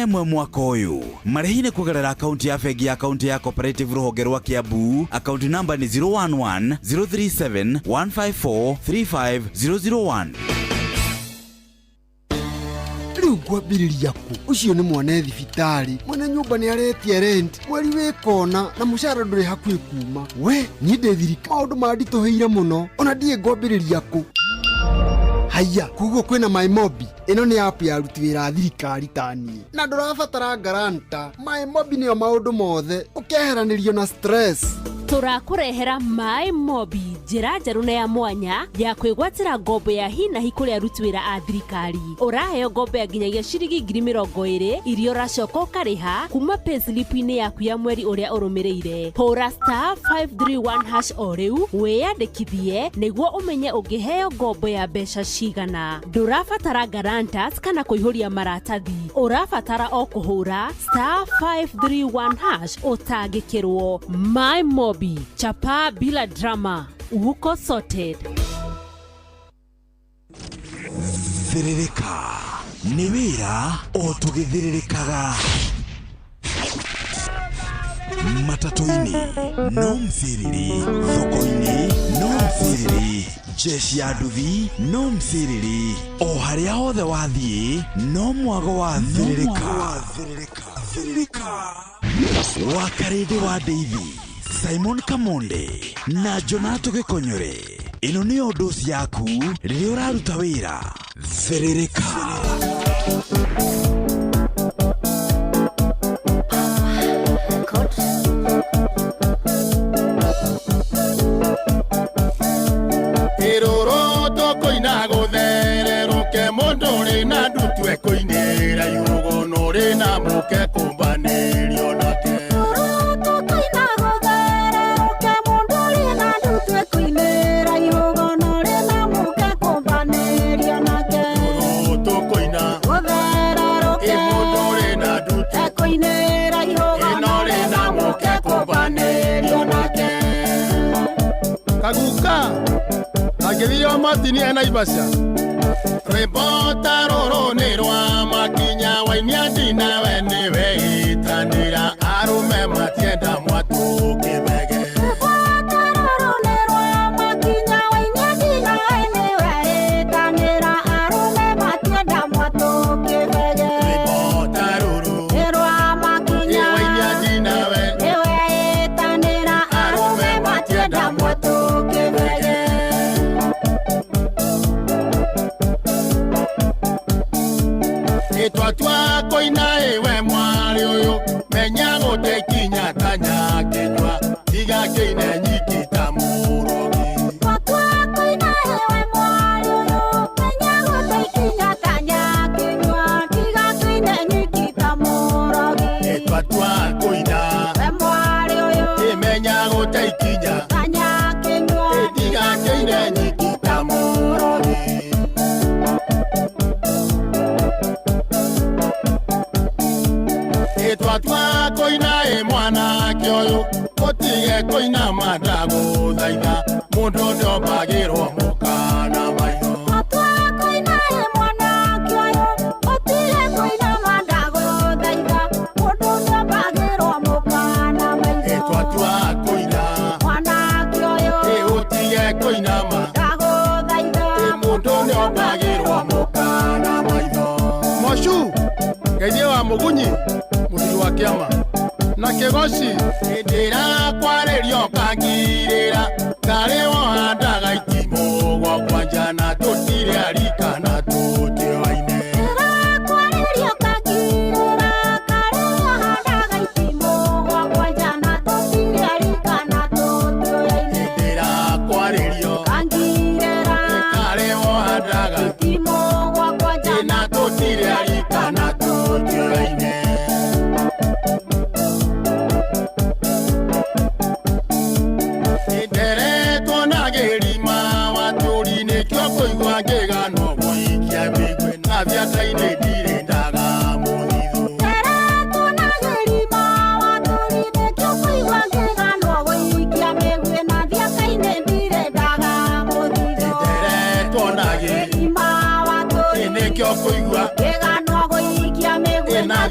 31 mwaka uyu. Marĩhi nĩ kũgerera akaunti ya bengi ya akaunti ya Cooperative rũhonge rwa Kiambu. Akaunti namba nĩ 011 037 154 35001. Riu ngwambĩrĩria kũ? Ucio nĩ mwana thibitarĩ. Mwene nyũmba nĩ aretie rent. Mweri wĩkona na mũcara ndũrĩ hakuhĩ kuma. We, niĩ ndĩthirika. Maũndũ manditũhĩire mũno. Ona ndiĩ ngwambĩrĩria kũ? Haya, kuguo kwĩna MyMobi. Ĩno nĩ app ya aruti wĩra a thirikari ta niĩ. Na ndũrabatara garanta. MyMobi nĩyo maũndũ mothe. Ũkeheranĩrio na stress. Tũrakũrehera MyMobi, njĩra njerũ na ya mwanya ya kwĩgwatĩra ngombo ya hi na hi kũrĩ aruti wĩra a thirikari. Ũraheo ngombo ya nginyagia ciringi 20,000 iria ũracoka ũkarĩha kuma payslip-inĩ yaku ya mweri ũrĩa ũrũmĩrĩire. Hũra *531# o rĩu wĩyandĩkithie nĩguo ũmenye ũngĩheo ngombo ya mbeca cigana. Ndũrabatara guarantors kana kũihũria maratathi. Ũrabatara o kũhũra *531# ũtangĩkĩrwo. MyMobi, chapa bila drama, uko sorted. Thiririka nĩ wĩra o tũgĩthiririkaga. Matatu-inĩ no mthiriri, thoko-inĩ no mthiriri, jeshi ya nduthi no mthiriri, o harĩa hothe wathiĩ no mwago wa thiririka. Wakarĩndĩ wa David, Simon Kamonde na Jonato Gĩkonyore. Ĩno nĩyo dosi yaku rĩrĩa ũraruta wĩra. Thiririka. Iroro tokoina gũthererũke mũndũ ũrĩ na ndutu ekũinĩra irũgano rĩna mũke kũmbanĩrio nake. Kaguka agĩthiĩ Martin ena Naivasha. Rĩbota rũrũ nĩ rwa Makinya Wainiati nawe nĩwe itanĩra arũme matienda mwatũ kĩbege. Twa koina ewe mwari uyu menya gũte kinya tanya kinywa tiga kĩine nyikita mũrogi. Twa koina ewe mwari uyu menya gũte kinya tanya kinywa tiga kĩine nyikita mũrogi. Twa koina ewe mwari uyu menya gũte kinya tanya kinywa tiga kĩine nyikita mũrogi. Twa koina mwana kĩoyo ũtige koina mandago thaitha mũndũ ndombagĩrwo mũkana maitho. Twa koina mwana kĩoyo ũtige koina mandago thaitha mũndũ ndombagĩrwo mũkana maitho. Twa koina mwana kĩoyo ũtige koina mandago thaitha mũndũ ndombagĩrwo mũkana maitho. Moshu Ngeithie wa Mugunyi mũthiri wa kĩama na Kĩgoci ndĩra kwarĩrio kangirĩra karĩ wohandaga itimũ gwakwa njana tũtirĩ arika na tũtioaine. Ndĩra kwarĩrio kangirĩra karĩ wohandaga itimũ gwakwa njana tũtirĩ arika na tũtioaine. Ndĩra kwarĩrio kangirĩra karĩ wohandaga itimũ gwakwa njana tũtirĩ arika na tũtioaine. Ndere tona gerima waturi ne kyoko igwa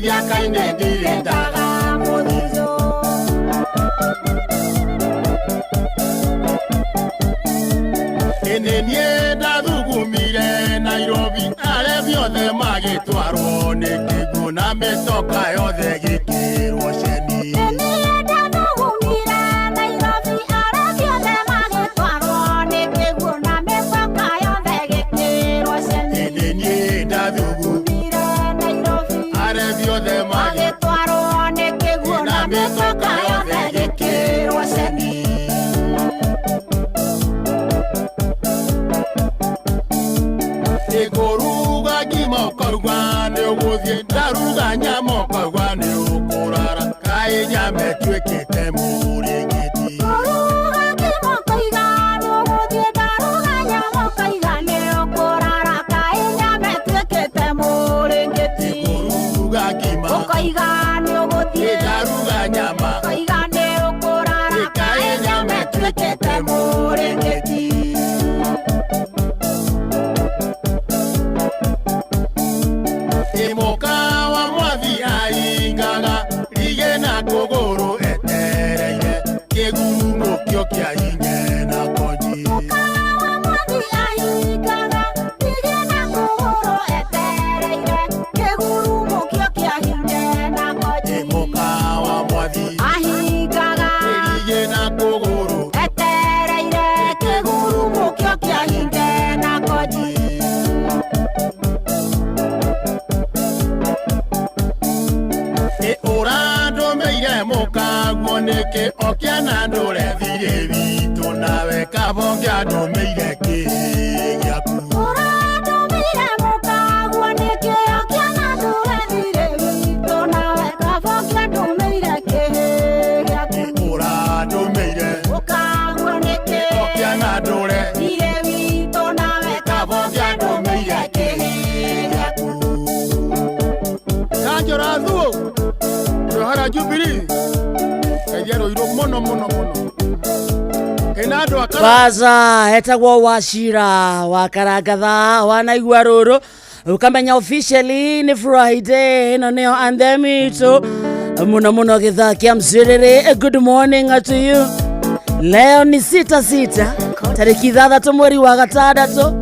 ndiakaine ndirendaga mũthithũ. Ĩnĩ niĩ ndathugumire Nairobi arĩa biothe magĩtwarwo nĩ kĩguũ na mĩtoka yothe gĩkĩrwo ceni. Ndaruga nyama ũkaigua nĩ ũkũrara kaĩ nyama ĩtuĩkĩte mũrĩngĩti. Ndaruga ngima ũkaiga nĩ ũgũthiĩ ndaruga nyama ũkaiga nĩ ũkũrara kaĩ nyama ĩtuĩkĩte mũrĩngĩti. Ndaruga ngima ũkaiga nĩ ũgũthiĩ ndaruga nyama ũkaiga nĩ ũkũrara kaĩ nyama ĩtuĩkĩte mũrĩngĩti. Neke okiana ndore thire vitu nawe kabongia ndomeire kiyaku. Ora ndomeire mukagwa neke okiana ndore thire vitu nawe kabongia ndomeire kiyaku. Ora ndomeire mukagwa neke okiana ndore thire vitu nawe kabongia ndomeire kiyaku. Kanjora thuo Johara Jubilee Baza hetagwo Wachira wa Karangatha wanaigua rũrũ ukamenya officially ni Friday ino nio anthem itu muno muno githaa kia Msiriri. Good morning to you. Leo ni 6/6 tariki 3 mweri wa gatandatu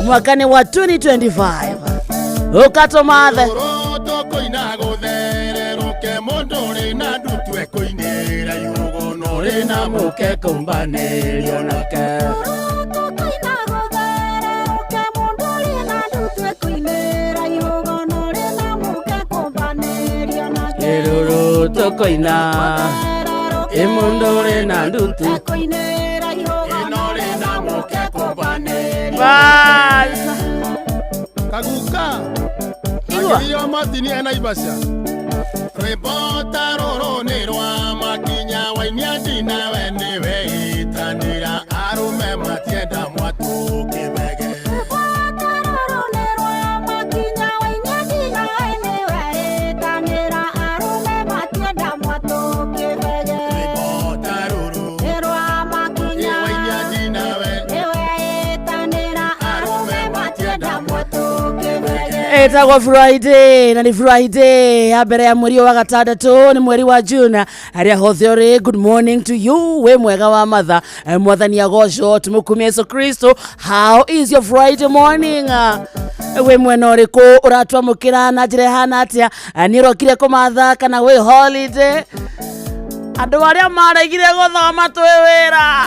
mwakani wa 2025 ukato mathe na muke kumbanerio nake Eroro tokoina emondore na ndutu inore na muke kumbanerio kaguka iyo matini anaibasha Rebota roro nerwa makinya wainia dina wene weitanira arume matienda mwatu kibege. Rebota roro nerwa makinya wainia dina wene weitanira arume matienda mwatu kibege. Rebota roro nerwa makinya wainia dina wene weitanira arume matienda mwatu kibege. Etagwa Friday na ni Friday ya mbere ya mweri wa gatandatu ni mweri wa June aria hothori. Good morning to you we mwega wa matha mwathani agocwo tumukumia Yesu Kristo. How is your Friday morning? We mwena uriku uratwamukira na njira hana atia ni rokire kumatha kana we holiday andu aria maraigire guthoma twi wira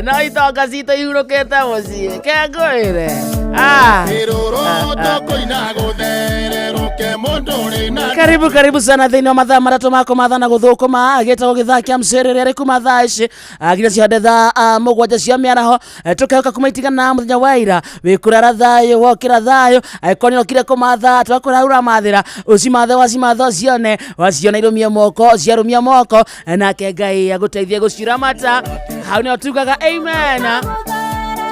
no itonga citå ihurũkĩte mũciĩ kengũĩre karibu sana thĩinĩ wa mathaa matatũ ma kũmatha na gũthũkũma gĩtagwo gĩthaa kĩa Msiriri arĩ kuma thaa ici nginya ciothe thaa 7 cia mĩaraho tũkauka kuma itigana mũthenya wa ira wĩkũrara thayũ wokĩra thayũ angĩkorwo nĩokire kũmatha twakũraura mathĩra ũcimathe wacione irũmie moko ciarũmia moko nake Ngai agũteithie gũciramata hau nĩo tugaga amen.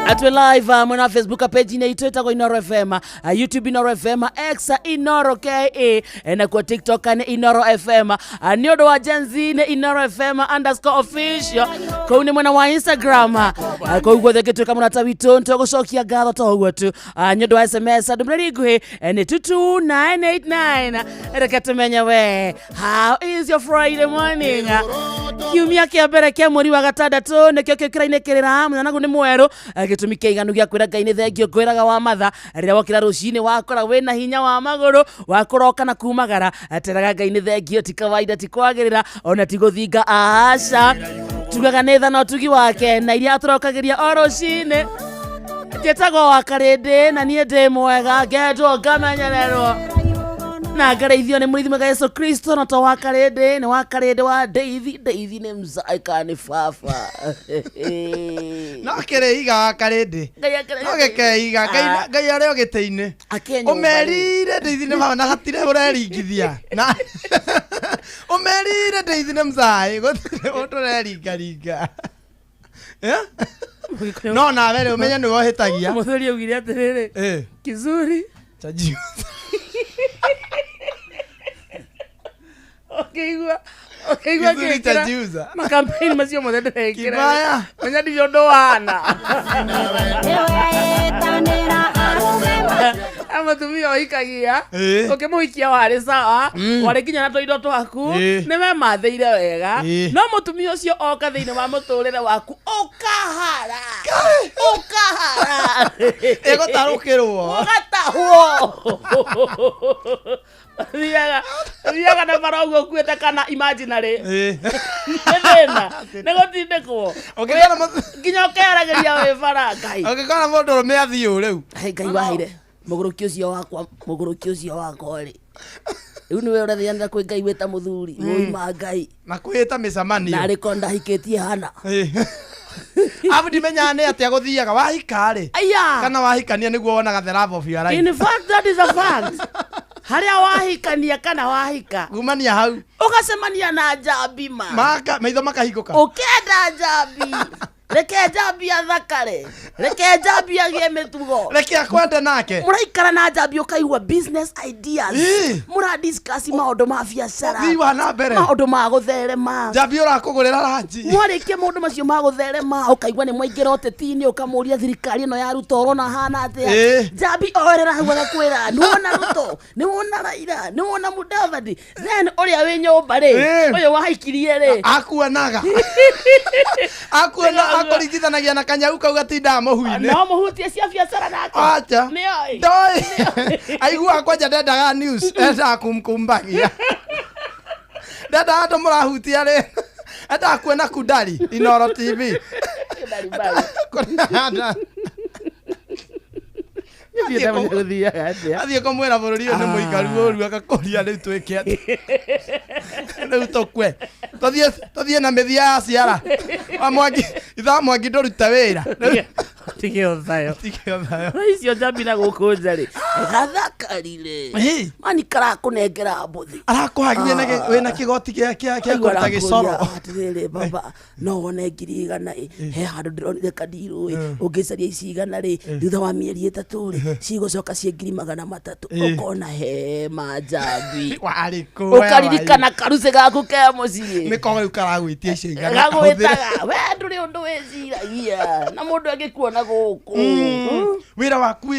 Atwe live mwena Facebook page ina itweta Inoro FM, YouTube Inoro FM, X Inoro KE, na kwa TikTok ane Inoro FM, niodo wa Genzi ne Inoro FM _official, kwa une mwena wa Instagram, kwa ugo theke tu kama natawito ntogo shokia gatho togo tu, niodo wa SMS adumreri guhe ne 22989, rekete we, how is your Friday morning? Kiumia kia mbere kia mweri wa gatandatu nekio kiraine kirira mwana ni mweru gitumike iganu gya kwira Ngai ni thengio kwiraga wa matha rira wokira rucini wakora wena hinya wa maguru wakoroka na kumagara ateraga Ngai ni thengio ti kawaida ti kwagirira ona ti guthinga aca tugaga ni thana tugi wake na iria turokagiria orucini njetago wa karinde na nie ndi mwega ngetwo ngamenyererwo na ngareithio ni mũrithime Yesu Kristo na to wakarende ni wakarende wa Deithi ni mzaika ni fafa no kireiga wakarende no gekeiga Ngai arĩ ogĩtĩ-inĩ ũmerire Deithi nĩ mama na hatire ũreringithia na ũmerire Deithi nĩ mzai gũtirĩ ũtũreringaringa no nawe rĩ ũmenye nĩ wohĩtagia mũthuri augire atĩrĩrĩ kizuri chaji Okay, kekera makampeni masio modede kekera menya ndivyo ndoana ama tumio ikagia ukimuikia wari sawa wari kinya na toido twaku ni we matheire wega no mutumio ucio oka thiine wa muturire waku ukahara egotarukirwo ugatahwo Riaga na marogo kueta kana imaginary. Ndena. Negotindeko. Okigana nginya ukerageria we bara Ngai. Okigana mundu me athio riu. Ngai wahire. Muguruki ucio wakwa ri. Riu niwe urathiana kwi Ngai weta muthuri. Uima Ngai. Na kwita micamanio. Na rikonda hikitie hana. Abu dimenya ne atia guthiaga wahika ri. Kana wahikania niguo wonaga the love of your life. In fact that is a fact. Haria wahikania kana wahika gumania hau ukacemania na Njambi maitho makahingũka ukenda Njambi reke Njambi athakare reke Njambi agie mitugo reke akwende nake muraikara na Njambi ukaigua business ideas mura discuss maundu ma biacara thiwa na mbere maundu ma gutherema Njambi urakugurira ranji mwarikie maundu macio ma gutherema ukaigua ni mwaingĩra ũteti-inĩ ukamuria thirikari ĩno ya Ruto rona hana atia Njambi orera hau agakwĩra niwona Ruto niwona Raila niwona Mudavadi then uria wi nyũmba ri uyu wahikirie ri akuonaga akorigithanagia na Kanyau kau gatinda muhu-inĩ no muhutie cia biacara nake acha ndoi aigua kwanja ndendaga news enda kumkumbagia ndenda andũ mũrahutia ri enda kuona Kudari Inoro TV athiĩ kũmwĩra bũrũri ũyũ nĩ mũikaru ũru agakũria rĩu twĩke atĩ rĩu tũkwe tũthiĩ na mĩthia ya ciara Mwangi ndũrute wĩra tigio thayo icio Njambi na gũkũ nja rĩ gathakarire mani karakũnengera mbuthi arakuhagia wĩna kĩgoti gĩa kũruta gĩcoro atĩrĩrĩ baba no wone 100 he handũ ndĩronire kandirũ ũngĩcaria ici 100 rĩ thutha wa mĩeri 3 rĩ cigũcoka ciĩ 300 ũkona he Njambi ũkaririkana karuce gaku ke mũciĩ nĩko rĩu karagwĩtia icio 100 gagwĩtaga we ndũrĩ ũndũ wĩciragia na mũndũ angĩkuona gũkũ wĩra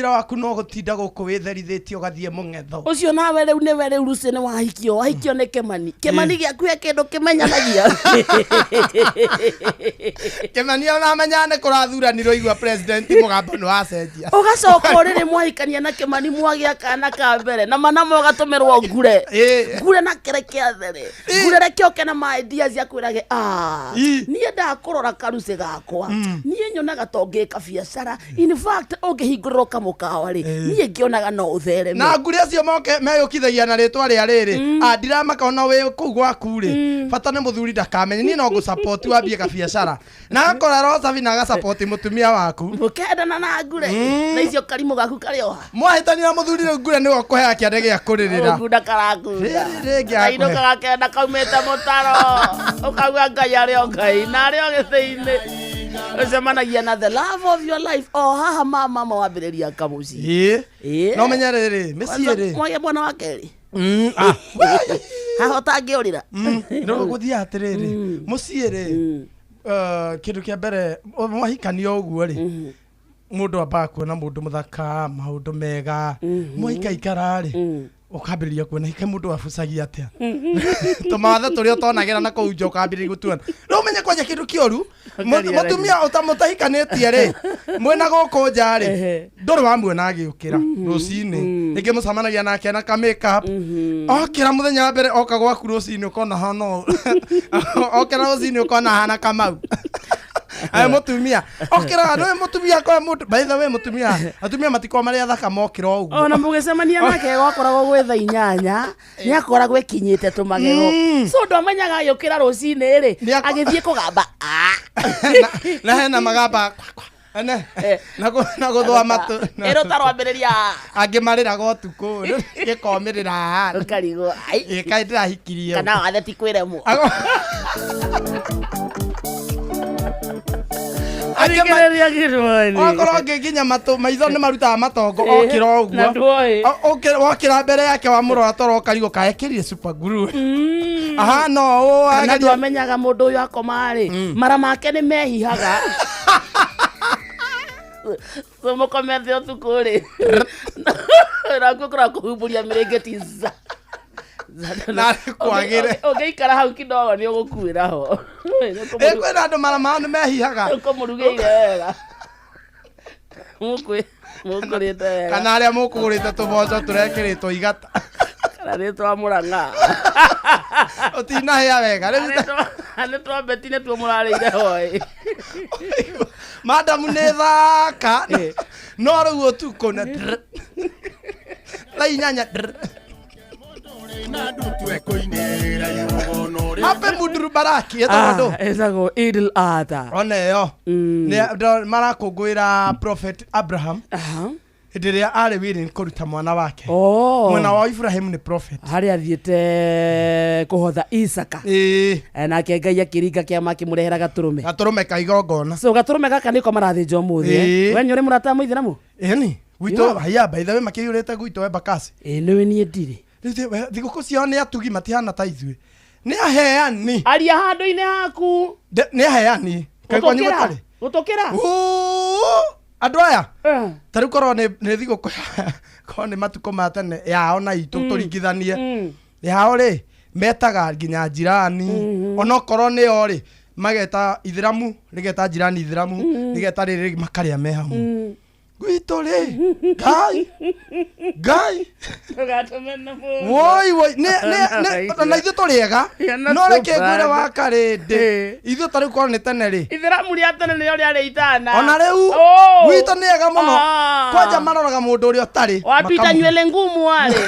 waku no gũtinda gũkũ wĩtherithĩtie ũgathiĩ mũng'etho ũcio nawe rĩu nĩwe rĩu Lucy nĩ wahikio nĩ Kĩmani gĩaku he kĩndũ kĩmenyanagia Kĩmani onamenya nĩ kũrathuranirwo igua president mũgambo nĩ wacenjia ũgacoka ũrĩrĩ mwahikania na Kĩmani mwagĩa kana ka mbere na manamo ũgatũmĩrwo ngure na kĩreke athere ngure reke oke na my ideas yakwĩrage niĩ ndakũrora karuce gakwa niĩ nyonaga tongĩka biacara in fact ũngĩhingũrĩrwo kamũkawa rĩ niĩ ngĩonaga no ũthereme na nguri acio moke meyũkithagia na rĩtwa rĩa rĩrĩ ndiramaka we kũu gwaku rĩ bata nĩ mũthuri ndakamenye niĩ no ngũ-support wambie kabiacara na akora Rosavi na aga-support mũtumia waku mũkendana na ngure na icio karimũ gaku karĩoha mwahĩtanĩra mũthuri rĩu ngure nĩwe ũkũhea kĩande gĩa kũrĩrĩra ngunda karakunda kainũka gakenda kaumĩte mũtaro ũkauga Ngai arĩ o Ngai na arĩ o gĩthĩ-inĩ Ucemanagia na the love of your life o haha mama wambĩrĩria kamuci no menya rĩrĩ mĩciĩ rĩ mwagia mwana wa kerĩ haha ũtangĩũrĩra no gũthiĩ atĩrĩrĩ mũciĩ rĩ kĩndũ kĩa mbere mwahikania ũguo rĩ mũndũ ambaga kuona mũndũ mũthaka maũndũ mega mwaikaikara rĩ ukambĩrĩria kuona hike mũndũ abucagia atĩa tũmawatho tũrĩa ũtonagĩra na kũu nja ũkambĩrĩria gũtuana no ũmenye kwanja kĩndũ kĩũru mũtumia mũtahikanĩtie rĩ mwena gũkũ nja rĩ ndũrĩ wamuona agĩũkĩra rũcinĩ rĩngĩ mũcamanagia nake na ka-makeup okĩra mũthenya wa mbere oka gwaku rũcinĩ ũkona hana okĩra rũcinĩ ũkona hana Kamau mutumia okira no mutumia kwa mundu by the way mutumia atumia matiko maria thaka mokira uguo ona mugicemania nake gwakoragwo gwetha inyanya ni akoragwo ekinyite tumagego so ndo amenyaga yukira rucini ri agithie kugamba na hena magamba ane na guthwa matu ero tarwambiriria angimarira gotuku gikomirira ukarigo ai kai ndirahikirie kana atheti kwiremo okorwo ngĩnginya maitho nĩ marutaga matongo okĩra ũguo wokĩra mbere yake wamũrora toro karigo kaekĩrire super glue aha no kana ndwamenyaga mũndũ ũyũ akoma rĩ mara make nĩ mehihaga mũkomete ũtukũ rĩ nakũkora kũhumbũria mĩrĩngĩti na kwagire ũngĩikara hau kidogo nĩ ũgũkuĩra ho kwĩna andũ mara mao nĩ mehihaga ũkũmũrugĩire wega mũkũrĩte wega kana arĩa mũkũgũrĩte tũboco tũrekĩrĩtwo igata kana rĩtwa Mũrang'a ũtinahĩa wega nĩ twambeti nĩ tuo mũrarĩire hoĩ madamu nĩ thaka no rĩu ũtukũ na inyanya Happy Muduru Baraki etagwo Idil Adha ona yo marakũngũĩra Prophet Abraham hĩndĩ ĩrĩa arĩ willing kũruta mwana wake mwana wa Ibrahim nĩ prophet harĩa athiĩte kũhotha Isaka nake Ngai akĩringa kĩama akĩmũrehera gatũrũme ka igongona so gatũrũme gaka nĩko marathĩnjwo mũthĩ we nĩũrĩ mũrata mũithĩramu ĩni gwitũ haya by the way makĩiyũrĩte gwitũ Embakasi nĩwe niĩ ndirĩ thigũkũ ciao nĩ atugi matihana ta ithuĩ nĩ aheani aria handũ-inĩ haku nĩ aheani gũtũkĩra andũ aya ta rĩu korwo nĩ thigũkũ korwo nĩ matukũ ma tene yao na itũ tũringithanie yao rĩ metaga nginya njirani onokorwo nĩo rĩ mageta ithĩramu rĩgeta njirani ithĩramu rĩgeta rĩrĩ makarĩa me hamwe gwitũ rĩ Ngai woi na ithuĩ tũrĩega no reke ngwĩre wa karĩndĩ ithuĩ ta rĩu korwo nĩ tene rĩ ithĩramu rĩa tene nĩrĩo rĩarĩ itana ona rĩu gwitũ nĩ ega mũno kwanja maroraga mũndũ ũrĩa ũtarĩ watuita nywele ngumu warĩ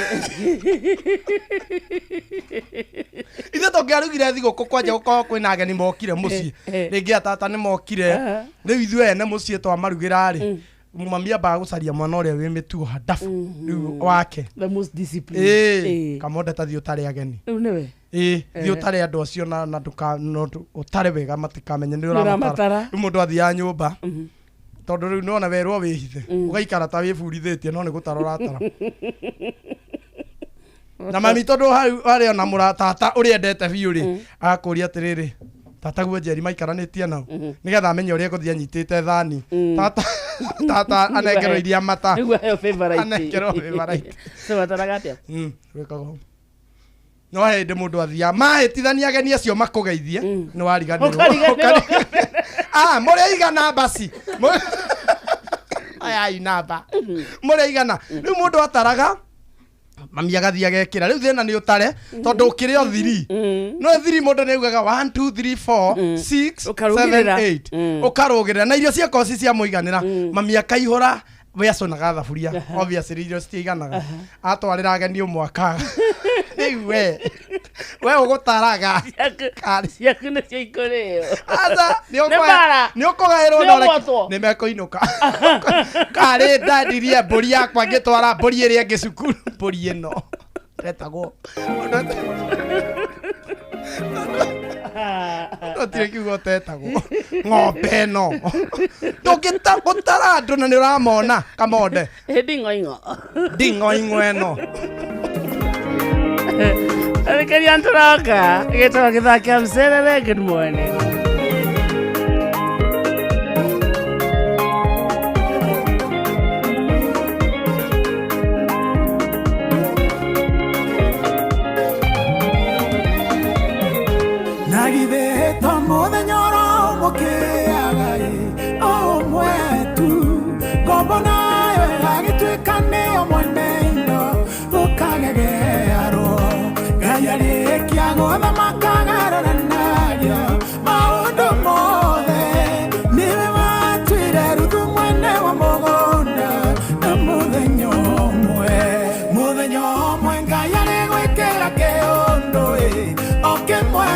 ithuĩ tũngĩarugire thigũkũ kwanja gũkorwo kwĩna ageni mokire mũciĩ rĩngĩ atata nĩ mokire rĩu ithuĩ ene mũciĩ twamarugĩra rĩ mami ambaga gũcaria mwana ũrĩa wĩ mĩtugo handabu rĩu wake the most disciplined kamonde ta thiĩ ũtarĩ ageni rĩu nĩwe thiĩ ũtarĩ andũ acio na ũtarĩ wega matikamenye nĩ ũramatara rĩu mũndũ athiaga nyũmba tondũ rĩu nĩwona werwo wĩhithe ũgaikara ta wĩbundithĩtie no nĩ gũtara ũratara na mami tondũ harĩ ona mũratata ũrĩa endete biũ rĩ agakũria atĩrĩrĩ tata guo Njeri maikaranĩtie nao nĩgetha amenye ũrĩa egũthiĩ anyitĩte thani tata anengerwo iria mata anengerwo favorite wĩkaga no hĩndĩ mũndũ athiaga mahĩtithania ageni acio makũgeithie nĩ wariganĩrwo mũrĩ igana basi aya namba mũrĩ igana rĩu mũndũ ataraga mami agathiĩ agekĩra rĩu thĩna nĩ ũtare tondũ ũkĩrĩ o thiri no thiri mũndũ nĩ ugaga 1 2 3 4 6 7 8 ũkarũgĩrĩra na irio ciakorwo ci cia mũiganĩra mami akaihũra we aconaga thaburia obviously irio citiiganaga atwarĩra ageni ũmwakaga rĩu we ũgũtaraga ciaku nĩ cio ikũrĩo nĩ ũkũgaĩrwo nĩ mekũinũka karĩ ndandirie mbũri yakwa ngĩtwara mbũri ĩrĩa ĩngĩ cukuru mbũri ĩno retagwo Otire kiugo tetagwo ng'ombe no tokita gutara andu na ni uramona kamonde dingo ingo eno Arekeria nturoka gitwa githakia mserere. Good morning. Nagide tomo de nyoro mokeagai o mwetu gobona agitwikane omwenendo ukagegearo gayari kiagotha makagarana nario maundu mothe niwe watwire ruthu mwene wa mugunda na muthenya umwe Ngai ari gwikira kiundu okimwe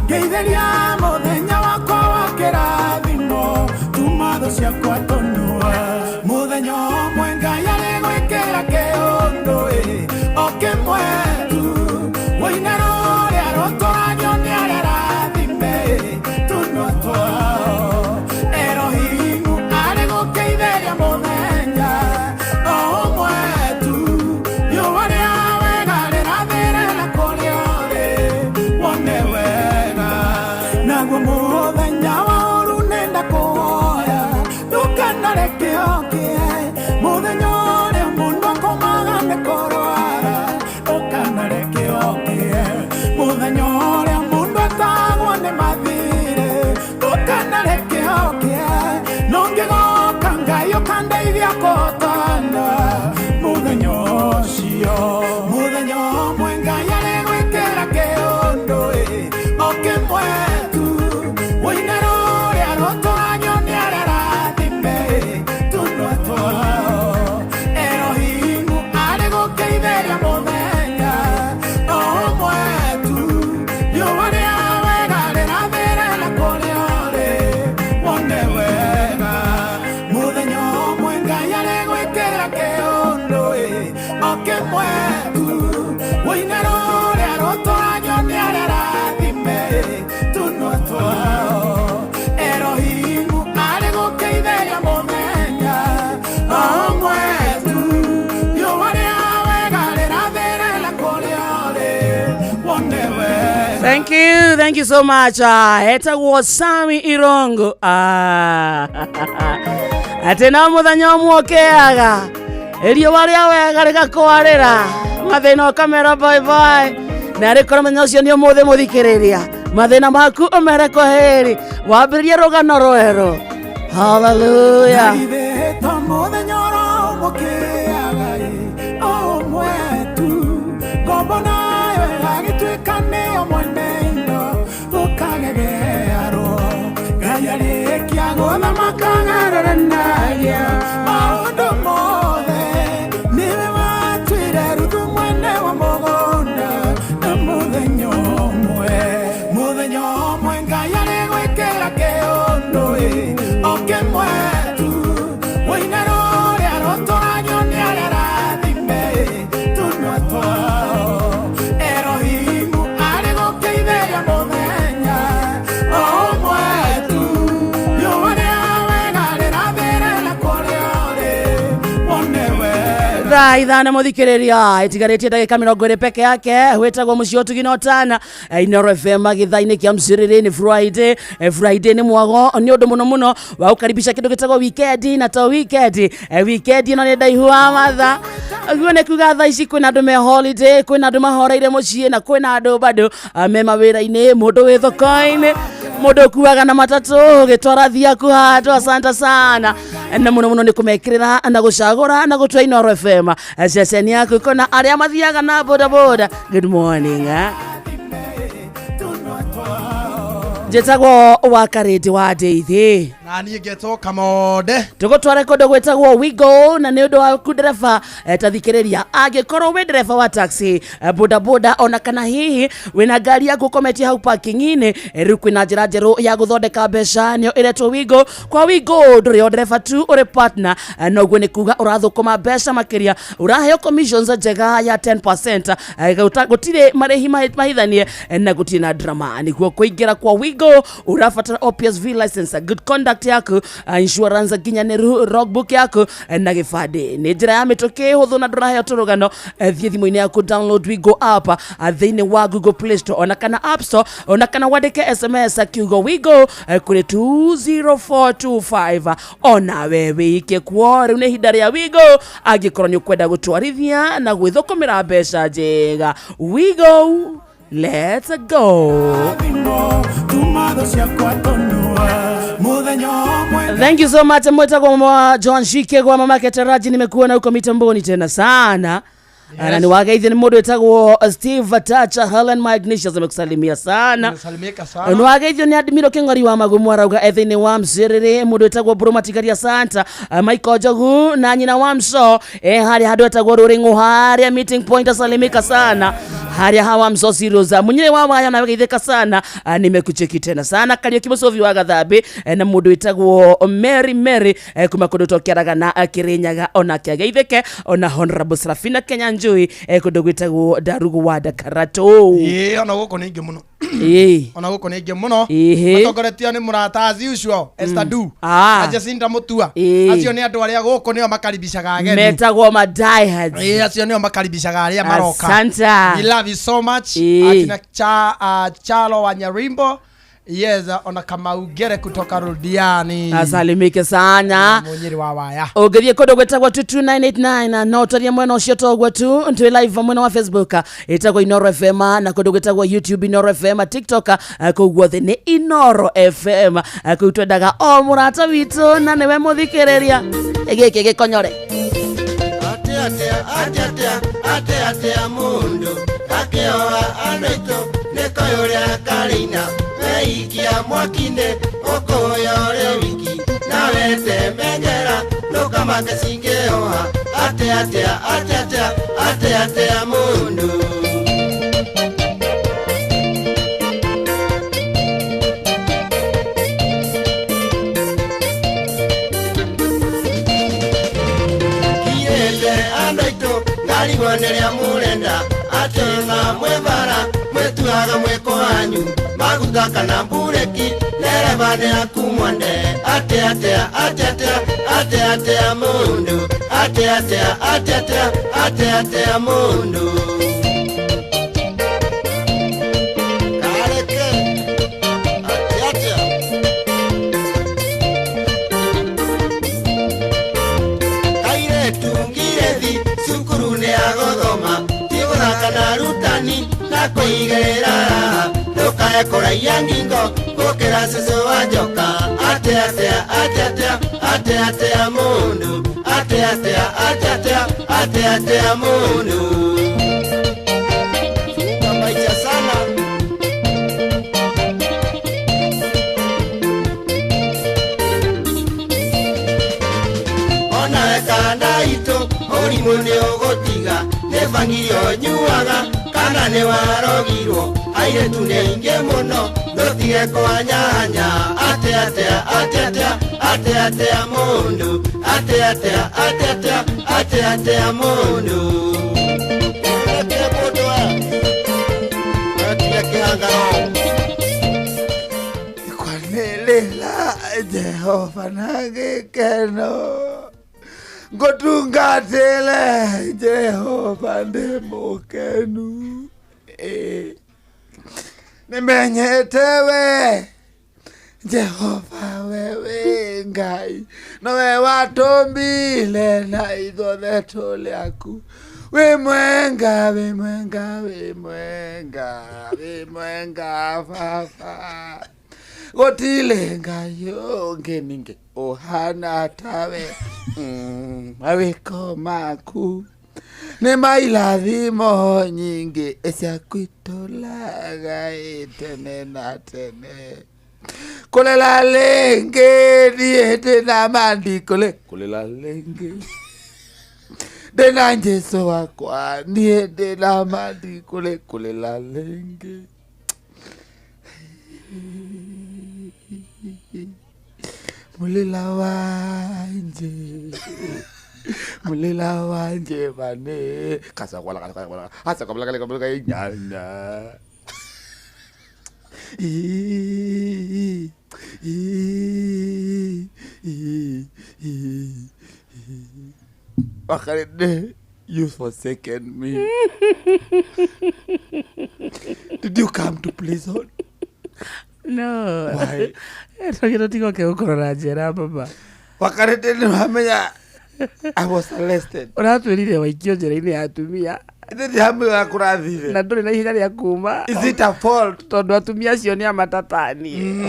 Geitheriamo thenya wakwa wakera muthenya uria mundu atagwo ni mathire ukanareke hokia nongigoka ngai ukandeithia kotana muthenya ucio muthenya umwe ngai arigwikira kiundu okimwe tu winero ria rotoranyo ni ararathime tunwa twao Erohimu arigukeithiria muthenya umwe tu riũa rĩa wega rĩrathĩre na kũrĩa ũrĩ wone wega muthenya ũmwe ngai arĩgwĩkĩra kĩũndũ o kĩmwe tu wĩine rũrĩa rũtũranyo nĩ arĩa rathime tunua twao Erohimu arĩgũkeithiria muthenya umwe tu riũa rĩa wega rĩrathĩre na kũrĩa ũrĩ wone wega. Thank you so much. Eta was Sami Irongo. Atena muthenya mwokeaga. Erio waria wega rigakwarira. Mathina kamera bye bye. Na rikora menyocio ni umuthe muthikiriria. Mathina maku umere kwaheri. Wambirie rugano rwero. Hallelujah. Ithana muthikiriria itigarĩtie ndagĩka 20 peke yake wetagwo mucio tuginotana Inoro FM githainĩ kia mcirĩrĩ ni Friday ni mwago ni ũndũ mũno wa gũkaribisha kĩndũ gĩtagwo weekend na to weekend ino nĩ ndaihu wa matha guone kuga thaa ici kwĩna andũ me holiday kwĩna andũ mahoreire mũciĩ na kwĩna andũ bado me mawĩra-inĩ mũndũ wĩ thoko-inĩ mũndũ kuaga na matatu gĩtwara thiaku handũ asante sana na mũno nĩ kũmekĩrĩra na gũcagũra na gũtua Inoro FM ceceni yaku kuna arĩa mathiaga na boda. Good morning. Jetagwo wakarĩti wa Deithi na niĩ ngetwo Kamode tũgũtware kũndũ gwĩtagwo Wigo na nĩ ũndũ wa kũndereba tathikĩrĩria angĩkorwo wĩ ndereba wa taxi boda ona kana hihi wĩna ngari yaku ũkometie hau parking-inĩ rĩu kwĩna njĩra njerũ ya gũthondeka mbeca nĩyo ĩretwo Wigo. Kwa Wigo ndũrĩ o ndereba tu ũrĩ partner noguo nĩ kuga ũrathũkũma mbeca makĩria ũraheo commissions njega ya 10% gũtirĩ marĩhi mahithanie na gũtirĩ na drama nĩguo kũingĩra kwa Wigo urafatara OPSV license good conduct yaku insurance nginyanĩru logbook yaku na gĩbandĩ nĩ njĩra ya mĩtũkĩ hũthũ na ndũraheo tũrũgano thiĩ thimũ-inĩ yaku download Wigo app thĩinĩ wa Google Play Store ona kana App Store ona kana wandĩke SMS kiugo Wigo kũrĩ 20425 ona we wĩike kuo rĩu nĩ ihinda rĩa Wigo angĩkorwo nĩ ũkwenda gũtwarithia na gwĩthũkũmĩra mbeca njega Wigo. Let's go. Thank you so much mwetagwo John Shike kwa mama Ketaraji nimekuona huko mitamboni tena sana. Na ni wageithia ni mũndũ etagwo Steve Tacha Helen Magnesius amekusalimia sana. Nimesalimika sana. Ni wageithia ni Admiro Kengori wa Magumu arauga ethini wa mcirĩrĩ mũndũ etagwo Bromatikaria Santa Michael Jogu na nyina wa mso harĩa handũ etagwo Rũrĩng'ũ harĩa meeting point asalimika sana. Harĩa hawa mso Siroza munyire wa waya na wageithika sana nimekucheki tena sana Kariuki Musovi wa Gathambi na mũndũ etagwo Mary kuma kũndũ tokĩaraga na Kĩrĩnyaga ona kĩageithĩke ona Honorable Serafina Kenya Njui kũndũ gwĩtagwo Darugu wa Dakarato ona gũkũ nĩ ingĩ mũno ona gũkũ nĩ ingĩ mũno matongoretio nĩ mũrata as usual Esther Du Jacinta Mutua acio nĩ andũ arĩa gũkũ nĩo makaribishaga ageni metagwo ma diehards acio nĩo makaribishaga arĩa maroka Santa we love you so much akina Chalo wa Nyarimbo Yeza ona kama ugere kutoka Rudiani. Asalimike sana. Munyiri wa waya. Ogerie kodo gwetagwa 22989 na otaria mwena ucio togwa tu ntwe live mwena wa Facebook itagwa Inoro FM na kodo gwetagwa YouTube Inoro FM, TikTok kugwo the ni Inoro FM kutwendaga o murata witu na niwe muthikiriria egeke gekonyore ate mundu akioa anaito nekoyoria karina weikia mwakinde okoyore wiki nawete mengera nukamake singeoha ate mundu Ngaligoneria murenda atenga mwevara mwetuaga mweko wanyu magutaka na bureki nerebane akumwande ate mundu ate mundu kareke ate kaire tungirezi sukurune agodoma tiguraka na rutani na kuigerera lokae koraia ngingo gukira susu wa njoka ate mundu ate mundu kamaisha sana ona kanda ito orimone ogotiga nevangirio nyuaga kana ne warogirwo aire tunenge mono dotige kwanyanya ate mundu ate mundu ate bodoa ate kihangaro kwanelela Jehova nagekeno ngotungatele Jehova ndemokenu nimenyetewe Jehova wewe ngai nowe watombile na idholeto lyaku wimwenga fafa gotilenga yonge ninge ohana tawe mawiko maku ne mailathimo nyingi esiakwitolaga itene na tene kulela lenge diete na mandiko kulela lenge dena Jesu wakwa diete na mandiko kulela lenge Mulila wanje bane kasa kwala hasa kabla kale nyanya Wakare you forsaken me. Did you come to prison? No. Why? Tokiro tiko ke ukorora jera baba. Wakare tena hamenya I was arrested. Uratwirire waikio njera-ini ya atumia. Ndiri hamwe akurathire. Na nduri na ihinya ria kuma. Is it a fault? Tondu atumia acio ni amatatani.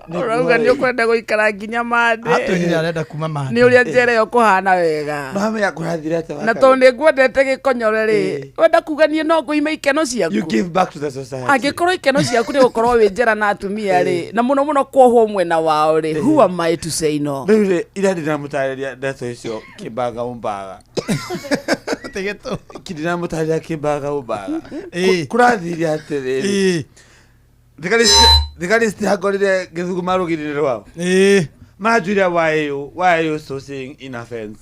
Urauga ni ukwenda guikara nginya mande. Atuhire arenda kuma mande. Ni uria njera yo kuhana wega. No hamwe akurathire ate na tondu ngwendete gikonyore ri. Wenda kugania no kuima ikeno ciaku. You give back to the society. Angikorwo ikeno ciaku ni gukorwo wi njera na atumia ri. Na muno kwohwo mwena wao ri. Who am I to say no? Rĩu ira ndinamũtarĩria ndeto icio kĩmbaga ũmbaga tegeto ndinamũtarĩria kĩmbaga ũmbaga kũrathire atĩrĩrĩ thigari citihangorire gĩthuguma rũgiri-inĩ rwao maranjũria why are you so saying in offense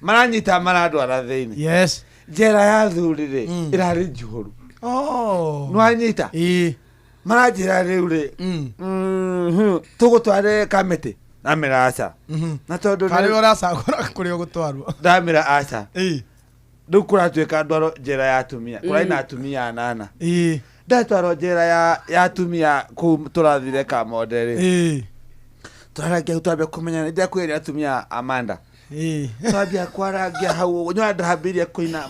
maranyita marandwara thĩinĩ yes njera ya thuri-rĩ ĩrarĩ njihũru nĩwanyita maranjĩra rĩu rĩ tũgũtware kamĩtĩ ndamĩra aca na tondũ karĩ ũracagũra kũrĩa ũgũtwarwo ndamĩra aca rĩu kũratuĩka ndwaro njĩra ya atumia kũrarĩ na atumia 8 ndatwaro njĩra ya atumia kũu tũrathire Kamondere tũrarangia twambia kũmenya nĩ ndakwĩrĩa atumia Amanda twambia kwarangia hau nyona ndahambirie kũina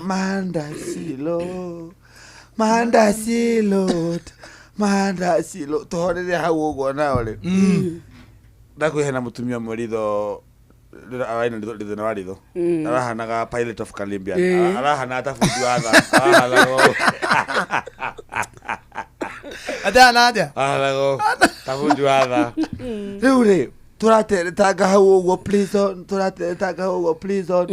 mandacilo tũhorere hau ũguo nao rĩ ndakwĩhe na mũtumia mũritho araina ritho wa ritho arahanaga pilot of Caribbean arahana tafundi wa tha arago tafundi wa tha rĩu rĩ tũrateretanga hau ũguo prison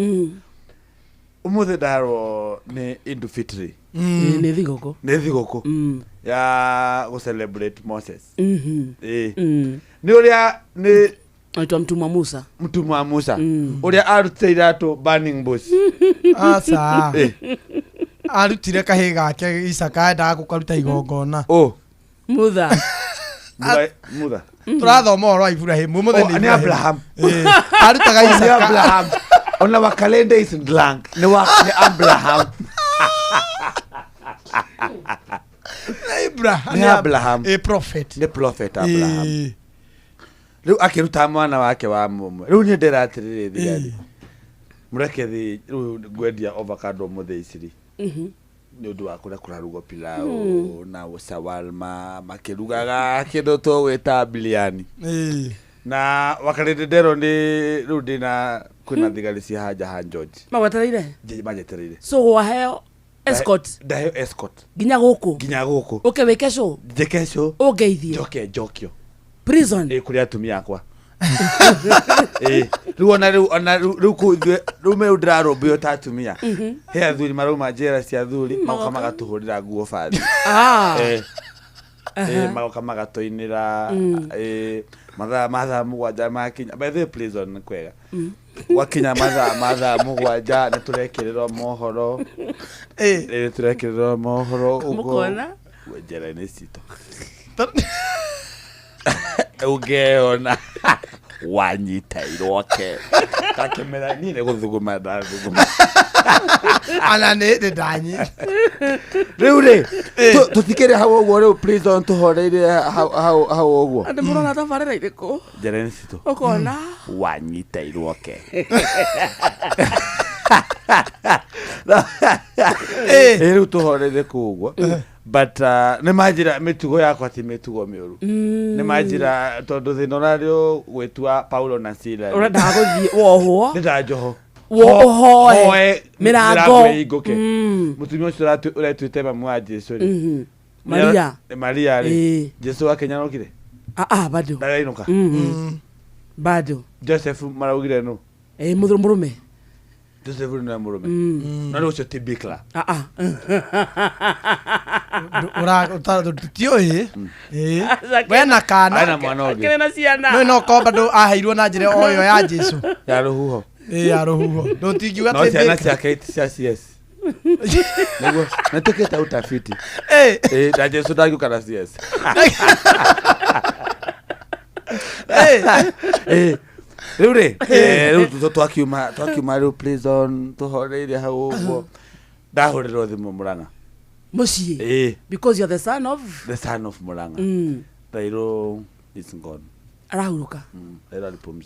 ũmũthĩ ndarwo nĩ Indo Fitri nĩ thigũkũ ya gũcelebrate Moses nĩ ũrĩa nĩ aitwa Mtumwa Musa ũrĩa arutire iratũ burning bush aca arutire kahĩ gake Isaka endaga gũkaruta igongona mutha tũrathoma ũhoro wa Ibrahimu mũthenya nĩ Abraham arutaga Isaka Abraham on our calendar is blank nĩ Abraham Abraham a prophet Abraham rĩu akĩruta mwana wake wa mũmwe rĩu nĩ ndĩratirĩrĩ thigari mũreke thĩ rĩu ngwendia avocado mũthĩ iciri nĩ ũndũ wa kũrĩa kũrarugwo pilau na shawarma makĩrugaga kĩndũ tũgwĩta biriani na wakarĩndero nĩ rĩu ndĩna kwĩna thigari cia haja George majetereire so waheo escort ndaheo escort nginya gũkũ okay we kesho ũngeithio njokio prison kũrĩa atumia akwa rĩu ona rĩu me ndĩrarũmbio ta atumia he athuri marauma njĩra cia athuri magoka magatũhũrĩra nguo bathi magoka magatũinĩra mathaa mũgwanja makinya by the prison kwega wakinya mathaa mũgwanja nĩ tũrekĩrĩrwo mohoro ũguo njĩra-inĩ citũ ungeona wanyitairwo ke takemera nire guthuguma ndathuguma ana nĩ ndanyi rĩu rĩ tũtikĩrĩ hau ũguo rĩu prison tũhoreire hau ũguo andũ mũrona tabarĩra irĩkũ njĩra-inĩ citũ ũkona wanyitairwo ke rĩu tũhoreire kũu ũguo but nĩ manjĩra mĩtugo yakwa ti mĩtugo mĩũru nĩ manjĩra tondũ thĩna ũrarĩ gwĩtua Paulo na Sila ũrendaga gũthiĩ wohwo nĩ ndanjoho wohoe mĩrango ĩhingũke mũtumia ũcio ũretuĩte mamu wa Jesũ rĩ Maria rĩ Jesũ akenyanũkire bado ndarainũka bado Joseph maraugire nũ mũrũme Joseph nĩ mũrũme na rĩu ũcio ti bikra tioĩ wena kana na ciana no no bado aheirwo na njĩra o yo ya Jesũ ya rũhuho ya rũhuho ndũtingiuga no ciana ciake cia CS nĩguo nĩtũkĩte utafiti na Jesũ ndagiũka na CS rĩu rĩ rĩu twakiuma rĩu prison tũhoreire hau ũguo ndahũrĩrwo thimũ Mũrang'a muciĩ because you're the son of Mũrang'a Thairũ is gone arahurũka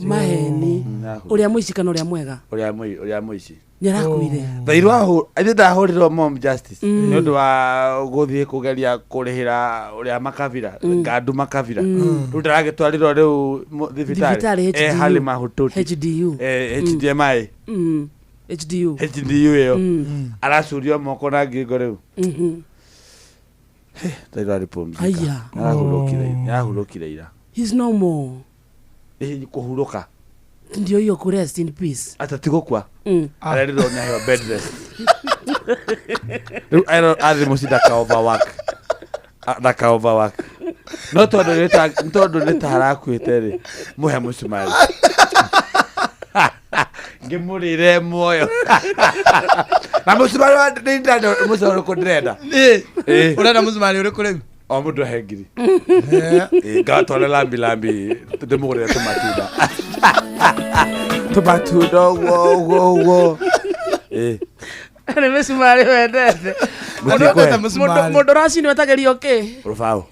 maheni ũrĩa mũici kana ũrĩa mwega ũrĩa mũici nĩarakuire Thairũ ndahũrĩrwo mom justice nĩ ũndũ wa gũthiĩ kũgeria kũrĩhĩra ũrĩa Makabira Ngandu Makabira rĩu ndaragĩtwarirwo rĩu thibitarĩ Halima Hutoti HDMI HDU ĩyo aracurio moko na ngingo rĩu Thairũ arĩpumzika arahurũkire ira he's no more kũhurũka ndio hiyo ku rest in peace atatigũkwa arerĩrwo nĩ aheo bed rest rĩu athĩ mũci ndaka overwork no tondũ nĩ ta harakuĩte rĩ mũhe mũcumari ngĩmũrĩre muoyo na mũcumari ũrĩkũ ndĩrenda ũrenda mũcumari ũrĩkũ rĩu o mũndũ ahe ngiri ngatwara lambi ndĩmũgũrĩre tũmatunda ũguo Ni misumari wendete. Mundu raci ni wetageria okay. Rufao.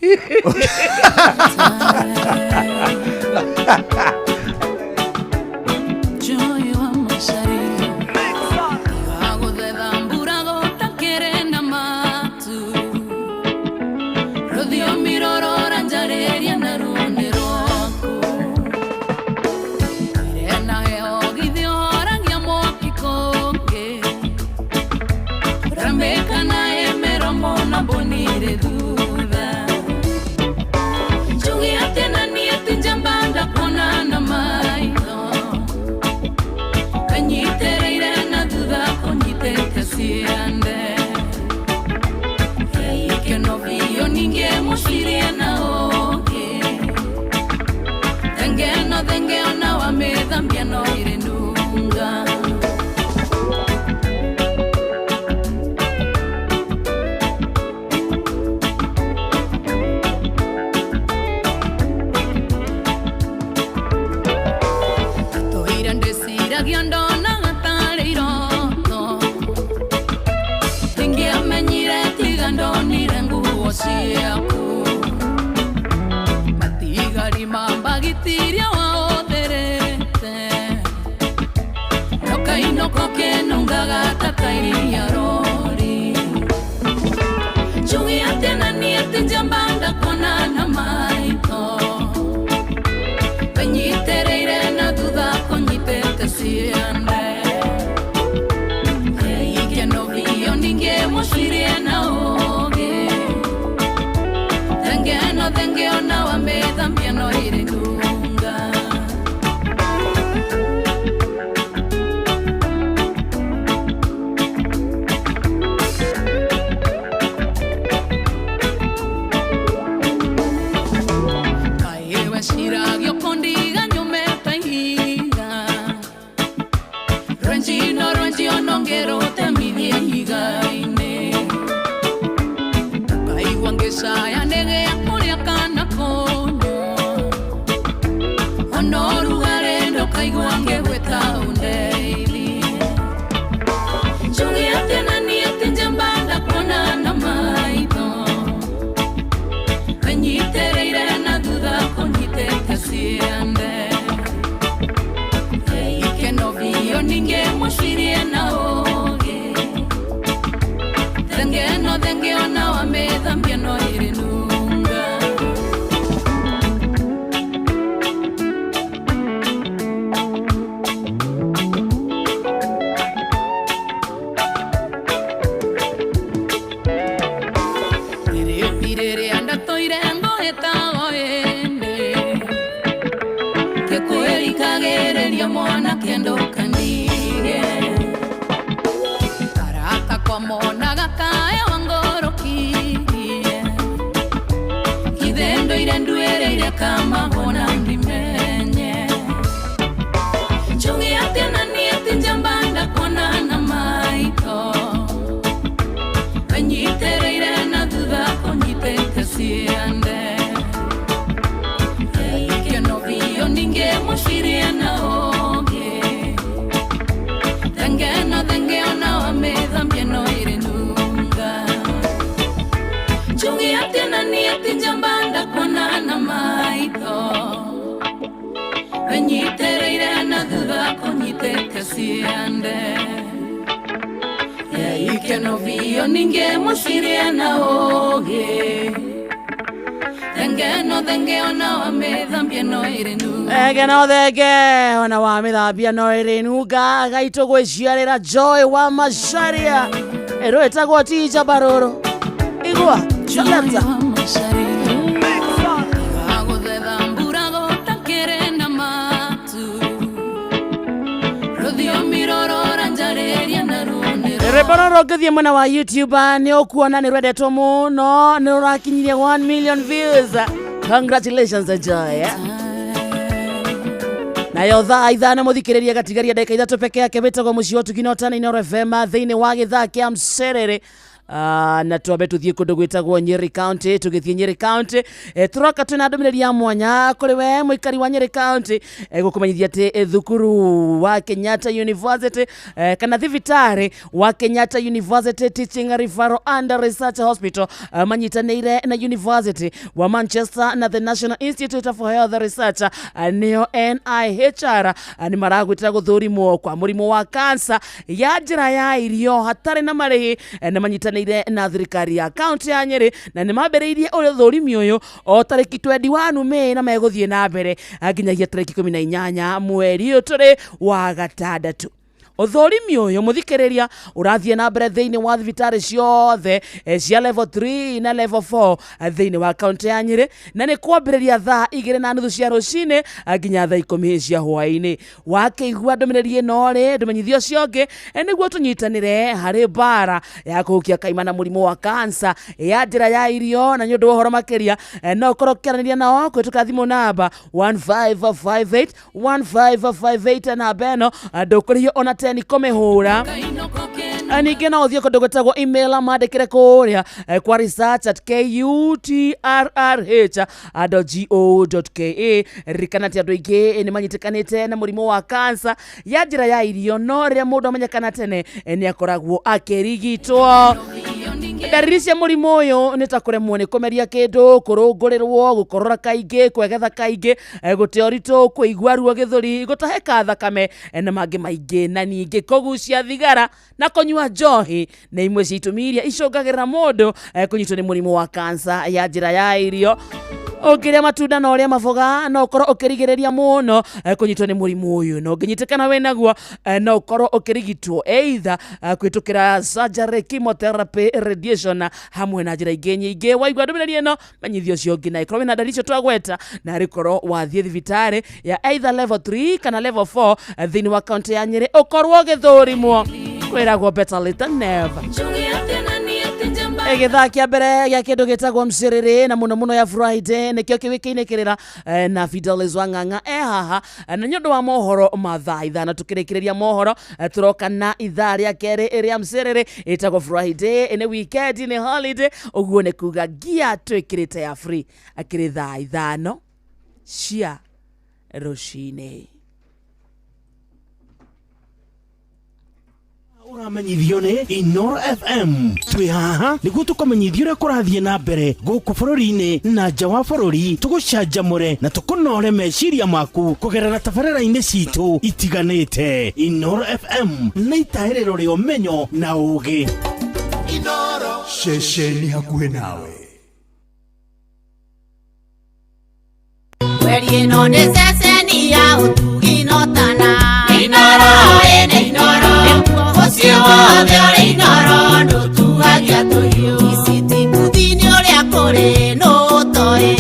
Ona wa mithambia no irinuga gaito gwiciarira Joy wa Macharia ero etagwo tija baroro igwa chaleta Rebororo githie mwena wa YouTube ni ukuona ni rendetwo muno ni urakinyirie 1 million views. Congratulations Joy. Nayo thaa ithano muthikiriria gatigaria ndeka ithatu peke yake betagwo mucio tukina utana Inoro FM thiini wa githaa kia mserere na twambe tuthie kundu gwitagwo Nyeri County. Tugithie Nyeri County turoka twina ndumiriri ya mwanya kuri we muikari wa Nyeri County gukumenyithia ati thukuru wa Kenyatta University kana thibitari wa Kenyatta University Teaching Referral and Research Hospital manyitanire na University wa Manchester na the National Institute for Health Research neo NIHR ni maragwitira guthurimwo kwa murimo wa kansa ya njira ya irio hatari na marihi na manyitanire na thirikari ya county ya Nyeri na ni mambiriirie uthurimi uyu o tariki 21 Mei na meguthie na mbere nginyagia tariki 18 mweri uyu turi wa gatandatu. Uthurimi uyu muthikiriria urathie na mbere thiini wa thibitari ciothe cia level 3 na level 4 thiini wa county ya Nyeri na ni kwambiriria thaa 2:30 cia rucini nginya thaa 10 cia hwaini. Wakeigua ndumiriri ino ri ndumenyithio ciongi niguo tunyitanire hari bara ya kuhukia kaimana murimo wa kansa ya njira ya irio na nyundu uhoro makiria no korokeraniria nao kwituka thimu namba 1558 na beno ndukurio ona ni komehura ninge no thio kundu gwetagwo email amandikire kuria kwa research@kutrrh.go.ke rikana ati andu aingi ni manyitikanite na murimo wa kansa ya njira ya irio no ria mundu amenyekana tene ni akoragwo akirigitwo. Ndariri cia murimo uyu ni ta kuremwo ni kumeria kindu, kurungurirwo, gukorora kaingi, kwegetha kaingi, gute uritu, kuigua ruo githuri, gutaheka thakame na mangi maingi na ningi kugucia thigara na kunyua njohi na imwe cia itumi iria icungagirira mundu kunyitwo ni murimo wa kansa ya njira ya irio. Ukiria matunda na uria maboga no ukorwo ukirigiriria muno kunyitwo ni murimu uyu no nginyitikana we naguo no ukorwo ukirigitwo either kwitukira surgery, chemotherapy, radiation hamwe na njira ingi nyingi. Waigua ndumiriri ino menyithio cio ngi na ikorwo na ndari cio twagweta na rikorwo wathie thibitari ya either level 3 kana level 4 thiini wa county ya Nyeri ukorwo githurimwo kwiragwo better late than never. Githaa kia mbere gya kindu gitagwo mciriri na muno ya Friday nikio kiwikaine kirira na Fidelis Wang'ang'a haha na nyundu wa mohoro mathaa ithano tukirikiriria mohoro turoka na ithaa ria keri ria mciriri itagwo Friday ni weekend ni holiday uguo ni kuga gia twikirite ya free akiri thaa ithano cia rucini. Uramenyithio ni Inoro FM twi haha niguo tukomenyithio uria kurathie na mbere guku bururi-ini na nja wa bururi tugucanjamure na tukunore meciria maku kugerera tabarĩra-inĩ citu itiganĩte. Inoro FM na itahĩrĩro rĩa ũmenyo na ũũgĩ. Inoro ceceni hakuhĩ nawe. Weri ĩno nĩ ceceni ya ũtugi no tana. Inoro ene Inoro Ucio wothe uri Inoro ndutugagia tuhiu iciti kuthini uria kuri nutoi.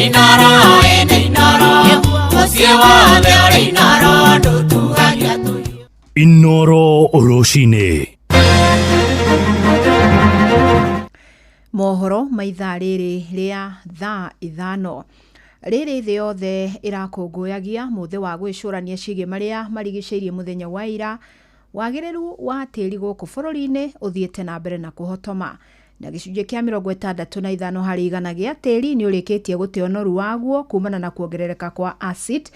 Inoro ene Inoro Ucio wothe uri Inoro ndutugagia tuhiu. Inoro rucini. Mohoro maithaa rĩrĩ rĩa thaa ithano. Rĩrĩ thĩ yothe irakũngũyagia mũthĩ wa gwĩcũrania ciĩgiĩ marĩa marigicĩirie mũthenya wa ira. Wagĩrĩru wa tĩri gũkũ bũrũri-inĩ ũthiĩte na mbere na kũhotoma. Na gĩcunjĩ kĩa 65 harĩ igana gĩa tĩri nĩ ũrĩkĩtie gũte ũnoru waguo kumana na kuongerereka kwa acid.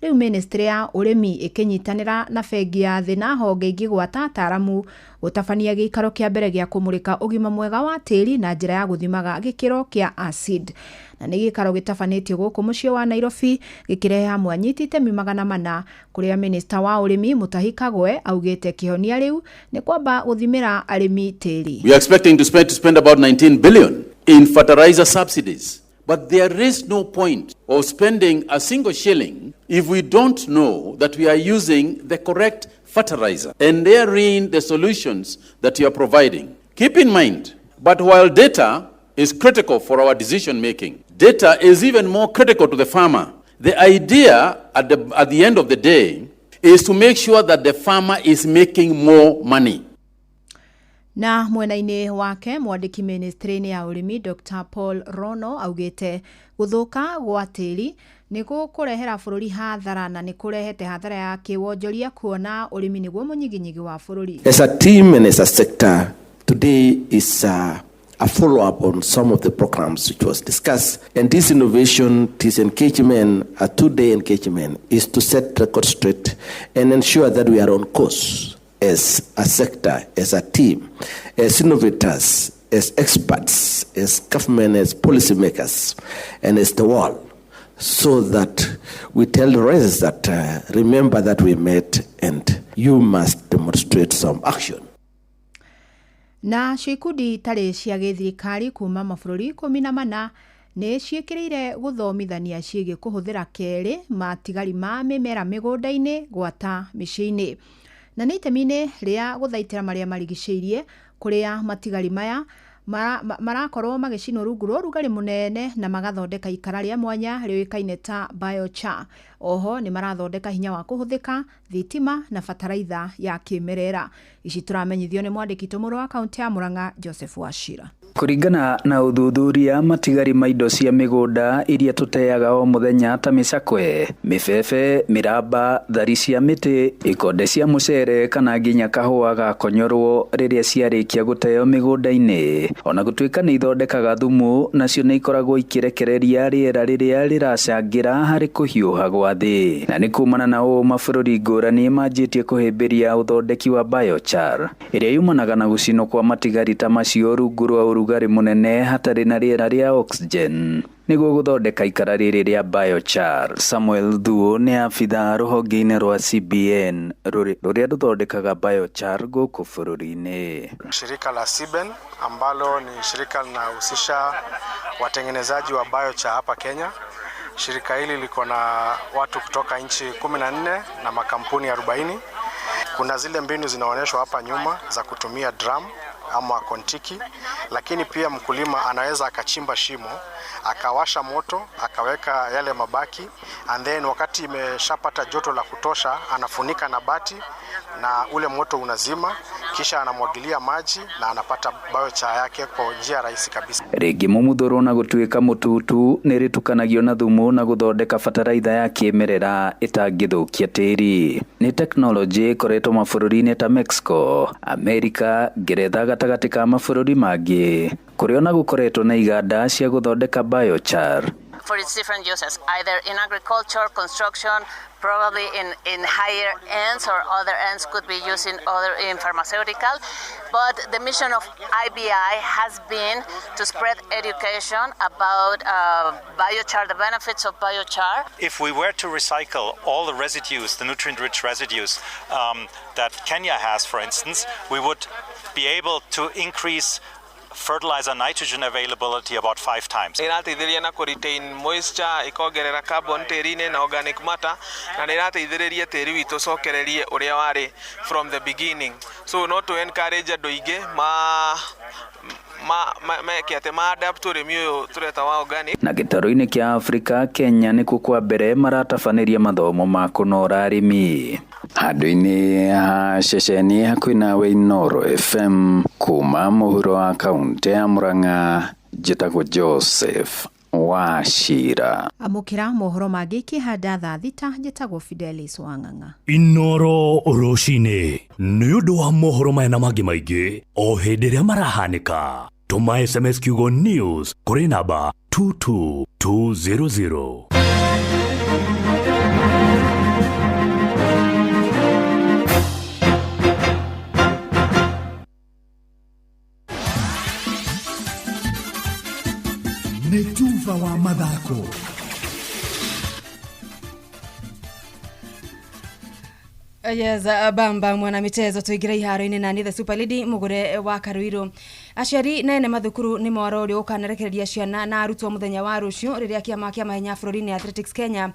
Rĩu ministry ya ũrĩmi ĩkĩnyitanĩra na bengi ya thĩ na honge ingĩ gwata ataaramu gũtabania gĩikaro kĩa mbere gĩa kũmũrĩka ũgima mwega wa tĩri na njĩra ya gũthimaga gĩkĩro kĩa acid. Na nĩ gĩikaro gĩtabanĩtio gũkũ mũciĩ wa Nairobi gĩkĩrehe hamwe anyiti itemi 400 kũrĩa minista wa ũrĩmi Mutahi Kagwe augĩte kĩhonia rĩu nĩ kwamba gũthimĩra arĩmi tĩri. We are expecting to spend about 19 billion in fertilizer subsidies. But there is no point of spending a single shilling if we don't know that we are using the correct fertilizer and therein the solutions that you are providing. Keep in mind, but while data is critical for our decision making, data is even more critical to the farmer. The idea at the end of the day is to make sure that the farmer is making more money. Na mwena-inĩ wake mwandĩki ministry-inĩ ya ũrĩmi Dr. Paul Rono augĩte gũthũka gwa tĩri nĩguo kũrehera bũrũri hathara na nĩ kũrehete hathara ya kĩwonjoria kuona ũrĩmi nĩguo mũnyiginyigi wa bũrũri. As a team and as a sector, Today is a follow-up on some of the programs which was discussed. And this innovation, this engagement, a 2-day engagement, is to set record straight and ensure that we are on course as a sector, as a team, as innovators, as experts, as government, as policymakers, and as the world, so that we tell the rest that remember that we met and you must demonstrate some action. Na ikundi tari cia githirikari kuma mabũrũri 14 nĩ ciĩkĩrĩire gũthomithania ciĩgiĩ kũhũthĩra kerĩ matigari ma mĩmera mĩgũnda-inĩ gwata mĩciĩ-inĩ. Na nĩ itemi-inĩ rĩa gũthaitĩra marĩa marigicĩirie kũrĩa matigari maya marakorwo magĩcinwo rungu rwa ũrugarĩ mũnene na magathondeka ikara rĩa mwanya rĩoĩkaine ta biochar. Oho nĩ marathondeka hinya wa kũhũthĩka, thitima na bataraitha ya kĩmerera. Ici tũramenyithio nĩ mwandĩki tũmũrũ wa kaunti ya Murang'a Joseph Wachira. Kuringana na uthuthuria matigari ma indo cia migunda iria tuteaga o muthenya ta micakwe, mibebe, miramba, thari cia miti, ikonde cia mucere kana nginya kahua gakonyorwo riria ciarikia guteo migunda-ini. Ona gutuika ni ithondekaga thumu, nacio ni ikoragwo ikirekereria riera riria riracangira hari kuhiuha gwa thi. Na ni kumana na ũũ mabũrũri ngũrani manjĩtie kuhĩmbĩria uthondeki wa biochar iria yumanaga na gucinwo kwa matigari ta macio rungu rwa ũrugarĩ mũnene hatarĩ na rĩera rĩa oxygen nĩguo gũthondeka ikara rĩrĩ rĩa biochar. Samuel Thuo nĩ abitha rũhonge-inĩ rwa CBN rũrĩa rũthondekaga biochar gũkũ bũrũri-inĩ. Shirika la CBN ambalo ni shirika linahusisha watengenezaji wa biochar hapa Kenya. Shirika hili liko na watu kutoka nchi 14 na makampuni 40. Kuna zile mbinu zinaonyeshwa hapa nyuma za kutumia drum ama kontiki, lakini pia mkulima anaweza akachimba shimo, akawasha moto, akaweka yale mabaki, and then wakati imeshapata joto la kutosha anafunika na bati na ule moto unazima, kisha anamwagilia maji na anapata biochar yake kwa njia rahisi kabisa. Rĩngĩ mũmuthũro na gũtuĩka mũtutu nĩ rĩtukanagio na thumu na gũthondeka bataraitha ya kĩmerera ĩtangĩthũkia tĩri. Nĩ teknolojĩ ĩkoretwo mabũrũri-inĩ ta Mexico, America, Ngeretha gatagatĩ ka mabũrũri mangĩ, kũrĩa ona gũkoretwo na iganda cia gũthondeka biochar. For its different uses, either in agriculture, construction, probably in higher ends, or other ends could be used in pharmaceutical. But the mission of IBI has been to spread education about biochar, the benefits of biochar. If we were to recycle all the residues, the nutrient-rich residues that Kenya has, for instance, we would be able to increase fertilizer nitrogen availability about 5 times. Irateithĩrĩria na retain moisture, ikongerera carbon tĩri-inĩ na organic matter, na irateithĩrĩria tĩri witũ cokererie ũrĩa warĩ from the beginning. So no to encourage andũ aingĩ meke atĩ ma-adapt ũrĩmi ũyũ tũreta wa organic. Na gĩtarũ-inĩ kĩa Afrika, Kenya nĩkuo kwa mbere maratabanĩria mathomo ma kũnora arĩmi. Handũ-inĩ ha ceceni hakuhĩ nawe Inooro FM kuma mũhuro wa kaunti ya Murang'a, njĩtagwo Joseph Wachira. Amũkĩra mohoro mangĩ kĩhanda thaa thita, njĩtagwo Fidelis Wang'ang'a. Inooro rũcinĩ nĩ ũndũ wa mohoro maya na mangĩ maingĩ o hĩndĩ ĩrĩa marahanĩka. Tũma SMS kiugo news kũrĩ namba 22200. Nĩ Tuva wa mathako. Yes, bamba mwana michezo tuigira iharo-inĩ na ni the Super Lady mugure wa Karuiro. Aciari nene mathukuru ni mwaro uri ukanerekereria ciana na arutwo muthenya wa rucio riria kiama kia mahenya bũrũri-inĩ Athletics Kenya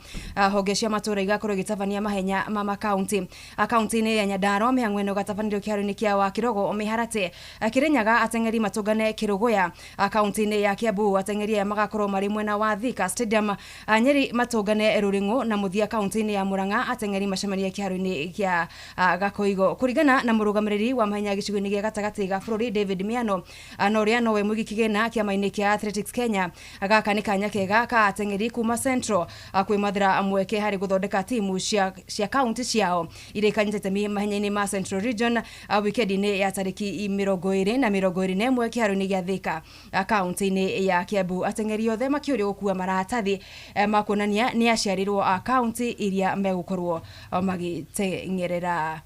honge cia matũra igakorwo gitabania mahenya ma county. County-inĩ ya Nyandarua mĩhang'o gatabanĩrio kĩharo-inĩ kia wa Kirogo Miharate, Kirinyaga ateng'eri matũngane Kirugoya, county-inĩ ya Kiambu ateng'eri magakorwo marĩ mwena wa Thika Stadium, Nyeri matũngane Ruring'o na Muthia county-inĩ ya Murang'a ateng'eri macemania kĩharo-inĩ kia Gakoigo. Kuringana na mũrũgamĩrĩri wa mahenya gĩcigo-inĩ gĩa gatagatĩ ga bũrũri David Miano, anoria nowe mwigi kigena kia maini kia Athletics Kenya agaka ni kanya kega ka atengeri kuma Central kwĩmathĩra amweke harĩ gũthondeka timu cia county ciao ire kanyitete mahenya-inĩ ma Central Region weekend-inĩ ya tarĩki 20 na 21 kĩharo-inĩ gĩa Thika county-inĩ ya Kiambu. Atengeri othe makĩũrio gũkua maratathi makuonania nĩ aciarirwo county iria megũkorwo magĩteng'erera.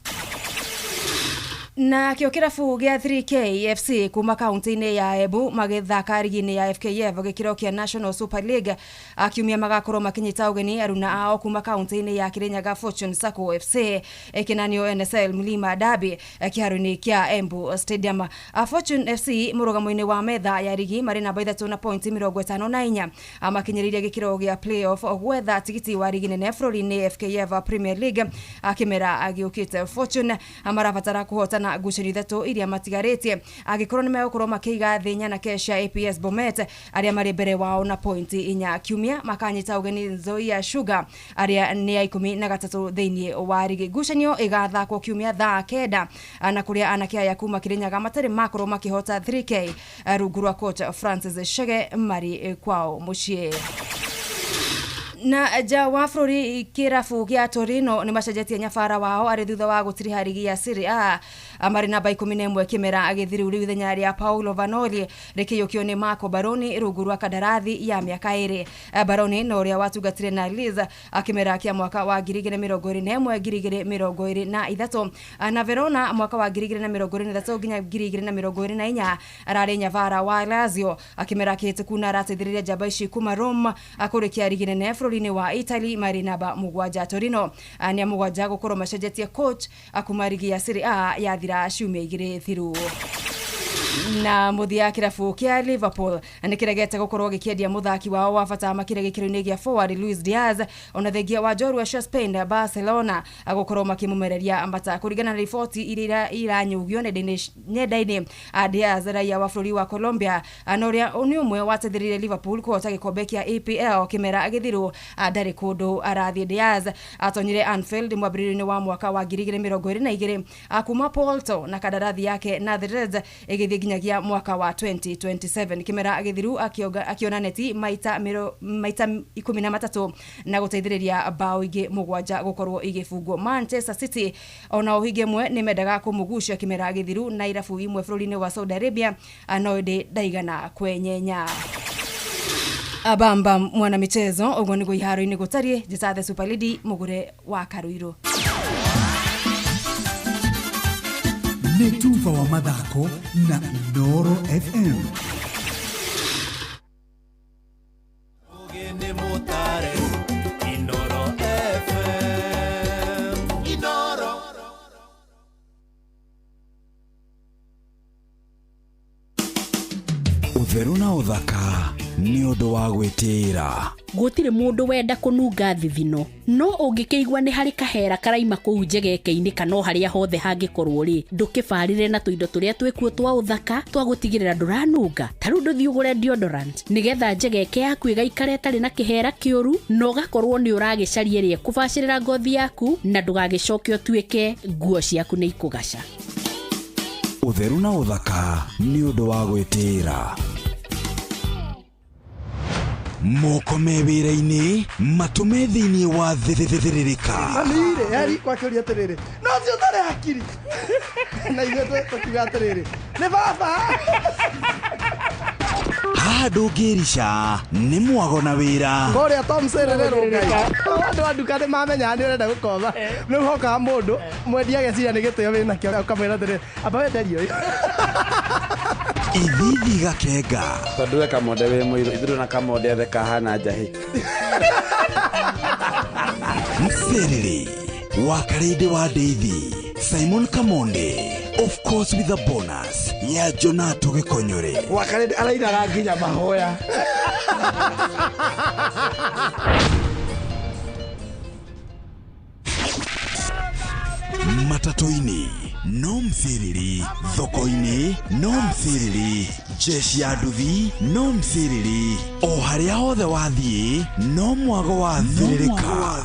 Na kĩo kĩrabu gĩa 3K FC kuma kaunti-inĩ ya Embu magĩthaka rigi-inĩ ya FKF gĩkĩro kĩa National Super League akiumia magakorwo makinyita ũgeni aruna ao kuma kaunti-inĩ ya Kirinyaga Fortune Sacco FC kinanio NSL Mlima Derby kĩharo-inĩ kĩa Embu Stadium. Fortune FC mũrũgamo-inĩ wa metha ya rigi marĩ namba 3 na point 54 makinyĩrĩirie gĩkĩro gĩa playoff gwetha tigiti wa rigi nene bũrũri-inĩ FKF Premier League akĩmera agĩũkĩte. Fortune marabatara kũhota na ngucanio ithatũ iria matigarĩtie agĩkorwo nĩ megũkorwo makĩiga thĩ nyana kesha APS Bomet arĩa marĩ mbere wao na point 4. Kiumia makanyita ũgeni Nzoia Sugar arĩa nĩ ya 13 thĩinĩ wa rigi. Ngucanio ĩgathakwo kiumia thaa 9 na kũrĩa anake aya kuma Kirinyaga matarĩ makorwo makĩhota 3K rungu rwa coach Francis Shege marĩ kwao mũciĩ. Na ja wa bũrũri kĩrabu gĩa Torino nĩ macenjetie nyabara wao arĩ thutha wa gũtiriha rigi ya Serie A marĩ namba 11 kĩmera agĩthiru rĩu ithenya rĩa Paolo Vanoli rĩkĩyũkio nĩ Marco Baroni rungu rwa kandarathi ya mĩaka 2. Baroni no ũrĩa watungatire na Liza akĩmera kĩa mwaka wa 2021-2023 na Verona mwaka wa 2023 nginya 2024 ararĩ nyabara wa Lazio akĩmera kĩhĩtũku na arateithĩrĩria njamba ici kuma Rome akũrĩkia rigi nene bũrũri-inĩ wa Italy marĩ namba 7. Torino nĩ 7 gũkorwo macenjetie coach akuma rigi ya Serie A yathira ciumia 2 thiru. Na muthia kĩrabu kĩa Liverpool nĩ kĩregete gũkorwo gĩkĩendia mũthaki wao wa bata makĩria gĩkĩro-inĩ gĩa forward Luis Diaz ona thengia wa njorua cia Spain Barcelona agũkorwo makĩmũmereria ambata kũringana na riboti iria iranyugio nenda-inĩ. Diaz raia wa bũrũri wa Colombia anoria nĩ ũmwe wateithĩrĩirie Liverpool kũhota gĩkombe kĩa EPL kĩmera agĩthirwo ndarĩ kũndũ arathiĩ. Diaz atonyire Anfield mwambĩrĩrio-inĩ wa mwaka wa 2022 akuma Porto na kandarathi yake na the Reds ĩgĩthiĩ nginyagia mwaka wa 2027 kĩmera agĩthiru akiona neti maita 13 na gũteithĩrĩria bao ingĩ 7 gũkorwo igĩbungwo. Manchester City ona ũhinge mwe nĩ mendaga kũmũgucia kĩmera agĩthiru na irabu imwe bũrũri-inĩ wa Saudi Arabia anoide ndaigana kwenyenya. Abamba mwana michezo ũguo nĩguo iharo-inĩ gũtariĩ Jithathe Super League mũgũre wa Karuiro. Netuva wa mathako na Inoro FM. Inoro FM. Inoro. Ũtheru na ũthaka nĩ ũndũ wa gwĩtĩĩra. Gũtirĩ mũndũ wenda kũnunga thithino no ũngĩkĩigua nĩ harĩ kahera karaima kũu njegeke-inĩ kana harĩa hothe hangĩkorwo rĩ ndũkĩbarĩre na tũindo tũrĩa twĩkuo twa ũthaka twa gũtigĩrĩra ndũranunga. Tarĩu ndũthiĩ ũgũre deodorant nĩgetha njegeke yaku ĩgaikare ĩtarĩ na kĩhera kĩũru na ũgakorwo nĩ ũragĩcaria ĩrĩa kũbacĩrĩra ngothi yaku na ndũgagĩcoke ũtuĩke nguo ciaku nĩ ikũgaca. Ũtheru na ũthaka nĩ ũndũ wa gwĩtĩĩra. Moko me wĩra-inĩ matũme thĩinĩ wa thĩrĩrĩka. Anire yari kwa kĩũria atĩrĩrĩ no cio tarĩ hakiri na ithuĩ tũkiuga atĩrĩrĩ nĩ baba. Haha ndũngĩrica nĩ mwago na wĩra. Kũrĩa Tom Sererero ngai andũ a nduka nĩ mamenya nĩ ũrenda gũkoma rĩu hokaga mũndũ mwendia ageciria nĩ gĩtĩo wĩna kĩo ũkamwĩra atĩrĩrĩ amba wenderio ũyũ. Ithithi gakenga tondũ we kamonde wĩ mũirũ ithuĩ na kamonde athe kahana njahĩ. Mserere wakarĩndĩ wa Ndeithi Simon Kamonde of course with a bonus ya Jonato Gĩkonyore. Wakarĩndĩ arainaga nginya mahoya. Matatu-inĩ no Msiriri, thoko-inĩ no Msiriri, jeshi ya nduthi no Msiriri, o harĩa hothe wathiĩ no mwago wa thĩrĩrĩka.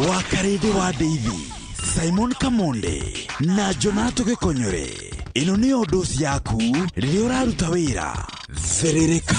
Wakarĩndĩ wa Ndeithi Simon Kamonde na Jonato Gĩkonyore ino nĩ dosi yaku rĩrĩa ũraruta wĩra. Therereka.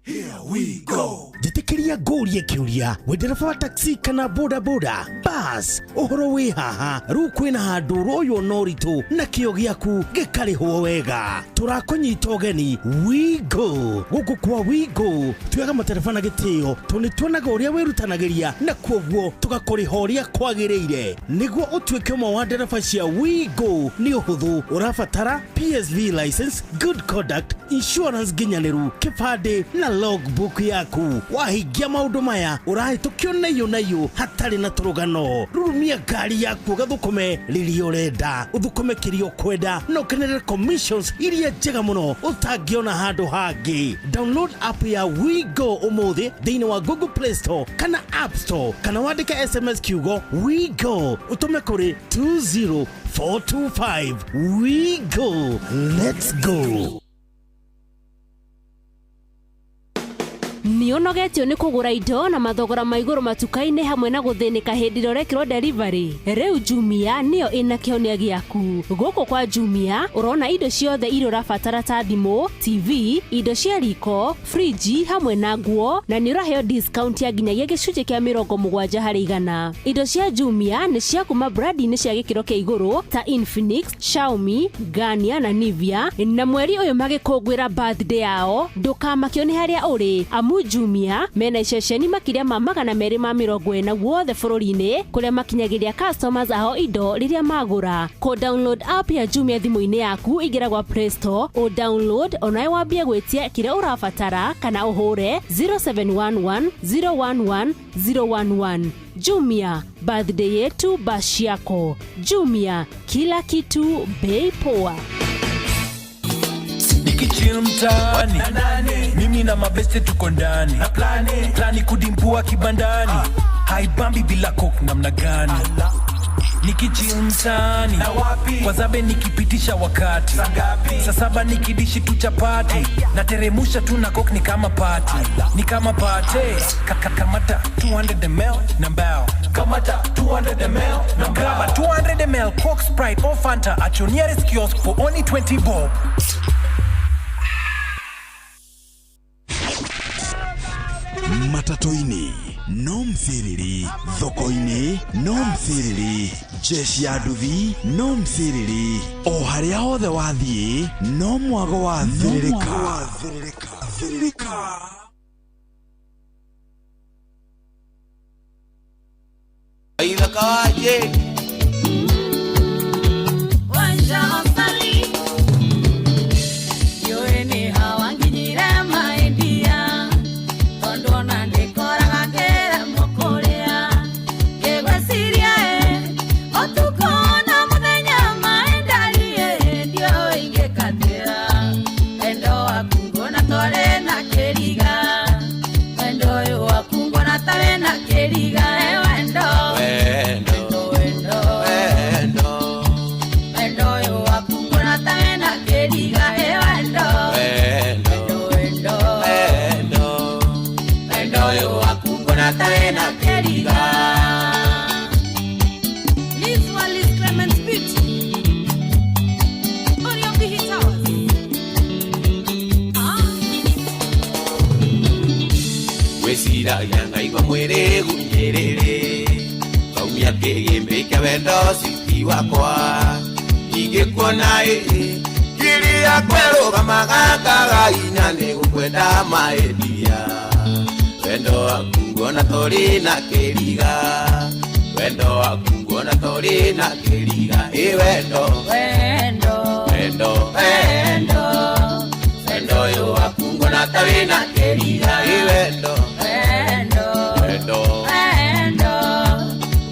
Here we go. Jitikiria ngũrie kiuria wendereba wa taxi kana boda boda bus uhoro wi haha ru kwina handu royo noritu na kio giaku gikarihwo wega turakunyita ugeni we go guku kwa we go tuyaga materefona gitio tuni tuonaga uria wirutanagiria na kwoguo tugakurihoria kwagiriire niguo utuike mo wa ndereba cia we go ni uhuthu urabatara PSV license, good conduct, insurance ginyaniru, kibande na logbook yaku. Wahingia maundu maya urahitukio nayo hatari na turugano. Rurumia ngari yaku gathukume riri urenda uthukume kirio kwenda no kenere commissions iria njega muno utangiona handu hangi. Download app ya We Go umuthi thiini wa Google Play Store kana App Store kana wandike SMS kiugo We Go utume kuri 20425. We Go, let's go. Nionogetio ni kugura indo na mathogora maiguru matuka-ini hamwe na guthĩnĩka hĩndĩ ĩrĩa ũrekĩrwo delivery. Rĩu Jumia nĩyo ĩna kĩhonia gĩaku. Gũkũ kwa Jumia ũrona indo ciothe iria ũrabatara ta thimũ, TV, indo cia riko, friji hamwe na nguo na nĩ ũraheo discount ya nginyagia gĩcunjĩ kĩa 70%. Indo cia Jumia nĩ cia kuma brand-inĩ cia gĩkĩro kĩa igũrũ ta Infinix, Xiaomi, Garnier na Nivea. Na mweri ũyũ magĩkũngũĩra birthday yao ndũkamakio nĩ harĩa ũrĩ amu Jumia mena iceceni makiria ma 240 guothe bũrũri-inĩ kũrĩa makinyagiria customers aho indo rĩrĩa magũra. Ko download app ya Jumia thimũ-inĩ yaku ingĩra gwa Play Store o download onawe wambie gwĩtia kĩrĩa ũrabatara kana ũhũre 0711 011 011. Jumia, birthday yetu bashi yako. Jumia, kila kitu bei poa. Nikichill mtaani mimi na mabeste tuko ndani plani kudimpua kibandani haibambi bila coke namna gani Nikichill mtaani kwa zabe nikipitisha wakati saa 7 nikidishi tu chapati na teremusha tu na coke ni kama party kamata 200 ml na mbao kamata 200 ml na grab 200 ml Coke, Sprite or Fanta at your nearest kiosk for only 20 bob. Matatoini no mthiriri, thoko-ini no mthiriri, jeshi ya nduthi no mthiriri, o haria hothe wathie no mwago wa thiririka. Aida kawaje wanja osali yoeni hawanginyire maindia tondona ndikoraga kera mokorea gegwesiria otukona muthenya maendarie ndio ingekatira endo wakungona tore na keriga endo yo wakungona tare na keriga Wesira yanga igwa mwere gunyerere Kaumia kegembe kawendo siti wakwa Ingekuona kiri ya kwero kamagakaga inyane gukwenda maedia Wendo wakungona tori na keriga Wendo wakungona tori na keriga Wendo yo wakungona tori na keriga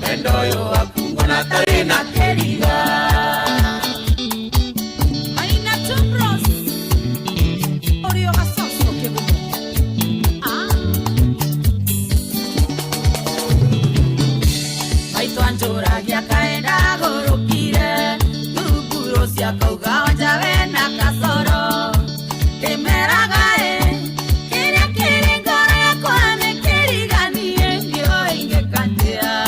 Wendo yo wakungona tori na keriga Anjoragia kaenda gorokire Turuguro cia kauga wanjawe na kasoro Kemeragae Kiria kiri ngoro yakwa nikiriganie Ndio ingekatia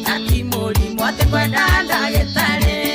Na kimuri mwate kwenda ndagĩtarĩ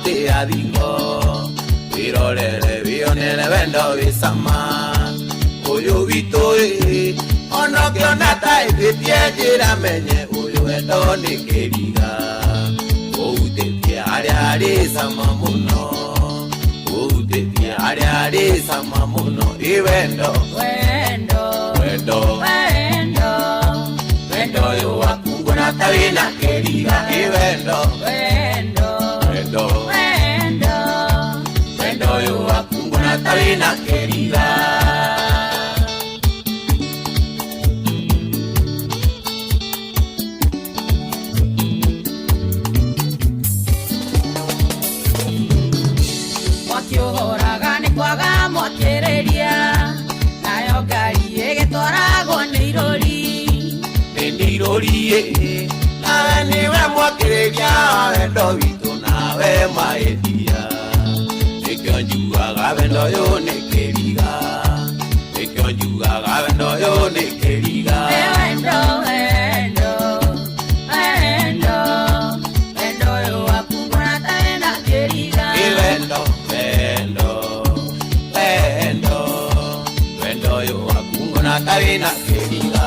ti athingo wirorere wionere wendo wisama uyu witu ono kiona ta ithitie njira menye uyu wendo ni kiriga uutetie aria ari sama muno uutetie aria ari sama muno iwendo wendo wendo wendo wendo yo wakungona tawina kiriga iwendo wendo wendo wendo wendo yo wakungona tawina kiriga. Mwakiuhoraga ni kwaga mwakireria nayo ngari igitwaragwo ni irori nawe niwe mwakireria wendo witu nawe maedia nikyo njugaga wendo yo ni kiriga nikyo njugaga wendo yo ni kiriga wendo wendo wendo wendo yo wakungona tena kiriga wendo wendo wendo wendo yo wakungona tena kiriga.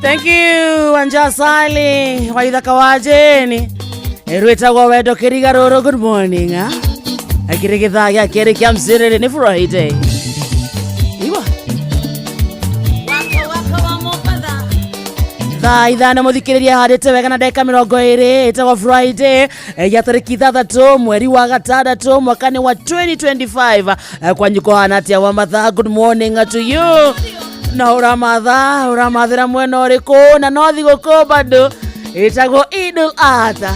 Thank you, Wanja Sali. Waithaka wajeni. Erwetagwo wendo kiriga roro, good morning. Akirigitha gya kiri kya msiriri ni Friday. Iwa. Wako wa mopatha. Thaa ithano muthikiriria harite wega na ndeka 20 itagwo Friday ya tariki 3 mweri wa gatandatu mwakani wa 2025 kwanyu kohana atia wa mathaa. Good morning to you. Na uramathira mwena uriku na no thiguku bado itagwo Idul Adha.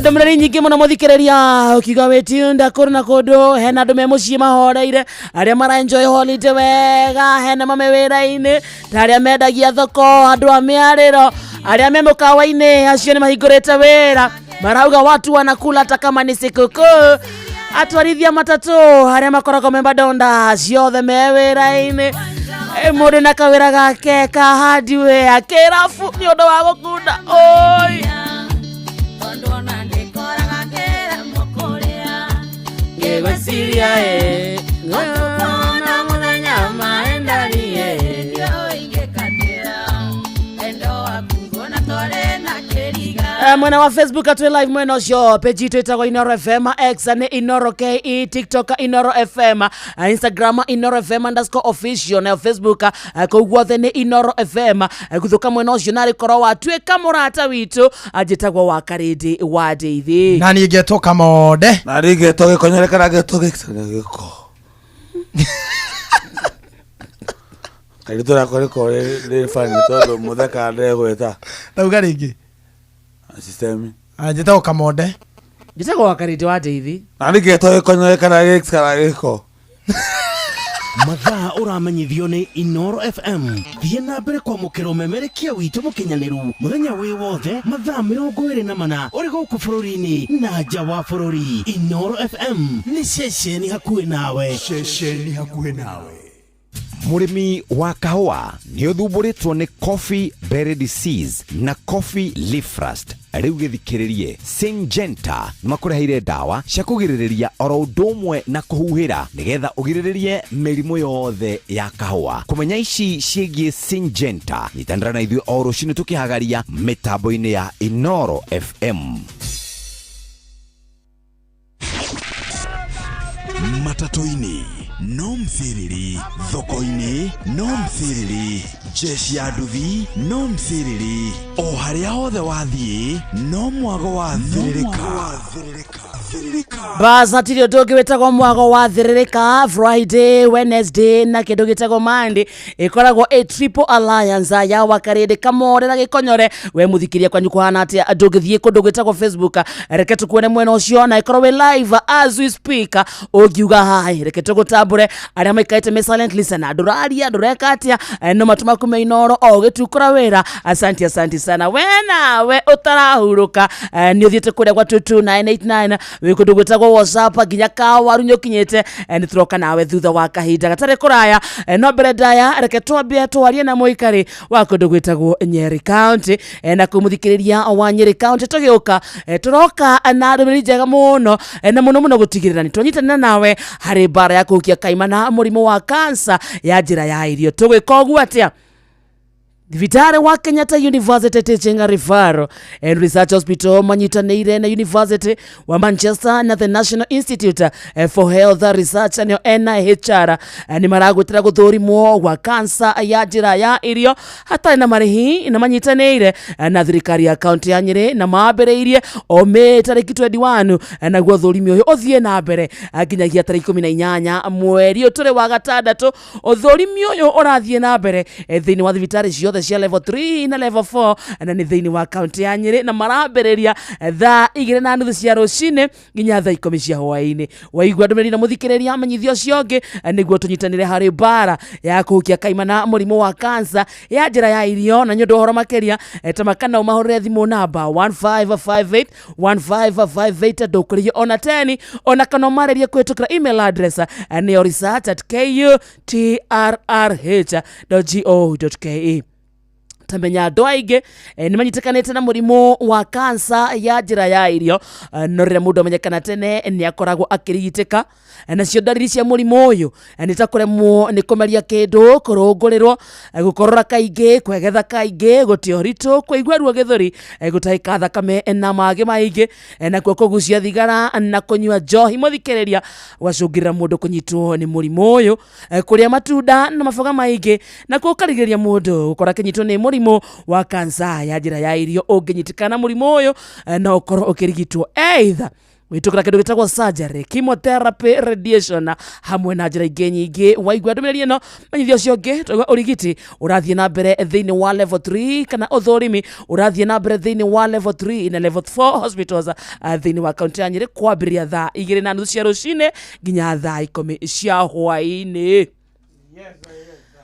Ndomreri nyingi muno muthikiriria ukiga wetinda kuruna kundu hena andu me mucii mahoreire aria mara enjoy holiday wega hena mame wira-ini taria mendagia thoko andu a miariro aria me mukawa-ini acio ni mahingurite wira marauga watu wanakula hata kama ni sikukuu. Atwarithia matatu haria makoragwo memba donda ciothe me wira-ini mundu na kawira gake ka hardware kirafu ni undu wa gukunda oi Ondona ndikoraga kera mokoria ngegweciria ngona muthenya maendarie ndio ingekatira endo wakungona tore na keriga. Mwena wa Facebook atwe live mwena ucio page itu itagwo Inoro FM, X ni Inoro KE, TikTok Inoro FM, Instagram Inoro FM_official na Facebook koguo the ni Inoro FM. Guthuka mwena ucio nari korwo watweka murata witu ajitagwo wa Karidi wa Deithi na ni ngetoka mode na ri ngetoke konyerekana ngetoke giko Karitora kore le fani todo muthaka ndegweta tauga ringi system ajitagwo kamode jitagwo wa Karidi wa Deithi na ri ngetoke konyerekana giko mathaa uramenyithio ni Inoro FM. Thie na mbere kwa mukiro memerekia witu mukinyaniru muthenya wi wothe mathaa 24 uri guku bururi-ini na nja wa bururi. Inoro FM ni ceceni hakuhi nawe, ceceni hakuhi nawe. Murimi wa kahua ni uthumburitwo ni coffee berry disease na coffee leaf rust. Riu githikiririe Syngenta makureheire dawa cia kugiririria oro ndumwe na kuhuhira nigetha ugiriririe mirimu yothe ya kahua. Kumenya ici ciegie Syngenta nyitandara na ithuĩ o rũcinĩ tukihagaria mitambo-ini ya Inoro FM. Matatoini no mthiriri, thoko-ini no mthiriri, jeshi ya nduthi no mthiriri, o haria hothe wathie no mwago wa thiririka. Basa tirio ndu witagwo mwago wa thiririka. Friday, Wednesday na kindu gitagwo Monday ikoragwo a triple alliance ya Wakaridi Kamore na Gikonyore. We muthikiria kwanyu kuhana atia ndugithie kundu gitagwo Facebook reke tukuone mwena ucio na ikorwo live as we speak. Ugiuga hi reke tugutambure aria maikaite me silent listener nduraria ndureka atia no matuma kume Inoro o gitukura wira. Asante sana wena we utarahuruka ni uthiete kuria kwa 22989 wä kå ndå gwä tagwo WhatsApp nginya kawaru nyå kinyä nä tåroka nawe thutha wa kahinda gatarä kå raya no mbere ndaya reke twambie twarie na må ikarä wa kå ndå gwä tagwo Nyeri County na kå må thikä rä ria wa Nyeri County tå gä å ka tå roka na ndå mä rä njega må no na må no må no gå tigä rä ra nä twanyitanä nawe harä mbara ya kå hukia kaimana må rimå wa kansa ya njä ra ya irio tå gwä ka å guo atä a Vitare wa Kenyatta University Teaching Referral and Research Hospital manyitanĩire na University wa Manchester na the National Institute for Health Research and NIHR ni maragwetera gũthũrimwo gwa kansa ya njĩra ya irio hatarĩ na marĩhi na manyitanĩire na thirikari ya kaunti ya Nyeri na maambĩrĩirie o Mĩĩ tarĩki 21 naguo ũthũrimi ũyũ ũthiĩ na mbere nginyagia tarĩki 18 mweri ũtũrĩ wa gatandatũ ũthũrimi ũyũ ũrathiĩ na mbere thĩinĩ wa thibitarĩ ciothe cia level 3 na level 4 na nĩ thĩinĩ wa kaunti ya Nyeri na marambĩrĩria thaa 2:30 cia rũcinĩ nginya thaa 10 cia hwaĩ-inĩ. Waigua ndũmĩrĩri na mũthikĩrĩria amenyithio ũcio ũngĩ nĩguo tũnyitanĩre harĩ mbara ya kũhukia kaimana mũrimũ wa kansa ya njĩra ya irio na nyũndũ ũhoro makĩria ta makana ũmahũrĩre thimũ namba 1558 ndũkũrĩhio ona 10 ona kana ũmarĩrie kũhĩtũkĩra email address nĩyo research@kutr.go.ke. Tamenya andũ aingĩ nĩ manyitĩkanĩte na mũrimũ wa kansa ya njĩra ya irio no rĩrĩa mũndũ amenyekana tene nĩ akoragwo akĩrigitĩka nacio ndariri cia mũrimũ ũyũ nĩ ta kũremwo nĩ kũmeria kĩndũ kũrũngũrĩrwo gũkorora kaingĩ kwegetha kaingĩ gũtĩa ũritũ kũigua ruo gĩthũri gũtahĩka thakame na mangĩ maingĩ nakuo kũgucia thigara na kũnyua njohi mũthikĩrĩria gwacũngĩrĩra mũndũ kũnyitwo nĩ mũrimũ ũyũ kũrĩa matunda na maboga maingĩ nakuo ũkarigĩrĩria mũndũ gũkorwo akĩnyitwo nĩ mũrimũ wa kansa ya njĩra ya irio ũngĩnyitĩkana mũrimũ ũyũ no ũkorwo ũkĩrigitwo either wĩtũkĩra kĩndũ gĩtagwo surgery, chemotherapy, radiation hamwe na njĩra ingĩ nyingĩ. Waigua ndũmĩrĩri ĩno menyithia ũcio ũngĩ tauga ũrigiti ũrathiĩ na mbere thĩinĩ wa level 3 kana ũthũrimi ũrathiĩ na mbere thĩinĩ wa level 3 na level 4 hospitals thĩinĩ wa kaunti ya Nyeri kwambĩrĩria thaa 2:30 cia rũcinĩ nginya thaa 10 cia hwaĩ-inĩ.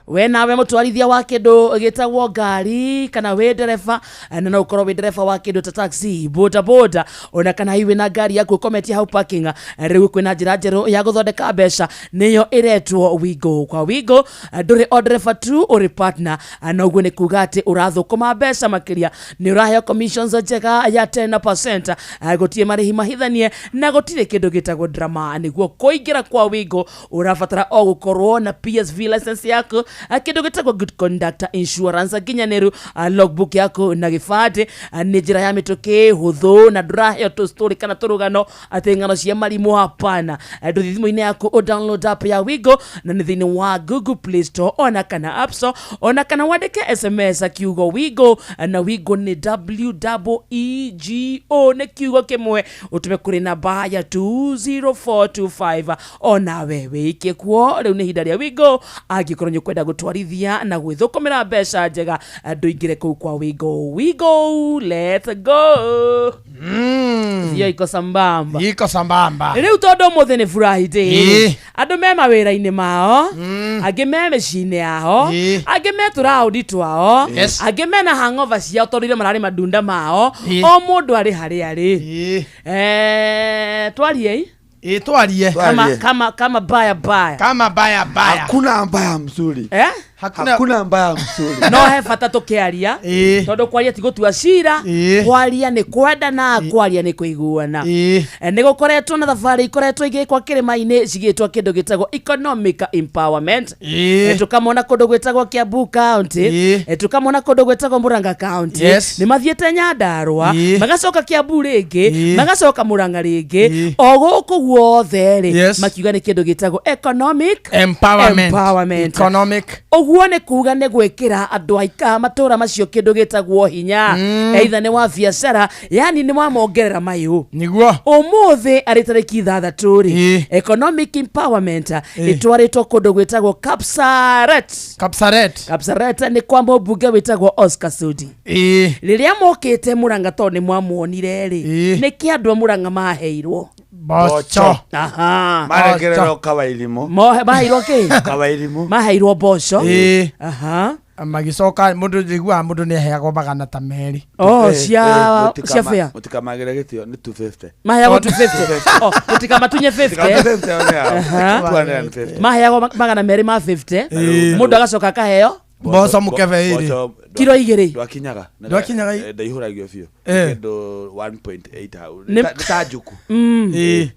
We nawe mũtwarithia wa kĩndũ gĩtagwo ngari kana wĩ ndereba na no ũkorwo wĩ ndereba wa kĩndũ ta taxi boda boda ona kana hihi wĩna ngari yaku ũkometie hau parking rĩu kwĩna njĩra njerũ ya gũthondeka mbeca nĩyo ĩretwo Wigo. Kwa Wigo ndũrĩ o ndereba tu ũrĩ partner na ũguo nĩ kuga atĩ ũrathũkũma mbeca makĩria nĩ ũraheo commissions njega ya 10% gũtirĩ marĩhi mahithanie na gũtirĩ kĩndũ gĩtagwo drama. Nĩguo kũingĩra kwa Wigo ũrabatara o gũkorwo na PSV license yaku kĩndũ gĩtagwo good conduct insurance nginyanĩru logbook yaku na gĩbandĩ nĩ njĩra ya mĩtũkĩ hũthũ na ndũraheo tũstory kana tũrũgano atĩ ng'ano cia marimũ hapana. Ndũthi thimũ-inĩ yaku download app ya Wigo na nĩ thĩinĩ wa Google Play Store ona kana App Store ona kana wandĩke SMS kiugo Wigo na Wigo nĩ WEEGO nĩ kiugo kĩmwe ũtũme kũrĩ namba ya 20425 ona we wĩkie kuo. Rĩu nĩ ihinda rĩa Wigo angĩkorwo nĩ ũkwenda gũtwarithia na gwĩthũkũmĩra mbeca njega ndũingĩre kũu kwa Wigo. Wigo, let's go. Yo iko sambamba. Rĩu tondũ ũmũthĩ nĩ Friday andũ me mawĩra-inĩ mao angĩ me mĩciĩ-inĩ yao angĩ me tũraũndi twao angĩ mena hangover ciao tondũ ile mararĩ madunda mao o mũndũ arĩ harĩa arĩ. Twarie twarie kama baya. Hakuna mbaya mzuri. Hakuna mbaya mzuri. No he bata tũkĩaria tondũ kwaria ti gũtua cira, kwaria nĩ kwendana, kwaria nĩ kũiguana. Nĩ gũkoretwo na thabarĩ ikoretwo igĩkwa kĩrĩma-inĩ cigĩtwo kĩndũ gĩtagwo economic empowerment. Tũkamona kũndũ gwĩtagwo Kiambu County, tũkamona kũndũ gwĩtagwo Murang'a County. Nĩ mathiĩte Nyandarua magacoka Kiambu rĩngĩ magacoka Murang'a rĩngĩ o gũkũ guothe rĩ makiuga nĩ kĩndũ gĩtagwo economic empowerment. Ũguo nĩ kuga nĩ gwĩkĩra andũ aika matũra macio kĩndũ gĩtagwo hinya either nĩ wa biacara yani nĩ wamongerera mayũ. Nĩguo ũmũthĩ arĩ tarĩki 6 rĩ economic empowerment ĩtwarĩtwo kũndũ gwĩtagwo Kapsaret nĩ kwa mũmbunge wĩtagwo Oscar Sudi. Rĩrĩa mokĩte Murang'a tondũ nĩ mwamuonire rĩ nĩ kĩ andũ a Murang'a maheirwo bocho. Maregerero Kawairimo. Maheirwo kĩ? Kawairimo. Maheirwo bocho. magicoka mundu njigua mundu ni aheagwo magana ta meri cia fare mutikamagire gitio ni 250 maheagwo 250 mutikamatunye 50 maheagwo magana meri ma 50 mundu agacoka akaheo mboco mukebe iri kilo 2 dwakinyaga ndaihuragio biũ kĩndũ 1.8 hau nĩtajuku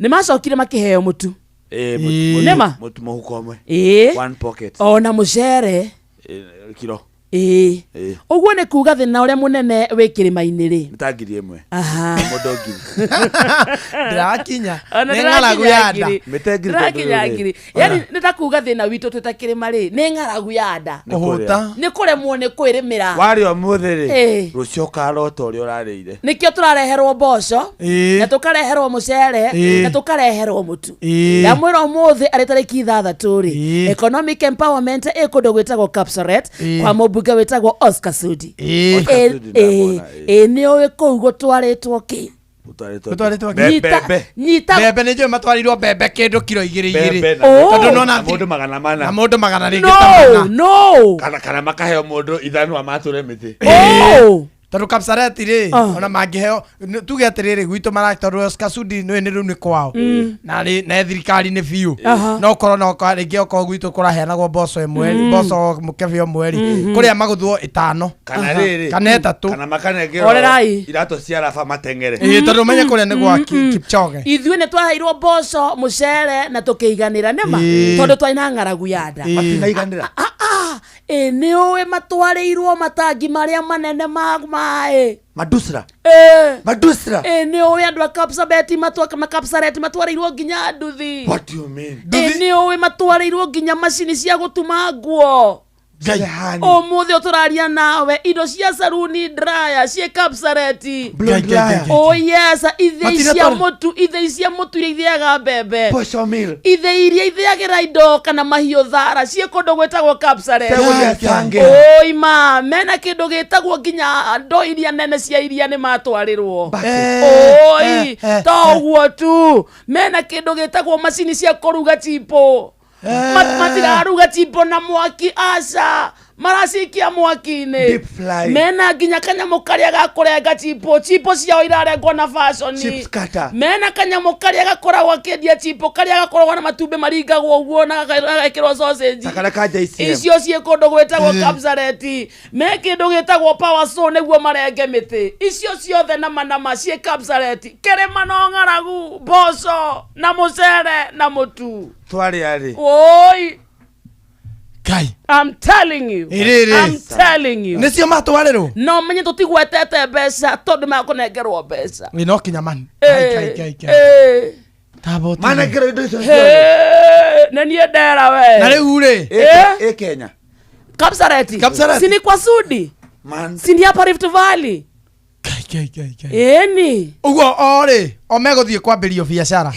nĩ macokire makĩheo mũtu nĩma mũtu mũhuko ũmwe 1 pocket ona mũcere kilo ũguo nĩ kuga thĩna ũrĩa mũnene wĩ kĩrĩma-inĩ rĩ nĩtangiri ĩmwe mũndũ ngiri ndĩrakinya nĩ ng'aragu ya nda ndĩrakinya ngiri yani nĩtakuga thĩna witũ twĩ ta kĩrĩma rĩ nĩ ng'aragu ya nda nĩ kũremwo nĩ kwĩrĩmĩra warĩ ũmũthĩ rĩ rũcio ũkarota ũrĩa ũrarĩire nĩkĩo tũrareherwo mboco na tũkareherwo mũcere na tũkareherwo mũtu ndamwĩra ũmũthĩ arĩ tarĩki 6 rĩ economic empowerment ĩkũndũ gwĩtagwo Kapsaret kwa mũmbunge wĩtagwo Oscar Sudi nĩ ũĩ kũu gũtwarĩtwo kĩ nyita bebe nĩ njũĩ matwarirwo bebe kĩndũ kilo 2 tondũ nona mũndũ magana mana na mũndũ magana rĩngĩ no kana makaheo mũndũ ithanwa matũre mĩtĩ tondũ Kapsaret rĩ ona mangĩheo tuge atĩrĩrĩ gwitũ maratwarwo Oscar Sudi nĩ rĩu nĩ kwao na thirikari nĩ biũ no korwo no rĩngĩ okorwo gwitũ kũraheanagwo mboco ĩmwe mboco mũkebe ũmwe kũrĩa magũthwo 5 kana rĩrĩ kana 3 kana makanengerwo iratũ cia raba matengere tondũ menye kũrĩa nĩ gwa Kipchoge ithuĩ nĩ twaheirwo mboco mũcere na tũkĩiganĩra nĩma tondũ twaina ng'aragu ya nda matinaiganĩra nĩ ũĩ matwarĩirwo matangi marĩa manene ma maĩ Madusra nĩ ũĩ andũ a Kapsaret matwarĩirwo nginya nduthi what do you mean nĩ ũĩ matwarĩirwo nginya macini cia gũtuma nguo ũmũthĩ ũtũraria nawe indo cia saruni dryer cia Kapsaret yes ithĩi cia mũtu iria ithĩaga mbembe ithĩi iria ithĩagĩra indo kana mahiũ thara ciĩ kũndũ gwĩtagwo Kapsaret ma mena kĩndũ gĩtagwo nginya ndo iria nene cia iria nĩ matwarĩrwo toguo tu mena kĩndũ gĩtagwo macini cia kũruga chipo matiraruga chipo na mwaki aca maracikia mwaki-inĩ mena nginya kanyamũ karĩa gakũrenga chipo ciao irarengwo na fashion mena kanyamũ karĩa gakoragwo akĩendia chipo karĩa gakoragwo na matumbĩ maringagwo ũguo na gagekĩrwo sausage icio ciĩ kũndũ gwĩtagwo Kapsaret me kĩndũ gĩtagwo power saw nĩguo marenge mĩtĩ icio ciothe nama ciĩ Kapsaret kĩrĩma no ng'aragu mboco na mũcere na mũtu twarĩ oi Kai I'm telling you nĩcio matwarĩrwo no menye tũtigwetete mbeca tondũ makũnengerwo mbeca no kinya mani manengerwo indo icio nĩ niĩ ndera we na rĩu rĩ Kenya Kapsaret sini kwa Sudi sini hapa Rift Valley eni uguo orĩ omegũthiĩ kwambĩrio biacara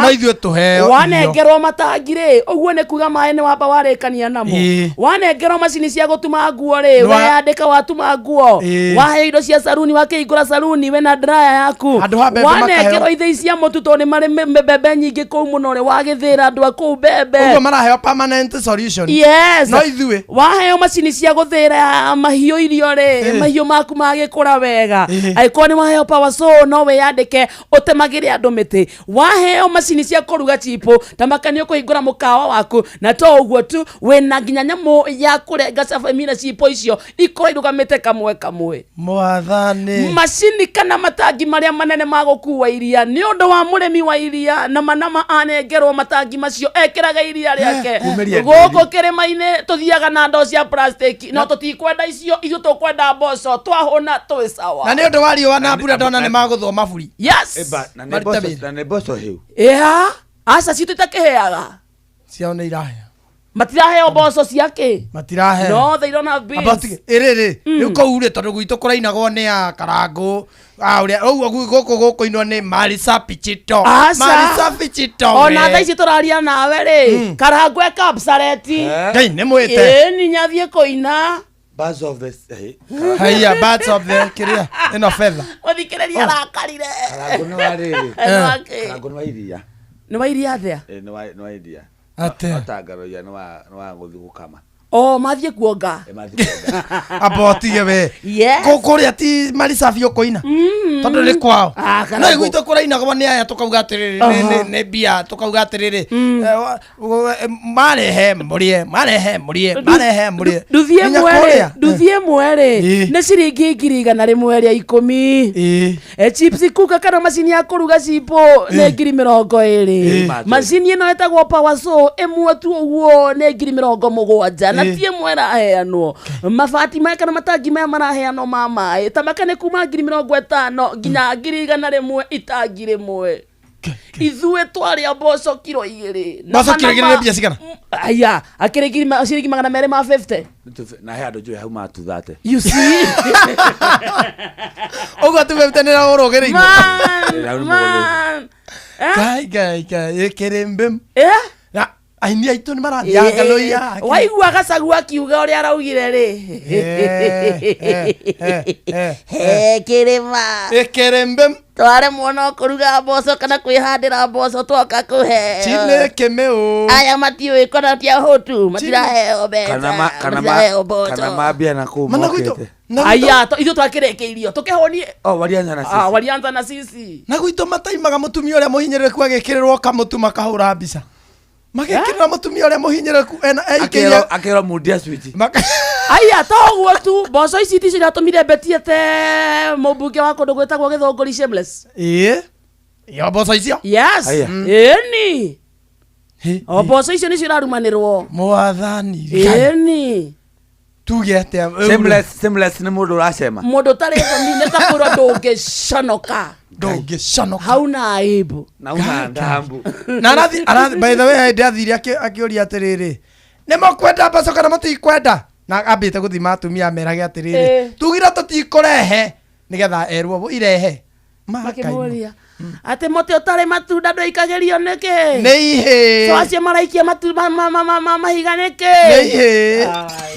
no ithuĩ tũheo wanengerwo matangi rĩ ũguo nĩ kuga maĩ nĩ wamba warĩkania namo wanengerwo macini cia gũtuma nguo rĩ weyandĩka watuma nguo waheo indo cia saruni wakĩhingũra saruni we na dryer yaku wanengerwo ithĩi cia mũtu tondũ nĩ marĩ mbembe nyingĩ kũu mũno rĩ wagĩthĩra andũ a kũu mbembe ũguo maraheo permanent solution yes no ithuĩ waheo macini cia gũthĩra mahiũ irio rĩ mahiũ maku magĩkũra wega angĩkorwo nĩ waheo power saw no weyandĩke ũtemagĩre andũ mĩtĩ waheo macini cia kũruga chipo tamakania kũhingũra mũkawa waku na to ũguo tu wĩna nginya nyamũ ya kũrenga cabamina chipo icio ikorwo irũgamĩte kamwe mwathani macini kana matangi marĩa manene ma gũkua iria nĩ ũndũ wa mũrĩmi wa iria nama anengerwo matangi macio ekĩraga iria rĩake gũkũ kĩrĩma-inĩ tũthiaga na ndoo cia plastic no tũtikwenda icio ithuĩ tũkwenda mboco twahũna twĩ sawa na nĩ ũndũ wa riũa na mbura ndona nĩ magũthwo maburi yes na nĩ mboco hĩu aca citũ itakĩheaga ciao nĩ iraheo matiraheo mboco ciake matiraheo no they don't have beans rĩrĩ rĩu kũu rĩ tondũ gwitũ kũrainagwo nĩ ya Karangũ ũrĩa ũguo gũkũ inwo nĩ Marisa Pichito ona thaa ici tũraria nawe rĩ Karangũ Kapsaret Ngai nĩ mwĩte nĩ nyathiĩ kũina Birds of the birds of the kiria ino feather ũthikĩrĩria rakarire Karangũ nĩ wa rĩrĩ Karangũ nĩ wa iria nĩ wa iria thea nĩ wa iria ate atangaroria nĩ wa gũthiĩ gũkama Oh, mathie kuonga. Apotige we. Kukuria ti Marisafi ukoina. Tondu ni kwao. No igwito kuraina kwa ni aya tukauga atiriri ne bia tukauga atiriri. Marehe murie. Nduthie mwere. Ne ciringi 100,000 chips kuka kana macini ya kuruga cipo ne 20,000. Macini ino etagwo Power Saw emwe tu uguo ne 70,000 na tie mwera aheanwo. Mabati maya kana matangi maya maraheanwo mama. Tamakane kuma 50,000 nginya 100,000 itangi rimwe. Ithue twari mboco kilo 2. Mboco kilo 2 bia cigana? Aya, akirigi ciringi 250. Na he andu njui hau matuthate. You see? Ogo tu bebte nera orogereirwo. Man. Kai ekerembem. Na aini aitu ni marathi ya ngaloia. Waigua gacagu akiuga uri araugire ri. Kirima. Ekerembem. Tware mwana kuruga mboco kana kwihandira mboco twoka kuhe. Chile kemeo. Aya matiwe kona tia hotu matirahe obeta. Kana mabia na kuma. Managwito. Aya ithu twakirekeirio tukihonie. Walianza na sisi. Walianza na sisi. Nagwito mataimaga mutumia uria muhinyereku agikirerwo kamutu makahura mbica. Magekirira mutumia uria muhinyereku akero mudia switch. Aya toguo tu mboco ici ti ciratumire betiete mubunge wa kundu gwetagwo Githongori Shameless. Yo mboco icio? Yes. Ni. Mboco icio ni cirarumanirwo. Mwathani. Ni. Tuge atia. Shameless ni mundu uracema. Mundu tari komine ta kurwa ndungiconoka. Hauna aibu. Na una ndambu. Na arathi by the way ndathiri akiuria atiriri. Nimo kwenda mboco kana mutikwenda? Na ambite guthima atumia merage atiriri. Tugira tutikurehe nigetha erwo irehe. Makimuria. Ate mote otare matunda ndoikagerio niki? Neihe. So acio maraikia matunda mahiga niki? Neihe.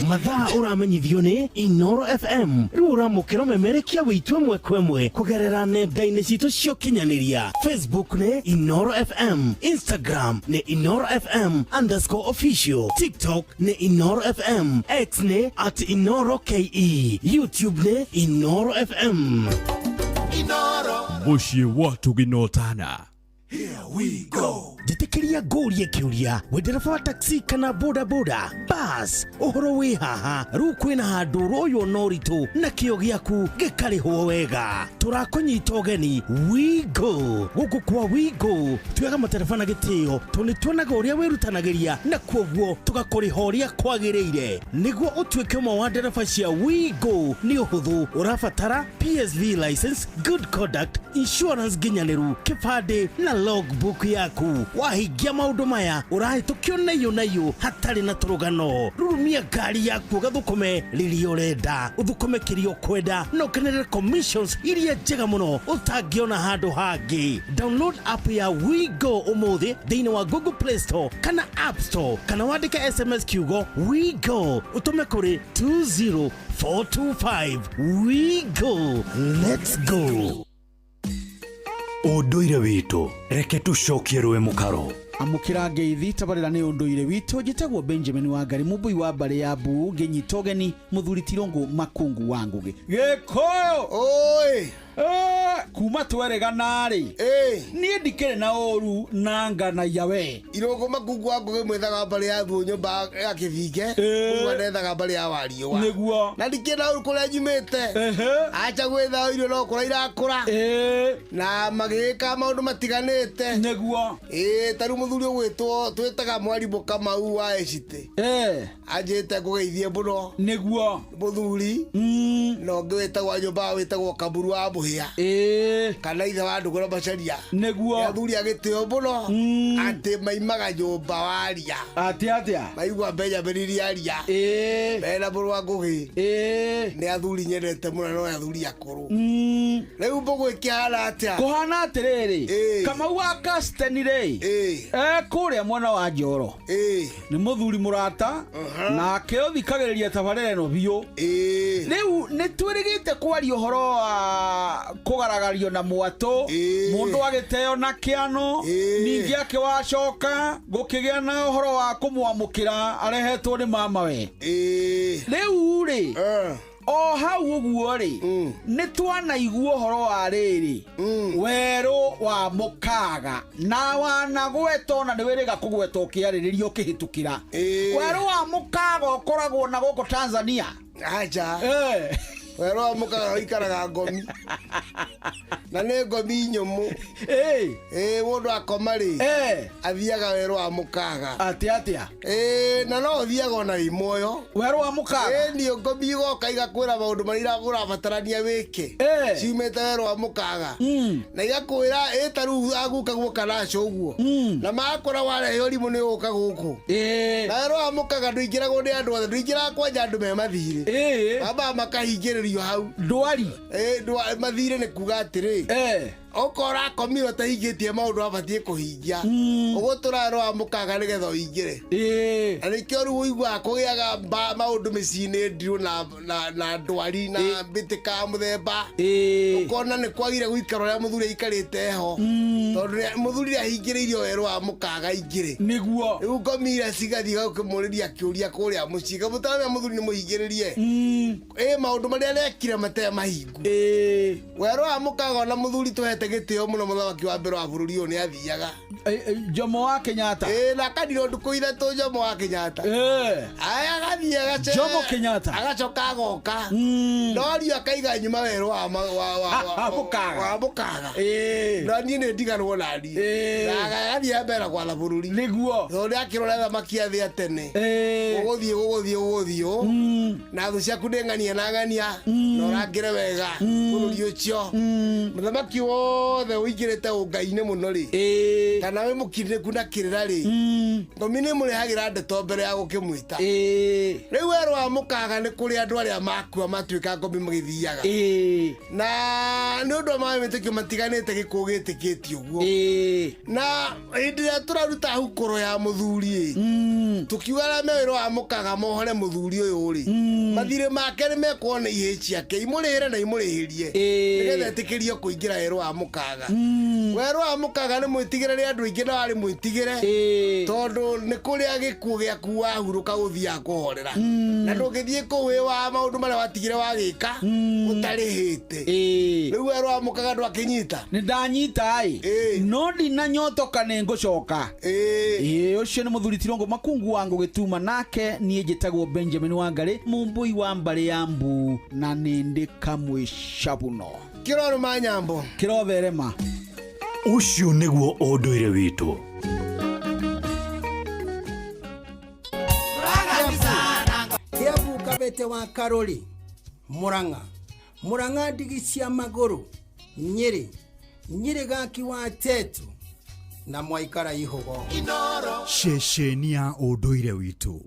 Mathaa uramenyithio ni Inoro FM. Riu uramukira memerekia witu mwe kwemwe kugerera nenda-ini citu cio kinyaniria. Facebook ni Inoro FM, Instagram ni Inoro FM_official, TikTok ni Inoro FM, X ni @InoroKE, YouTube ni Inoro FM. Muciĩ watu ginotana. Here we go. Jitikiria gorie kiuria wendereba wa taxi kana boda boda bus uhoro wi haha riu kwina handu royo noritu na kio giaku gikarihwo wega turakunyita ugeni we go guku kwa we go tuyaga matereba na gitio tuni tuonaga uria wirutanagiria na kwoguo tugakurihoria kwagiriire niguo utuike mo wa ndereba cia we go ni uhuthu urabatara PSV license, good conduct, insurance ginyaniru, kibande na logbook yaku wahingia maundu maya urahitukio nayo hatari na turugano rurumia ngari yaku gathukume riri urenda uthukume kirio kwenda no kenere commissions iria njega muno utangiona handu hangi. Download app ya We Go umuthi thiini wa Google Play Store kana App Store kana wandike SMS kiugo We Go utume kuri 20425. We Go, let's go. Unduire witu reke tucokie rwe mukaro amukira ngeithi tabarira ni unduire witu njitagwo Benjamin Wangari mubui wa bare ya bu ngenyita ugeni muthuri Tirongo Makungu Wangugi Gikoyo oi kuma tweregana ri nie ndikere na oru na ngana yawe Irongo Makungu Wangugi mwethaga bare ya bu nyumba ya Kithinge mwethaga bare ya Wario niguo na ndikena oru kuria njumite acha gwetha irio no kura irakura na magika maundu matiganite niguo taru muthuri gwitwo twetaga Mwarimu Kamau wa Ecite anjite kugeithie muno niguo muthuri no ngwetagwo nyumba wetagwo Kaburu wa Buhia kana ithe wa Ndugura Macharia niguo muthuri agitio muno ati maimaga nyumba waria atia maigwa Benjamin aria bena buru wa Ngugi ni athuri nyendete muno no athuri akuru riu mbugu ikihana atia kuhana atiriri Kamau wa Kasteni ri kuria mwana wa Njoro ni muthuri murata na ke uthikagiriria tabarere no biu riu ni nĩ twĩrĩgĩte kwaria ũhoro wa kũgaragario na mwatũ mũndũ agĩteo na kĩano ningĩ akĩwacoka gũkĩgĩa na ũhoro wa kũmwamũkĩra arehetwo nĩ mamawe rĩu rĩ o hau ũguo rĩ nĩ twanaigua ũhoro wa rĩrĩ werũ wa mũkaga na wanagweta ona nĩ wĩrĩga kũgweta ũkĩarĩrĩria ũkĩhĩtũkĩra werũ wa mũkaga ũkoragwo na gũkũ Tanzania aja werũ wa mũkaga ũikaraga Ngomi na nĩ Ngomi nyũmũ mũndũ akoma rĩ athiaga werũ wa mũkaga atĩa na no ũthiaga ona wĩ muoyo werũ wa mũkaga nĩ Ngomi igoka igakwĩra maũndũ marĩa ũrabatarania wĩke ciumĩte werũ wa mũkaga na igakwĩra ta rĩu aguka guoka nacio ũguo na makora warehe ũrimũ nĩ ũka gũkũ na werũ wa mũkaga ndũingĩragwo nĩ andũ othe ndũingĩraga kwanja andũ me mathirĩ baba makahingĩrĩrio hau ndwari mathirĩ nĩ kuga atĩrĩ okora komiro ta hingĩtie maũndũ abatiĩ kũhingia ũgũtũra werũ wa mũkaga nĩgetha ũingĩre na nĩkĩo rĩu ũiguaga kũgĩaga maũndũ mĩciĩ-inĩ ndirũ na ndwari na mbĩtĩka mũthemba ũkona nĩ kwagire gũikara ũrĩa mũthuri aikarĩte ho tondũ mũthuri ahingĩrĩirio werũ wa mũkaga ingĩrĩ nĩguo rĩu ngomire cigathiĩ gũkĩmũrĩria kĩũria kũrĩa mũciĩ kamũtaramĩa mũthuri nĩ mũhingĩrĩrie maũndũ marĩa arekire matee mahingu werũ wa mũkaga ona mũthuri tũhete gĩtĩo mũno mũthamaki wa mbere wa bũrũri ũyũ nĩ athiaga Jomo wa Kenyatta na kandirwo ndukũ ithatũ Jomo wa Kenyatta agathiĩ agace Jomo Kenyatta agacoka agoka norio akaiga nyuma werũ wa mũkaga na niĩ nĩ ndiganwo na niĩ na agathiĩ mbere gwatha bũrũri nĩguo tondũ akĩrora thamaki athĩa tene ũgũthiĩ na thũ ciaku nĩ ng'ania na ng'ania na ũrangĩre wega bũrũri ũcio mũthamaki wothe ũingĩrĩte ũngai-inĩ mũno rĩ kana wĩ mũkirĩku na kĩrĩra rĩ Ngomi nĩ mũrehagĩra ndeto mbere ya gũkĩmwĩta rĩu werũ wa mũkaga nĩ kũrĩ andũ arĩa makua matuĩka Ngomi magĩthiaga na nĩ ũndũ wa mawĩtĩkio matiganĩte gĩkũũ gĩtĩkĩtio ũguo na hĩndĩ ĩrĩa tũraruta hukũro ya mũthuri tũkiuga arĩa me werũ wa mũkaga mohore mũthuri ũyũ rĩ mathirĩ make nĩ mekuo nĩ ihĩ ciake imũrĩhĩre na imũrĩhĩrie nĩgetha etĩkĩrio kũingĩra werũ wa mũkaga werũ wa mũkaga nĩ mwĩtigĩre rĩ andũ aingĩ na warĩ mwĩtigĩre tondũ nĩ kũrĩa gĩkuũ gĩaku wahurũka gũthiaga kũhorera na ndũngĩthiĩ kũu wĩ wa maũndũ marĩa watigire wagĩka ũtarĩhĩte rĩu werũ wa mũkaga ndwakĩnyita nĩ ndanyita no ndinanyotoka nĩ ngũcoka ũcio nĩ mũthuri Tirong'o Makungu wa Ngũgĩtuma nake niĩ njĩtagwo Benjamin Wangarĩ mũmbui wa mbarĩ ya Mbu na nĩ ndĩ kamwĩcabuno kĩroro manyambo kĩrotherema ũcio nĩguo ũndũire witũ Kiambu Kabete wa Karori Murang'a ndigi cia magũrũ Nyĩrĩ gaki wa Tetu na Mwaikara Ihogo ceceni ya ũndũire witũ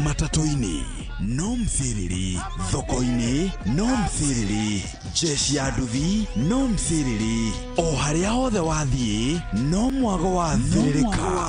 matatu-inĩ no mthiriri thoko-inĩ no mthiriri jeshi ya nduthi no mthiriri o harĩa hothe wathiĩ no mwago wa thiririka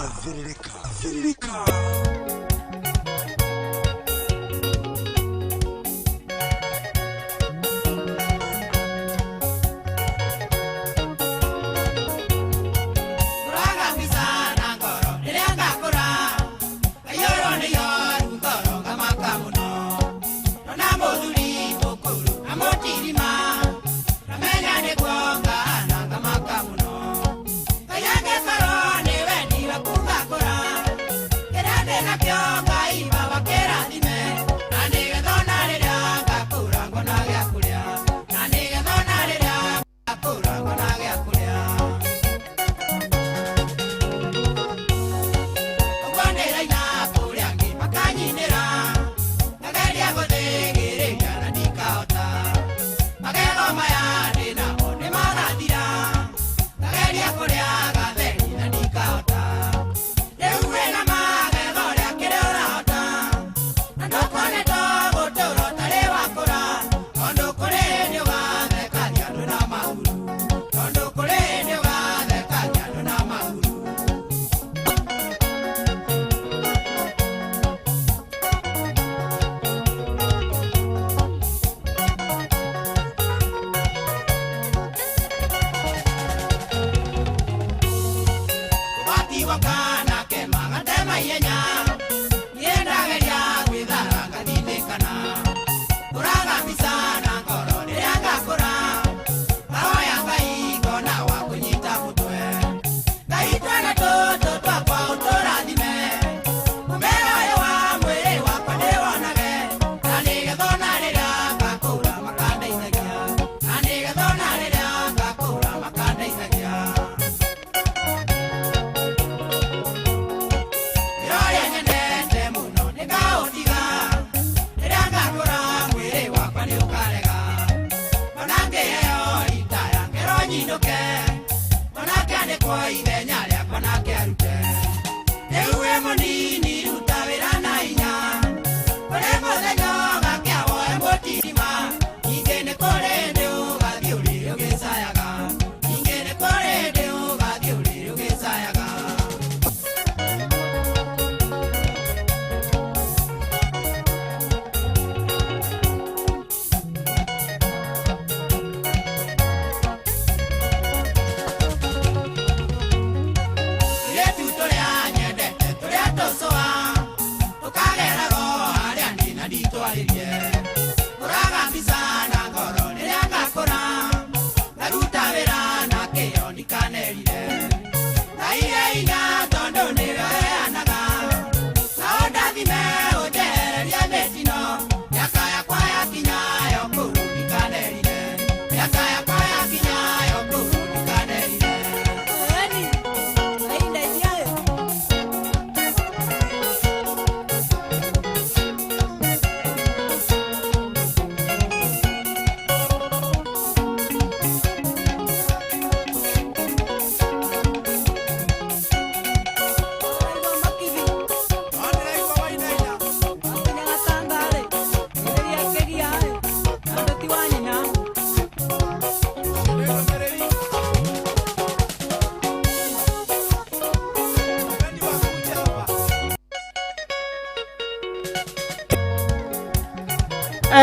Rĩu wĩna magetho rĩa kĩrĩa ũrahanda kwa ithenya rĩakwa nake arute rĩu we mũnini ruta wĩra na hinya kũrĩ mũthenya ũgakĩa woe mũtirima ningĩ nĩ kũrĩ ndĩ ũgathiĩ ũrĩrĩ ũgĩcayaga ningĩ nĩ kũrĩ ndĩ ũgathiĩ ũrĩrĩ ũgĩcayaga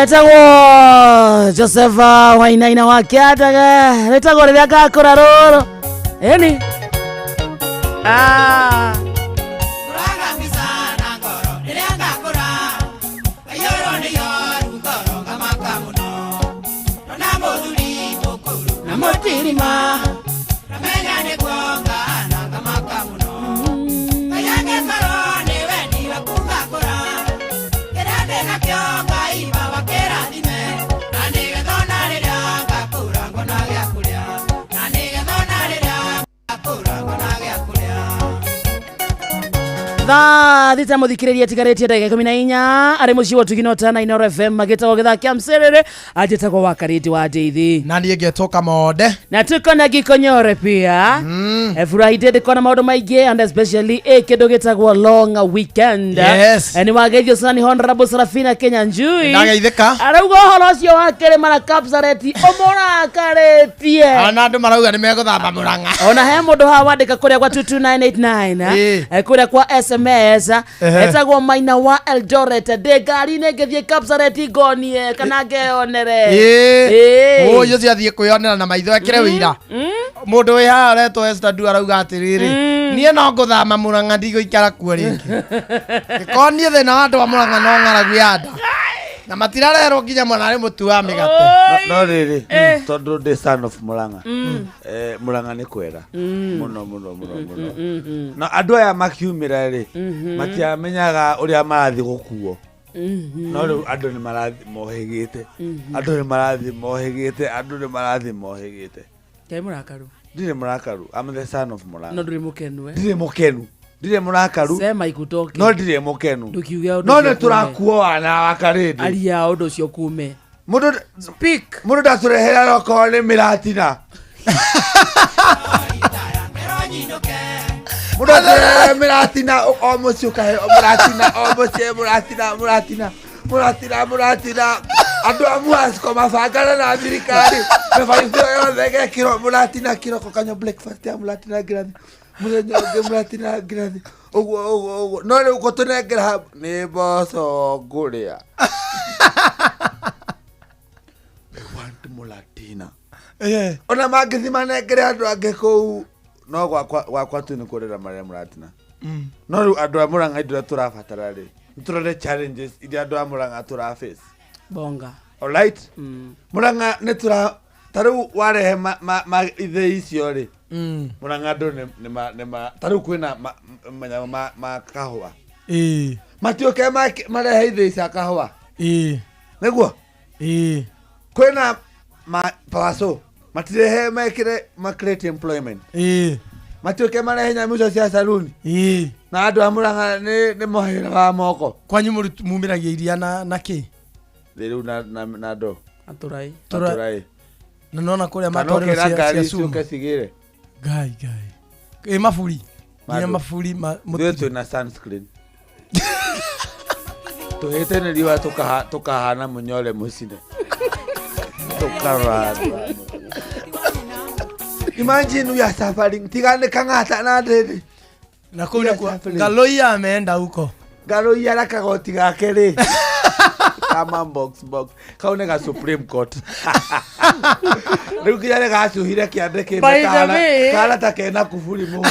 Etagwo Joseph Wainaina wake ataga etagwo rĩrĩa ngakũra rũrũ eni thita muthikiriria tigaretie ndagika 14 ari muci wa tuginota na Inoro FM magitagwo githakia mserere ajitagwo wakariti wa Ndeithi na ndiye ngetoka mode na tuko na gikonyore pia Friday ndiko na maundu maingi and especially kindu gitagwo long weekend ni wageithio sana ni Honorable Sarafina Kenya Njui ndageithika arauga horo cio wakere mara Kapsareti omora karetie ana andu marauga ni meguthamba Murang'a ona he mundu ha wandika kuria kwa 22989 kuria kwa SMS etagwo Maina wa Eldoret de gari ne ngithie Kapsareti gonie kana ngeonere oyo ciathie kwionera na maitho ekire wira mundu wi ha aretwo Esther Du arauga atiriri nie no nguthama Murang'a ndigũikara kuo ringi gikonie thina wa andu wa Murang'a no ng'aragu yanda na matirarerwo nginya mwana ari mutu wa migate no riri tondu the son of Murang'a Murang'a ni kwera muno na andu aya makiumira ri matiamenyaga uria marathi gukuo no riu andu ni marathi mohegete andu ni marathi mohegete kai murakaru ndire murakaru I'm the son of Murang'a no ndire mukenu ndire murakaru sema ikutoke no ndire mukenu ndukiuga no ne turakuo na wakaridi aria undu ucio kume mundu speak mundu ndaturehera roko ni miratina mundu ndaturehera miratina o mucio kahe miratina o mucio muratina andu amuasko mafangana na thirikari mefaithio yothe gekiro muratina kiroko kanyo breakfast ya muratina grathi muthenya ungi muratina grathi uguo no riu gutunengera ni mboco nguria we want muratina ona mangithima nengere andu angi kuu no gwakwa tu ni kurira maria muratina no riu andu a Murang'a ndira turabatara ri turore challenges iria andu a Murang'a turaface bonga alright Murang'a ne tura taru warehe ma ithe icio ri Murang'a andu ne taru kwina ma kahua matioke marehe ithe icio kahua neguo kwina ma paso matirehe ma create employment matioke marehe nyamu cia saluni na andu a Murang'a ni mohera wa moko kwanyu mumiragia iria na ki riu na ndo aturai na nona kuria matorero cia suke sigire gai maburi nginya maburi mutu na sunscreen tuhete ni riwa tukahana munyole musine tukara imagine ya safari tigane kangata na ndede na kuna Galoi ameenda huko Galoi ala kagoti gake ri kama box kaune ga Supreme Court riu kiyale ga cuhire kiande kimbe kala takena kufuri muko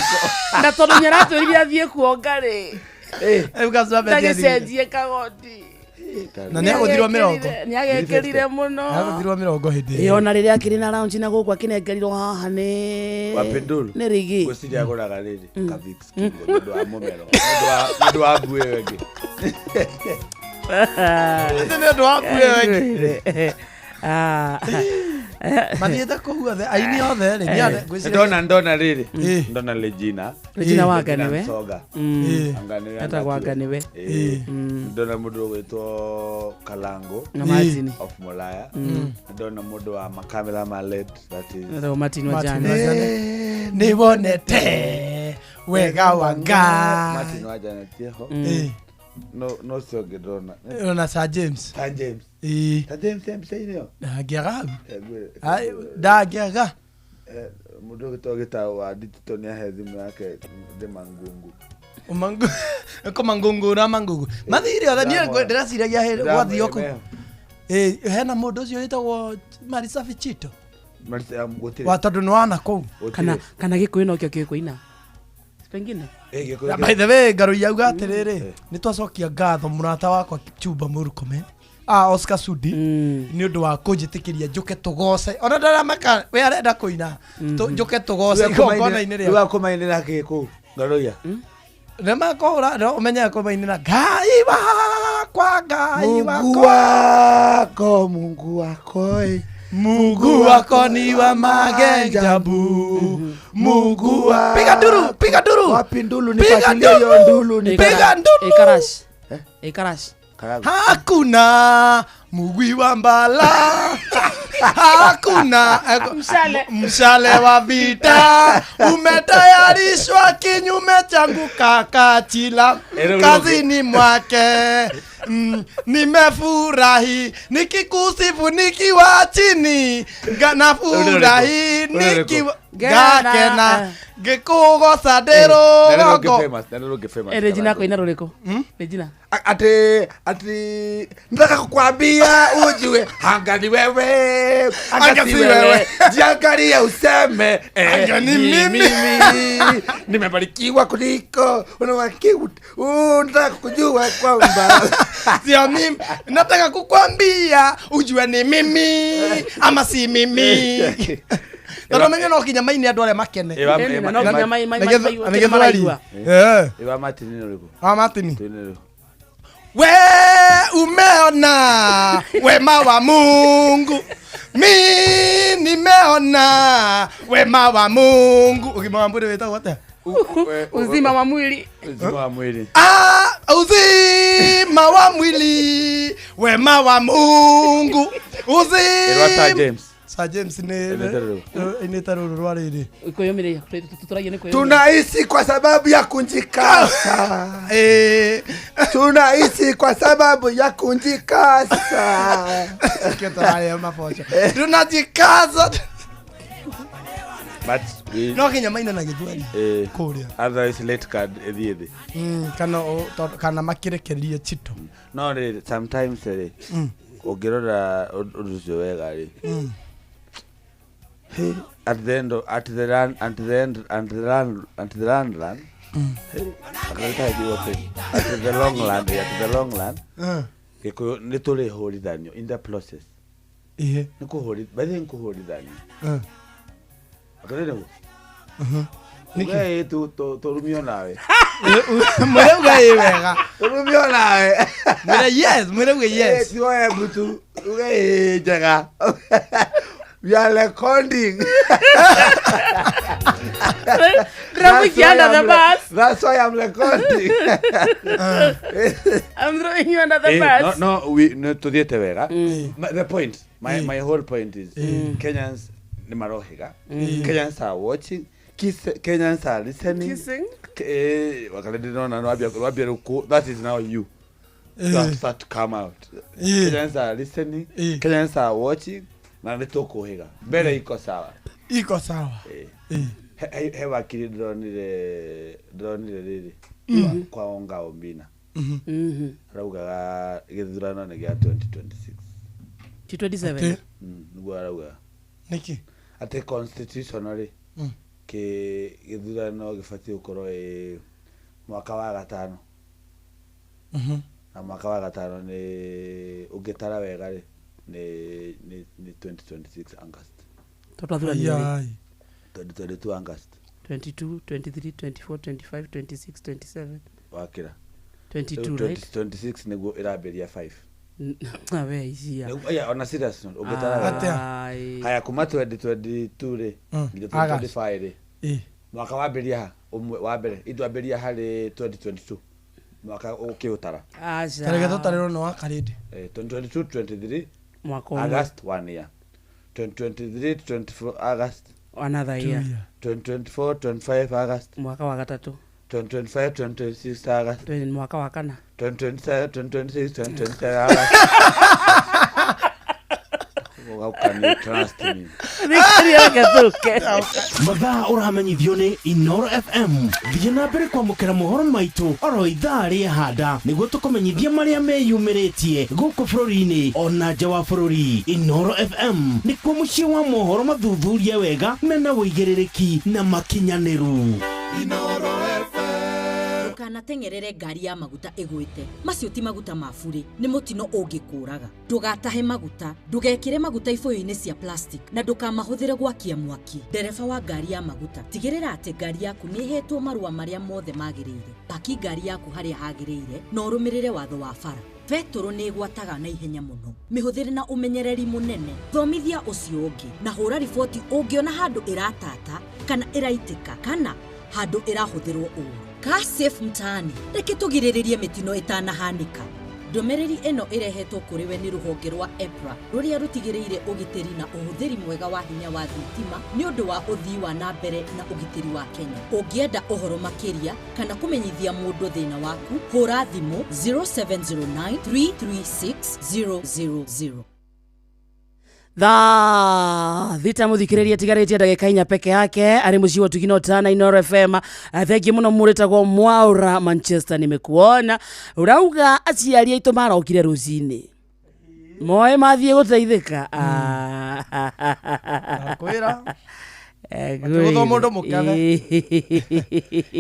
na tondu nyaratwirire athie kuonga ri ndagicenjie kagoti na nä agåthirwo mä rongo nä agekerire må no agåthirwo mä rongo hä ndä ona rä rä akä rä na raunci na gå kå akä nengerirwo haha nä rigi gå cirä agå raga rä rä nä ndå wa må mero nä ndå wa mbuä yo ĩngĩ nä ndå wa mbuä yo ĩngĩ mathiäte kå othe aini othe ndona rä rä ndona Regina Wanganiwe etagwo Wanganiwe ndona må ndå å gwä two Kalango of Molaya ndona må ndå wa makamera Martin Wajane nä bonete wega wanga Martin Wajane tieho no cio ngä ndona ona Sir James ndangĩaga må ndå å gä two gä taå wa nditito nä ahe thimå yake ndä mangungu na mangungu mathire othe niä ndä raciragia gwathio kå hena må ndå å cio wä tagwo Marisa Fichito wa tondå nä wana kå kana gä kå ä nokio kä kå ina pengine by the way Galoi auga atä rä rä nä twacokia ngatho må rata wakwa Chumba Murkomen Oscar Sudi nä å ndå wa kå njä tä kä ria njå ke tå goce ona ndaramaka we arenda kå ina njå ke tå goce igongona-inä rä a kå mainä ra kä kå Galoi nä makå ra å menyaga kå mainä ra ngai wakwa Mungu wako Mungu wako ni wa magenjabu Mungu wa piga duru wapi ndulu nipatie hiyo ndulu piga ndulu Ikarash hakuna mugwi wa mbala hakuna mshale wa vita umetayarishwa kinyume changu kakachila kazini mwake nimefurahi nikikusifu nikiwa chini nafurahi nikiwa gakena gikugoca ndĩrũgongo Regina kũina rũrĩkũ Regina ati nataka kukwambia ujue angani wewe angasi wewe jiangalie useme ni mimi nimebarikiwa kuliko unataka kujua kwamba sio mimi nataka kukwambia ujue ni mimi ama si mimi Tano menye no kinya maini andũ arĩa makene. No kinya maini maraigua. Iwa Martin nĩrĩkũ? Martin. We umeona wema wa Mungu. Mi nimeona wema wa Mungu. Ukima wa mwili wetagwo atĩa? Uzima wa mwili. Uzima wa mwili. Uzima wa mwili. Wema wa Mungu. Uzima. James. Sir James ni taruru rwariri. Ikoyomiria tuturagie ni koyo. Tunaishi kwa sababu ya kunjikasa. Tunaishi kwa sababu ya kunjikasa. Kitaraye mafocha. Tunajikaza. But no kinya maina na githwari. Kuria. Otherwise late card ethithi. Kana makirekerie chito. No sometimes ungirora undu ucio wega ri. At the end, at the run, at the long run, nĩ tũrĩ hũrithanio in the process. Nĩ kũhũri, by the way kũhũrithanio. Akarĩrwo. Nĩkĩ tũrumio nawe. Mureuga ĩ wega. Tũrumio nawe. Mureuga yes. Tuoe mbutu, uga ĩ njega. We are recording. Under the bus. That's why I'm recording. I'm throwing you under the bus. No, to the wega. The point, my whole point is Kenyans ni marohiga. Kenyans are watching. Kenyans are listening. Kissing? That is now you. That start to come out. Kenyans are listening. Kenyans are watching. Na nitoko higa. Mbere iko sawa. Iko sawa. He wakiri dronire riri. Kwa onga ombina. Rauga githurano ni gya 2026. 2027. Nugo rauga. Niki? Ate constitutionally. Ke githurano gifati ukoro mwaka wa gatano. Na mwaka wa gatano ni ugitara wega ri ni 2026 August. Total ya 2022 August. 22, 23, 24, 25, 26, 27. Wakira. 22 right? 26 nego iraberia 5. Awe isia. Yeah, on a serious note. Ugitara. Haya kuma 2022 re. 2025 re. Mwaka wa beria umwe wa mbere itwaberia hari 2022. Mwaka ukiutara. Aja. Tarege tutarero no akaridi. 2022 23 mwaka August 1 year. 2023 24 August another year. 2024 25 August mwaka wa gatatu. 2025 26 August mwaka wa kana. 2027 2026 2027 August. How can you trust me? Mathaa uramenyithio ni Inoro FM. Thiĩ na mbere kwamũkĩra mohoro maitũ oro ithaa rĩa handa nĩguo tũkũmenyithia marĩa meyumĩrĩtie gũkũ bũrũri-inĩ ona nja wa bũrũri. Inoro FM nĩkuo mũciĩ wa mohoro mathuthurie wega mena wũigĩrĩrĩki na makinyanĩru. Inoro FM. Ndũkanatengerere ngari ya maguta ĩgwĩte. Macio ti maguta ma bure, nĩ mũtino ũngĩkũraga. Ndũgatahe maguta, ndũgekĩre maguta ibũyũ-inĩ cia plastic na ndũkamahũthĩre gwakia mwaki. Ndereba wa ngari ya maguta, tigĩrĩra atĩ ngari yaku nĩ ĩhetwo marũa marĩa mothe magĩrĩire. Paki ngari yaku harĩa hagĩrĩire na ũrũmĩrĩre watho wa bara. Petro nĩ gwataga na ihenya mũno. Mĩhũthĩre na ũmenyereri mũnene. Thomithia ũcio ũngĩ na hũra riboti ũngĩona handũ ĩratata kana ĩraitĩka kana handũ ĩrahũthĩrwo ũũru. Car safe mtaani. Reke tũgirĩrĩrie mĩtino ĩtanahanĩka. Ndũmĩrĩri ĩno ĩrehetwo kũrĩ we nĩ rũhonge rwa EPRA rũrĩa rũtigĩrĩire ũgitĩri na ũhũthĩri mwega wa hinya wa thitima nĩ ũndũ wa ũthii wa na mbere na ũgitĩri wa Kenya. Ũngĩenda ũhoro makĩria kana kũmenyithia mũndũ thĩna waku, hũra thimũ 0709 336 000. Thita muthikiriria tigarĩtie ndagĩka inya peke yake arĩ mũciĩ wa Tugino Tana Inoro FM. Thengi mũno mũrĩtagwo Mwaura Manchester nimekuona. Urauga aciari aitũ marokire rũcinĩ. Moe mathiĩ gũteithĩka. Kwĩra. Gũthoma mũndũ mũkĩaga.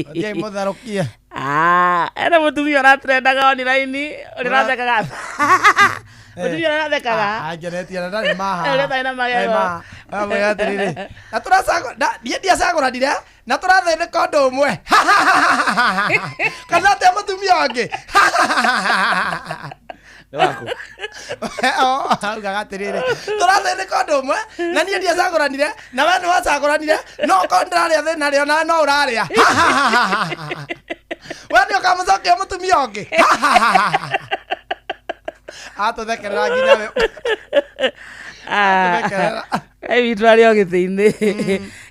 Ndiye mũtharokia. Era mũtumia aratrendaga online ũrĩrathekaga. Mũtumia arathekaga. Angeretia na ndarĩ maha. Ũrĩta ina magego. Amwe atiriri. Na tũracago ndiye acagũranire na tũrathĩnĩka ũndũ ũmwe. Kana atĩa mũtumia wangĩ. Wako. Augaga atiriri. Tũrathĩnĩka ũndũ ũmwe na niĩ ndiye acagũranire na we nĩ wacagũranire no ko ndarĩa thĩna rĩo na no ũrarĩa. We nĩ ũkamũcokia mũtumia ũngĩ. Atũthekerera nginya we. Vitwari ogithini.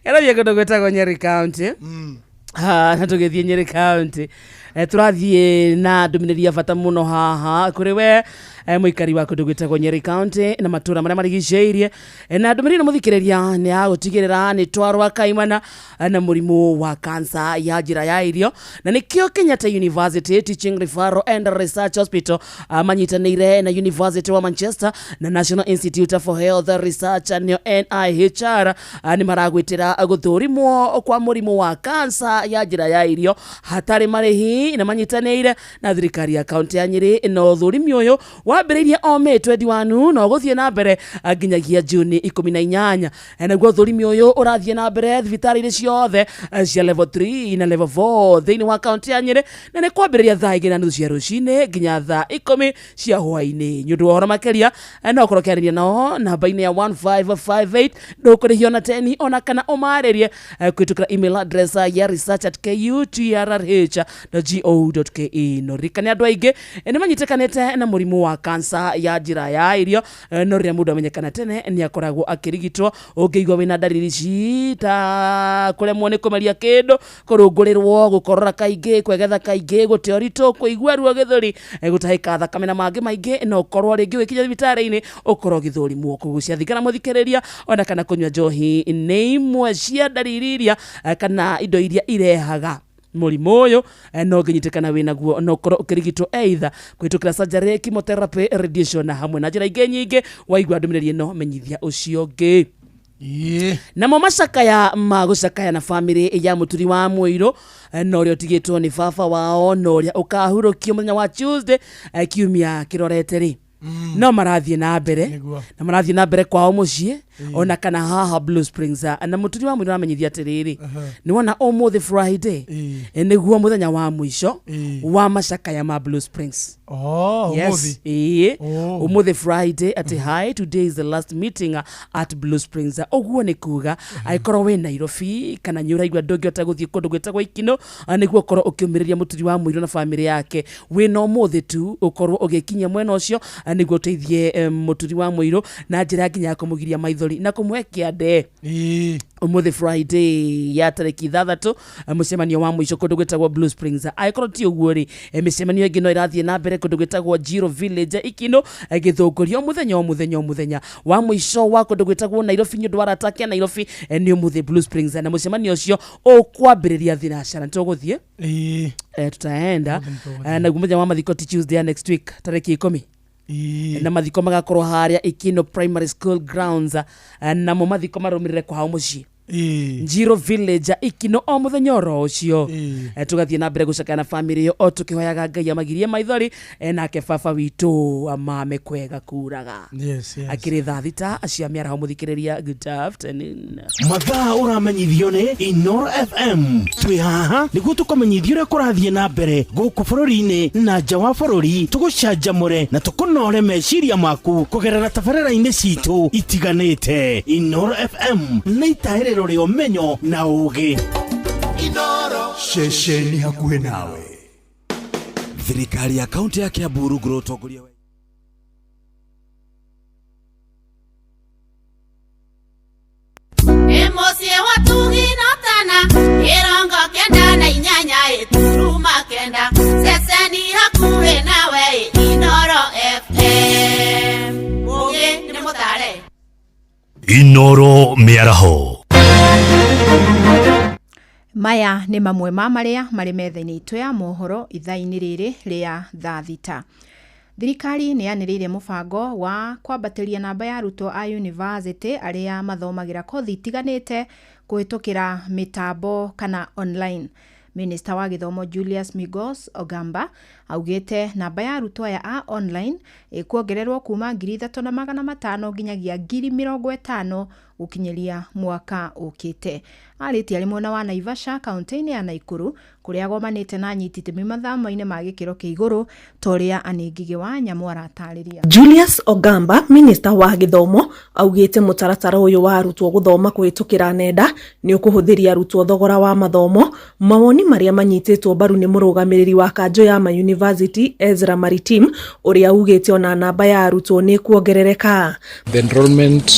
Era bia kũndũ gwĩtagwo Nyeri County. Na tũgĩthiĩ Nyeri County. Tũrathiĩ na ndũmĩrĩri ya bata mũno haha kũrĩ we mũikari wa kũndũ gwĩtagwo Nyeri County na matũra marĩa marigicĩirie. Na ndũmĩrĩri mũthikĩrĩria nĩ ya gũtigĩrĩra nĩ twarwa kaimana na mũrimũ wa kansa ya njĩra ya irio. Na nĩkĩo Kenyatta University Teaching Referral and Research Hospital manyitanĩire na University wa Manchester na National Institute for Health Research nĩo NIHR nĩ maragwĩtĩra gũthũrimwo kwa mũrimũ wa kansa ya njĩra ya irio hatarĩ marĩhi na manyitanĩire na thirikari ya kaunti ya Nyeri. Na ũthũrimi ũyũ wambĩrĩirie o May 21 na ũgũthiĩ na mbere nginyagia June 18. Naguo ũthũrimi ũyũ ũrathiĩ na mbere thibitarĩ-inĩ ciothe cia level 3 na level 4 thĩinĩ wa kaunti ya Nyeri na nĩ kwambĩrĩria thaa 2:30 cia rũcinĩ nginya thaa 10 cia hwaĩ-inĩ. Nĩ ũndũ wa ũhoro makĩria no ũkorwo ũkĩarĩria nao namba-inĩ ya 1558 ndũkũrĩhio na 10 ona kana ũmarĩrie kũhĩtũkĩra email address ya research@kutrrh.go.ke. No rikane andũ aingĩ nĩ manyitĩkanĩte na mũrimũ wa kansa ya njira ya irio no ria mundu amenyekana tene ni akoragwo akirigitwo ungeigwa wina ndariri cita kuremwo ni kumeria kindu kurungurirwo gukorora kaingi kwegetha kaingi guteorito kuigwa ruo githuri gutahika thakame na mangi maingi no korwo ringi wikinya thibitari-ini ukorwo githurimwo kugucia thigara muthikiriria ona kana kunywa njohi ni imwe cia ndariri iria kana indo iria irehaga murimu uyu no nginyitikana wina guo no korwo ukirigitwo either kwitukira surgery, chemotherapy, radiation na hamwe na njira ingi nyingi waigwa ndumiriri no menyithia ucio ngi namo macakaya magucakaya na family ya muturi wa Muiru no rio tigitwo ni baba wao no ria ukahurukio muthenya wa Tuesday kiumia kirorete ri no marathie na mbere kwao mucie ona kana haha Blue Springs na muturi wa Muiru amenyithia atiriri ni wona umuthi Friday niguo muthenya wa mwisho wa macakaya ma Blue Springs. Yes, umuthi Friday at high. Today is the last meeting at Blue Springs. Oguo ni kuga aikorwo we Nairobi kana nyuraigwa ndongiota guthie kundu gwetagwo Ikino niguo korwo ukiumiriria muturi wa Muiru na family yake we no umuthi tu ukorwo ugikinya mwena ucio niguo uteithie muturi wa Muiru na njira nginya kumugiria maithori na kumwekia nde umuthi Friday ya tariki 3 mucemanio wa mwisho kundu gwetagwo Blue Springs. Aikorwo ti uguo ri micemanio ingi no irathie na mbere kundu gwetagwo Jiro Village Ikino githungurio muthenya wa mwisho wa kundu gwetagwo Nairobi nyu ndwara take Nairobi ni umuthi Blue Springs na mucemanio ucio ukwambiriria thinashara tuguthie tutaenda na gumuthenya wa mathiko Tuesday next week tariki 10 na mathiko magakorwo haria Ikino Primary School grounds na mo mathiko marumirire kwa hao muci Jiro Village Ikino o muthenya oro ucio tugathie na mbere gucakana na family yo o tukihoyaga Ngai amagirie maithori nake baba witu amame kwega kuraga akiri thita acia miara muthikiriria. Good afternoon mathaa uramenyithio ni Inoro FM twi haha niguo tukomenyithio ria kurathie na mbere guku bururi-ini na nja wa bururi tugucanjamure na tukunore meciria maku kugerera tabarĩra-inĩ citu itiganite. Inoro FM naitahĩrĩro ria umenyo na ugi. Inoro shesheni hakuhe nawe. Thirikari ya kaunti ya Kiambu Ruguru utongoria Emosie watugi notana irongo kenda na inyanya ituruma kenda seseni hakuhe nawe. Inoro FM ugi ni mutare. Inoro miaraho. Maya ni mamwe ma maria mari metha-ini itu ya mohoro ithaa-ini riri ria thaa thita. Thirikari ni yaniriire mubango wa kwambatiria namba ya arutwo a university aria mathomagira kothi itiganite kuhitukira mitambo kana online. Minister wa githomo Julius Migos Ogamba augite namba ya arutwo aya a online ikuongererwo kuma 3,500 nginyagia 50,000 gukinyeria mwaka ukite. Ariti ali mwena wa Naivasha kaunti-ini ya Naikuru kuria agomanite na nyititemi mathamo-ini ma gikiro kia iguru toria Aningige wa Nyamu aratariria. Julius Ogamba, minister wa githomo, augite mutaratara uyu wa arutwo guthoma kuhitukira nenda ni ukuhuthiria arutwo thogora wa mathomo. Mawoni maria manyititwo baru ni murugamiriri wa kanjo ya ma university Ezra Maritim uria augite ona namba ya arutwo ni kuongerereka. The enrollment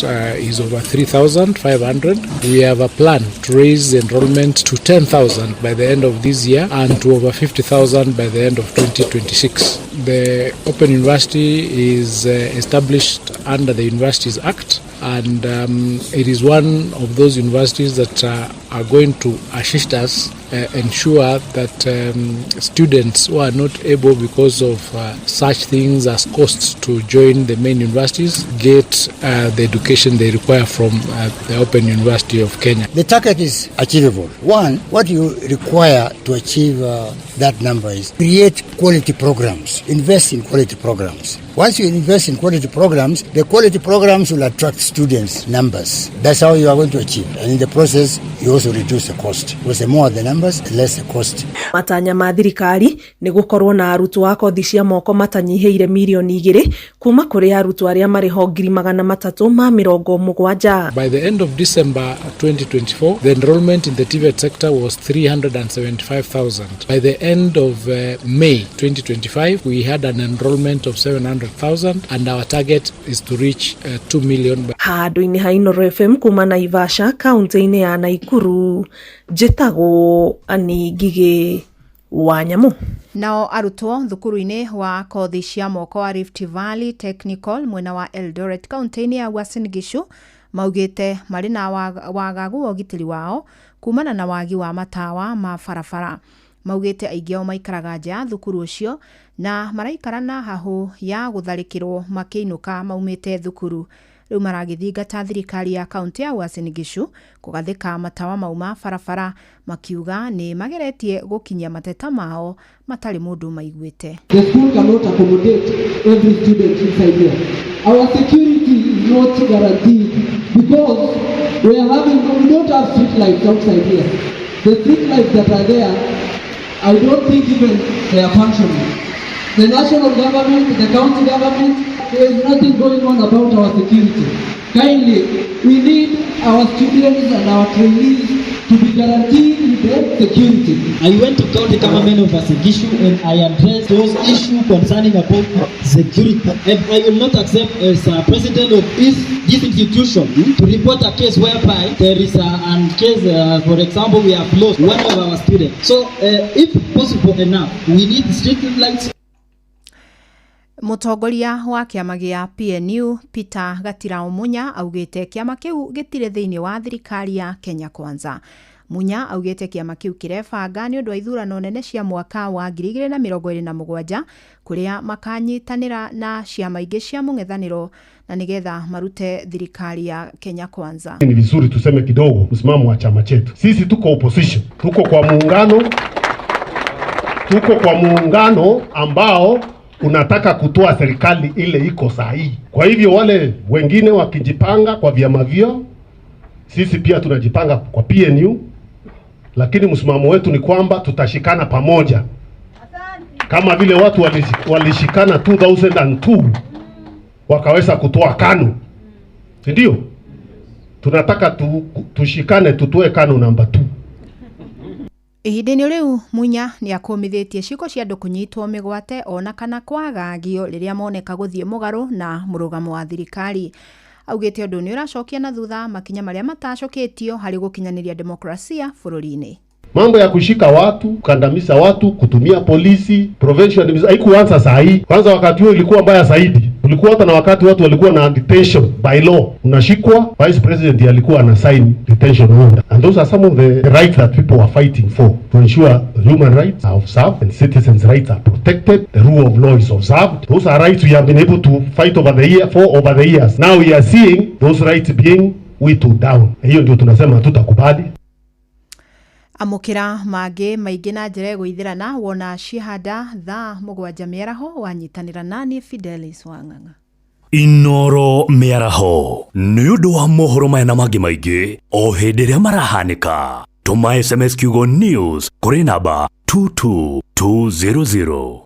is over 3,500. We have a plan to raise enrollment to 10,000 by the end of this year and to over 50,000 by the end of 2026. The Open University is established under the Universities Act, and it is one of those universities that are going to assist us ensure that students who are not able because of such things as costs to join the main universities get the education they require from the Open University of Kenya. The target is achievable. One, what you require to achieve that number is create quality programs, invest in quality programs. Once you invest in quality programs, the quality programs will attract students' numbers. That's how you are going to achieve. And in the process, you also reduce the cost. Because the more the numbers, the less the cost. Matanya ma thirikari ni gukorwo na arutwo a kothi cia moko matanyiheire milioni 2 kuma kuri arutwo aria mari ho 370. By the end of December 2024, the enrollment in the TVET sector was 375,000. By the end of May 2025, we had an enrollment of 700,000 and our target is to reach 2 million. Handu-ini ha Inooro FM kuma Naivasha, kaunti-ini ya Naikuru, njĩtagwo Ani Ngigĩ wa Nyamu. Nao arutwo thukuru-ini wa kothi cia moko wa Rift Valley Technical mwena wa Eldoret kaunti-ini ya Uasin Gishu maugite mari na wagagu wa ũgitĩri wao kumana na wagi wa matawa ma barabara. Maugite aingĩ ao maikaraga nja thukuru ucio na maraikara na hahu ya gutharikirwo makiinuka maumite thukuru. Riu maragithingata thirikari ya kaunti ya Uasin Gishu kugathika matawa mauma barabara makiuga ni mageretie gukinyia mateta mao matari mundu maiguite. The school cannot accommodate every student inside here. Our security is not guaranteed because we don't have street lights outside here. The street lights that are there, I don't think even they are functioning. The national government, the county government, there is nothing going on about our security. Kindly, we need our students and our trainees to be guaranteed with their security. I went to county government of Uasin Gishu and I addressed those issues concerning about security. And I will not accept as a president of this institution to report a case whereby there is a case, for example, we have lost one of our students. So, if possible enough, we need street lights. Mutongoria wa kiama gia PNU Peter Gatirao Munya augite kiama kiu gitire thiini wa thirikari ya Kenya Kwanza. Munya augite kiama kiu kirebanga ni undu wa ithurano nene cia mwaka wa 2027 kuria makanyitanira na ciama ingi cia mung'ethaniro na nigetha marute thirikari ya Kenya Kwanza. Ni vizuri tuseme kidogo msimamo wa chama chetu. Sisi tuko opposition, tuko kwa muungano ambao unataka kutoa serikali ile iko sahihi. Kwa hivyo wale wengine wakijipanga kwa vyama vyao, sisi pia tunajipanga kwa PNU, lakini msimamo wetu ni kwamba tutashikana pamoja. Kama vile watu walishikana 2002 wakaweza kutoa KANU. Ndio? Tunataka tushikane tutoe KANU namba 2. Ihindini riu Munya ni akomithitie ciko cia andu kunyitwo migwate ona kana kwagagio riria moneka guthie mugaru na murugamo wa thirikari. Augite undu ni uracokia na thutha makinya maria matacoketio hari gukinyaniria demokrasia bururi-ini. Mambo ya kushika watu, kandamiza watu, kutumia polisi, prevention haikuanza saa hii. Kwanza wakati huo ilikuwa mbaya zaidi. Kulikuwa hata na wakati watu walikuwa na detention by law. Unashikwa, vice president alikuwa ana sign detention order. And those are some of the rights that people are fighting for, to ensure human rights are observed and citizens' rights are protected, the rule of law is observed. Those are rights we have been able to fight over the years. Now we are seeing those rights being whittled down. Hiyo ndio tunasema hatutakubali. Amukira mage maingi na njira guithirana wona cihanda thaa 7 miaraho wanyitanira nani Fidelis Wang'ang'a. Inooro miaraho ni undu wa mohoro maya na mangi maingi o hindi ria marahanika. Tuma SMS kiugo news kuri namba 22200.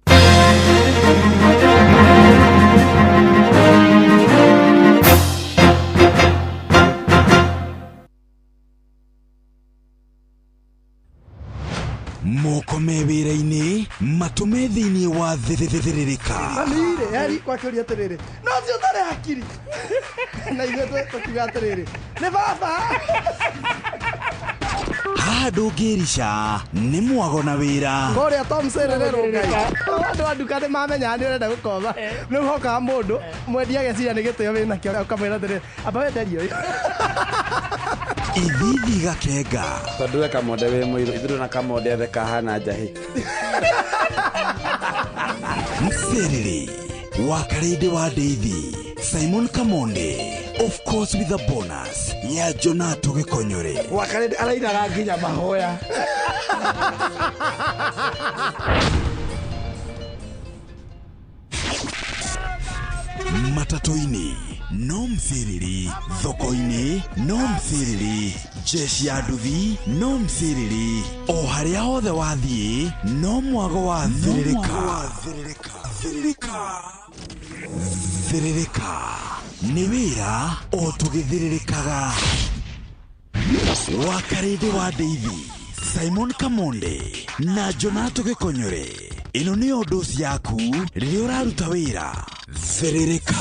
Moko mewira-ini matume thiini wa thiririka. Manire yari kwa kuri atiriri. No sio tare akiri. Na igwe tukiga atiriri. Ne baba. Ndũngĩrica nĩ mwago na wĩra. Kũrĩa Tom Sererero ngai. Andũ a nduka nĩ mamenya nĩ ũrenda gũkomba. Rĩu hokaga mũndũ mwendia ageciria nĩ gĩtĩo wĩna kĩo ũkamwĩra atĩrĩrĩ amba wenderio ũyũ. Ithithi gakenga. Tondũ we kamonde wĩ mũirũ ithuĩ na kamonde athe kahana njahĩ. Mserere wa Karĩndĩ wa Ndeithi Simon Kamonde, of course with a bonus ya Jonato Gĩkonyore. Wa Karĩndĩ arainaga nginya mahoya. Matatu-ini no mthiriri, thoko-ini no mthiriri, jeshi ya nduthi no mthiriri, o haria hothe wathiĩ no mwago wa thiririka. Thiririka nĩ wĩra o tũgĩthiririkaga. Wakarĩndĩ wa Ndeithi, Simon Kamonde na Jonato Gĩkonyore, ĩno nĩyo ndosi yaku rĩrĩa ũraruta wĩra. Thiririka.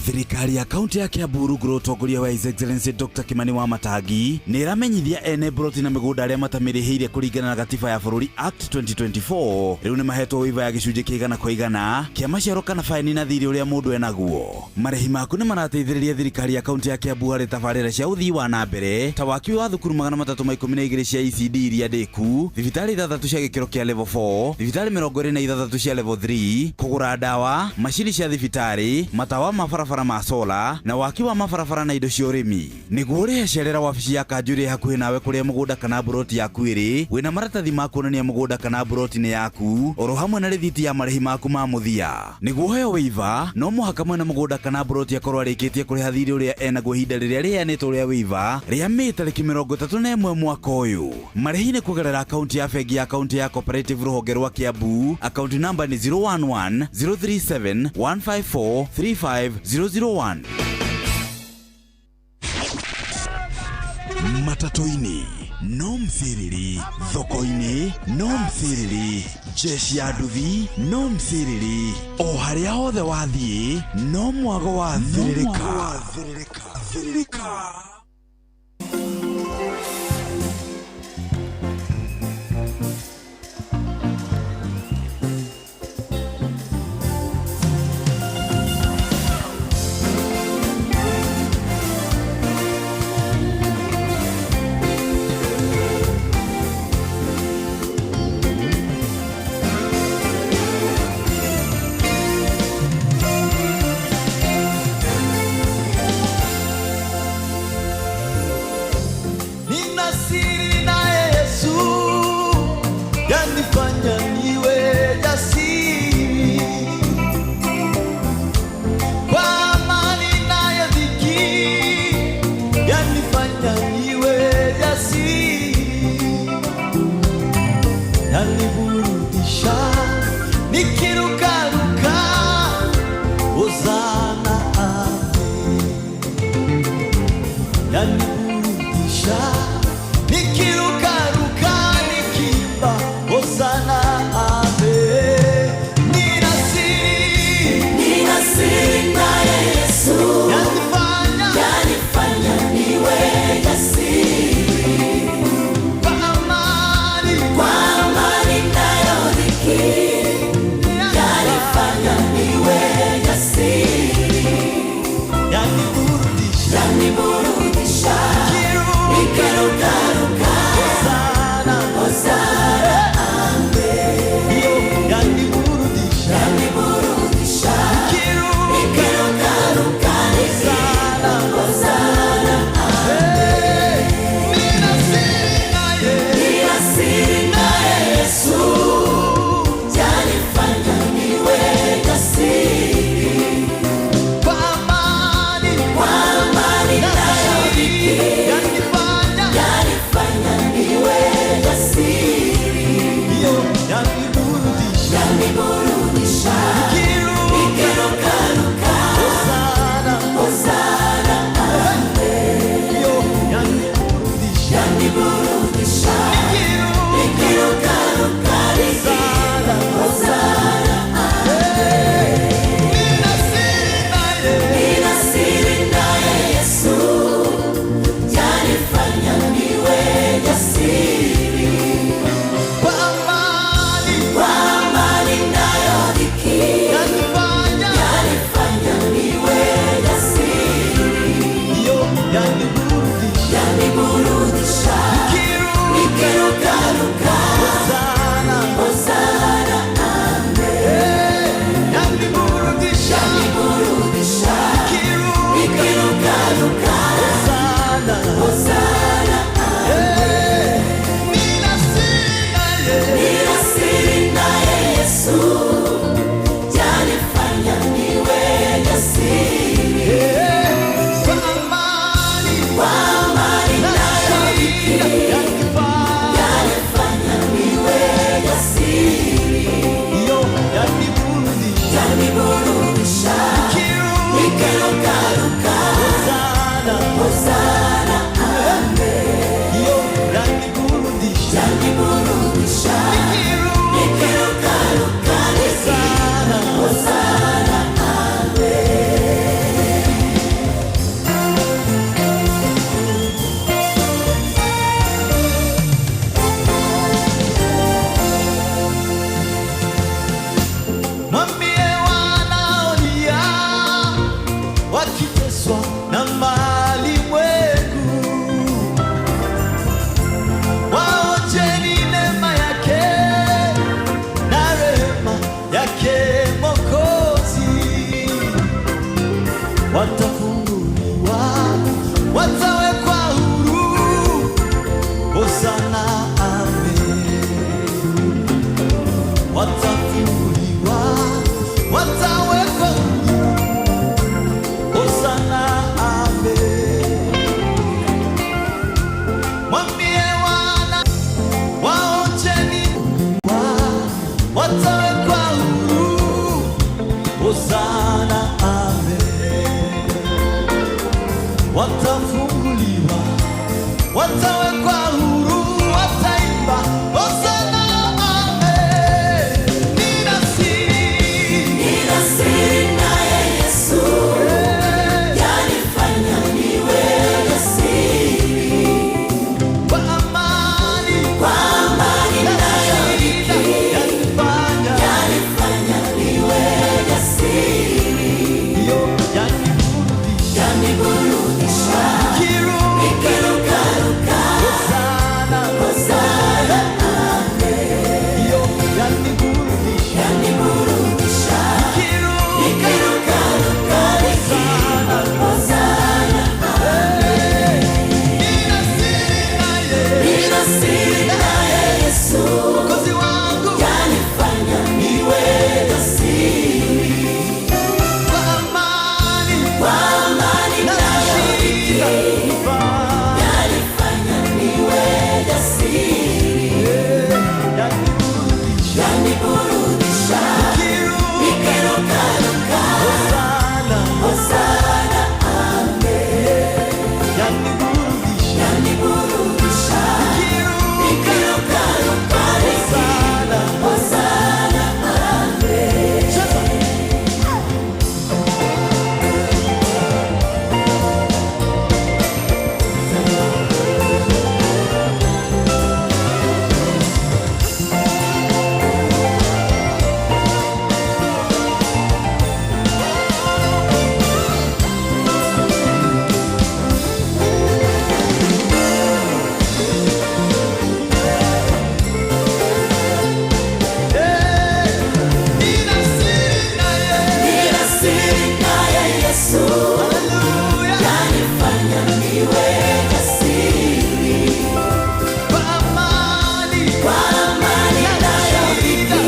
Thirikari ya kaunti ya Kiambu rungu rwa ũtongoria wa His Excellency Dr. Kimani Wamatangi nĩ ĩramenyithia ene broti na mĩgũnda arĩa matamĩrĩhĩire kũringana na gatiba ya bũrũri Act 2024 rĩu nĩ mahetwo wĩva ya gĩcunjĩ kĩigana kwa igana kĩa maciaro kana faini na thirĩ ũrĩa mũndũ enaguo. Marĩhi maku nĩ marateithĩrĩria thirikari ya kaunti ya Kiambu harĩ tabarĩra cia ũthii wa na mbere ta waki wa thukuru 312 cia ECD iria ndĩku, thibitarĩ 6 cia gĩkĩro kĩa level 4, thibitarĩ 26 cia level 3, kũgũra ndawa, macini cia thibitarĩ, matawa ma barabara ma sola na waki wa mabarabara na indo cia ũrĩmi. Nĩguo ũrĩhe cerera wabici ya Kanjũ hakuhĩ nawe kũrĩa mũgũnda kana broti yaku ĩrĩ, wĩna maratathi ma kuonania mũgũnda kana broti nĩ yaku, oro hamwe na rĩthiti ya marĩhi maku ma mũthia. Nĩguo ũheo wĩva, no mũhaka mwene mũgũnda kana broti akorwo arĩkĩtie kũrĩha thirĩ ũrĩa enaguo ihinda rĩrĩa rĩheanĩtwo rĩa wĩva rĩa Mĩĩ tarĩki 31 mwaka ũyũ. Marĩhi nĩ kũgerera akaunti ya bengi ya kaunti ya Cooperative rũhonge rwa Kiambu, akaunti namba nĩ 011 037 154 35001. Matatu-ini no mthiriri, thoko-ini no mthiriri, jeshi ya nduthi no mthiriri, o haria hothe wathiĩ no mwago wa thiririka. Kwa amani nayo dhiki, yanifanya watawekwa huru. Hosana, amen. Watafunguliwa, watawekwa huru, wataimba Hosana, amen. Nina siri naye Yesu, yanifanya niwe jasiri. Kwa amani nayoshinda, yanifanya niwe jasiri. Yaniburudisha, nikirukaruka. Hosana, amen. Yaniburudisha, nikirukaruka. Hosana, amen. Nina siri naye Yesu, Mwokozi wangu, yanifanya niwe jasiri. Kwa amani nayoshinda, yanifanya niwe jasiri. Yaniburudisha, nikirukaruka. Hosana, amen. Yaniburudisha, nikirukaruka. Hosana, amen. Nina siri naye Yesu, yanifanya niwe jasiri. Kwa amani nayoshinda,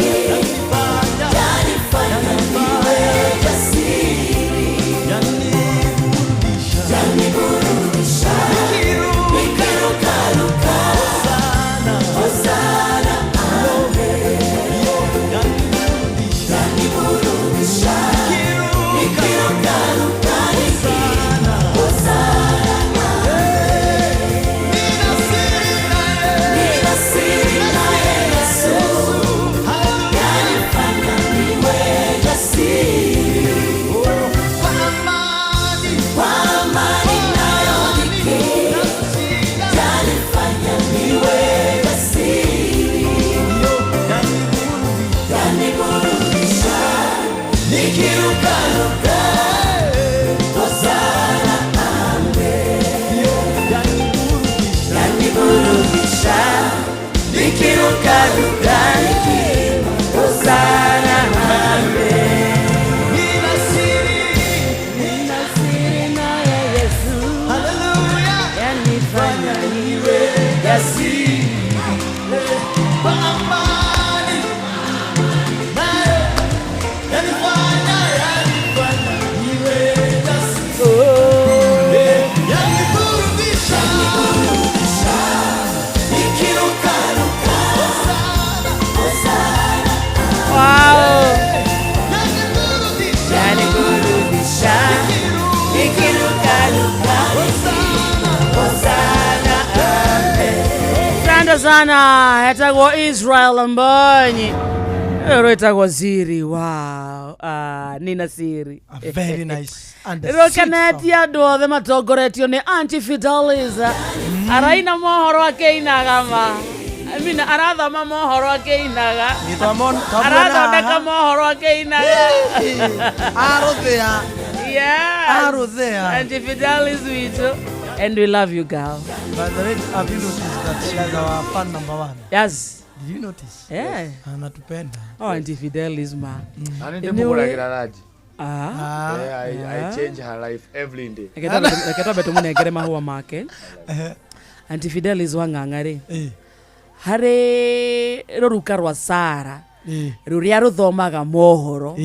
yanifanya niwe jasiri. Yaniburudisha, nikirukaruka. Hosana, amen. Yaniburudisha, nikirukaruka. Hosana, amen. Nina siri naye Yesu, yanifanya niwe jasiri. Kwa amani nayoshinda, yanifanya niwe jasiri. Yaniburudisha, nikirukaruka. Hosana, amen. Yaniburudisha, nikirukaruka. Hosana, amen. Nina siri naye Yesu, haleluya, yanifanya niwe jasiri. Kwa amani naye yanifanya niwe jasiri. Yaniburudisha, nikirukaruka. Hosana, Wow. yaniburudisha, nikirukaruka. Hosana, amen. Asante sana, yatagwo Israel Mbonyi. Ero yatagwo Ziri, wow. Nina siri. Very nice. And the Rokaneti andu othe matongoretio ni Anti-Fidelis. Araina mohoro akeinaga ma. Mina arathoma mohoro akeinaga. Arathondeka mohoro akeinaga. Aruthea. Yes. Aruthea. Anti-Fidelis witu. And we love you, girl. By the way, have you noticed that she is our fan number 1? Yes. Did you notice? Yeah. Anatupenda. Oh, Anti-Fidelis ma. Ani ndimuguragira raji. Ah. I change her life every day. Eketa beto munengere mahua make. Anti-Fidelis wang'ang'ari. Hari ruruka rwa Sara. Ruria ruthomaga mohoro.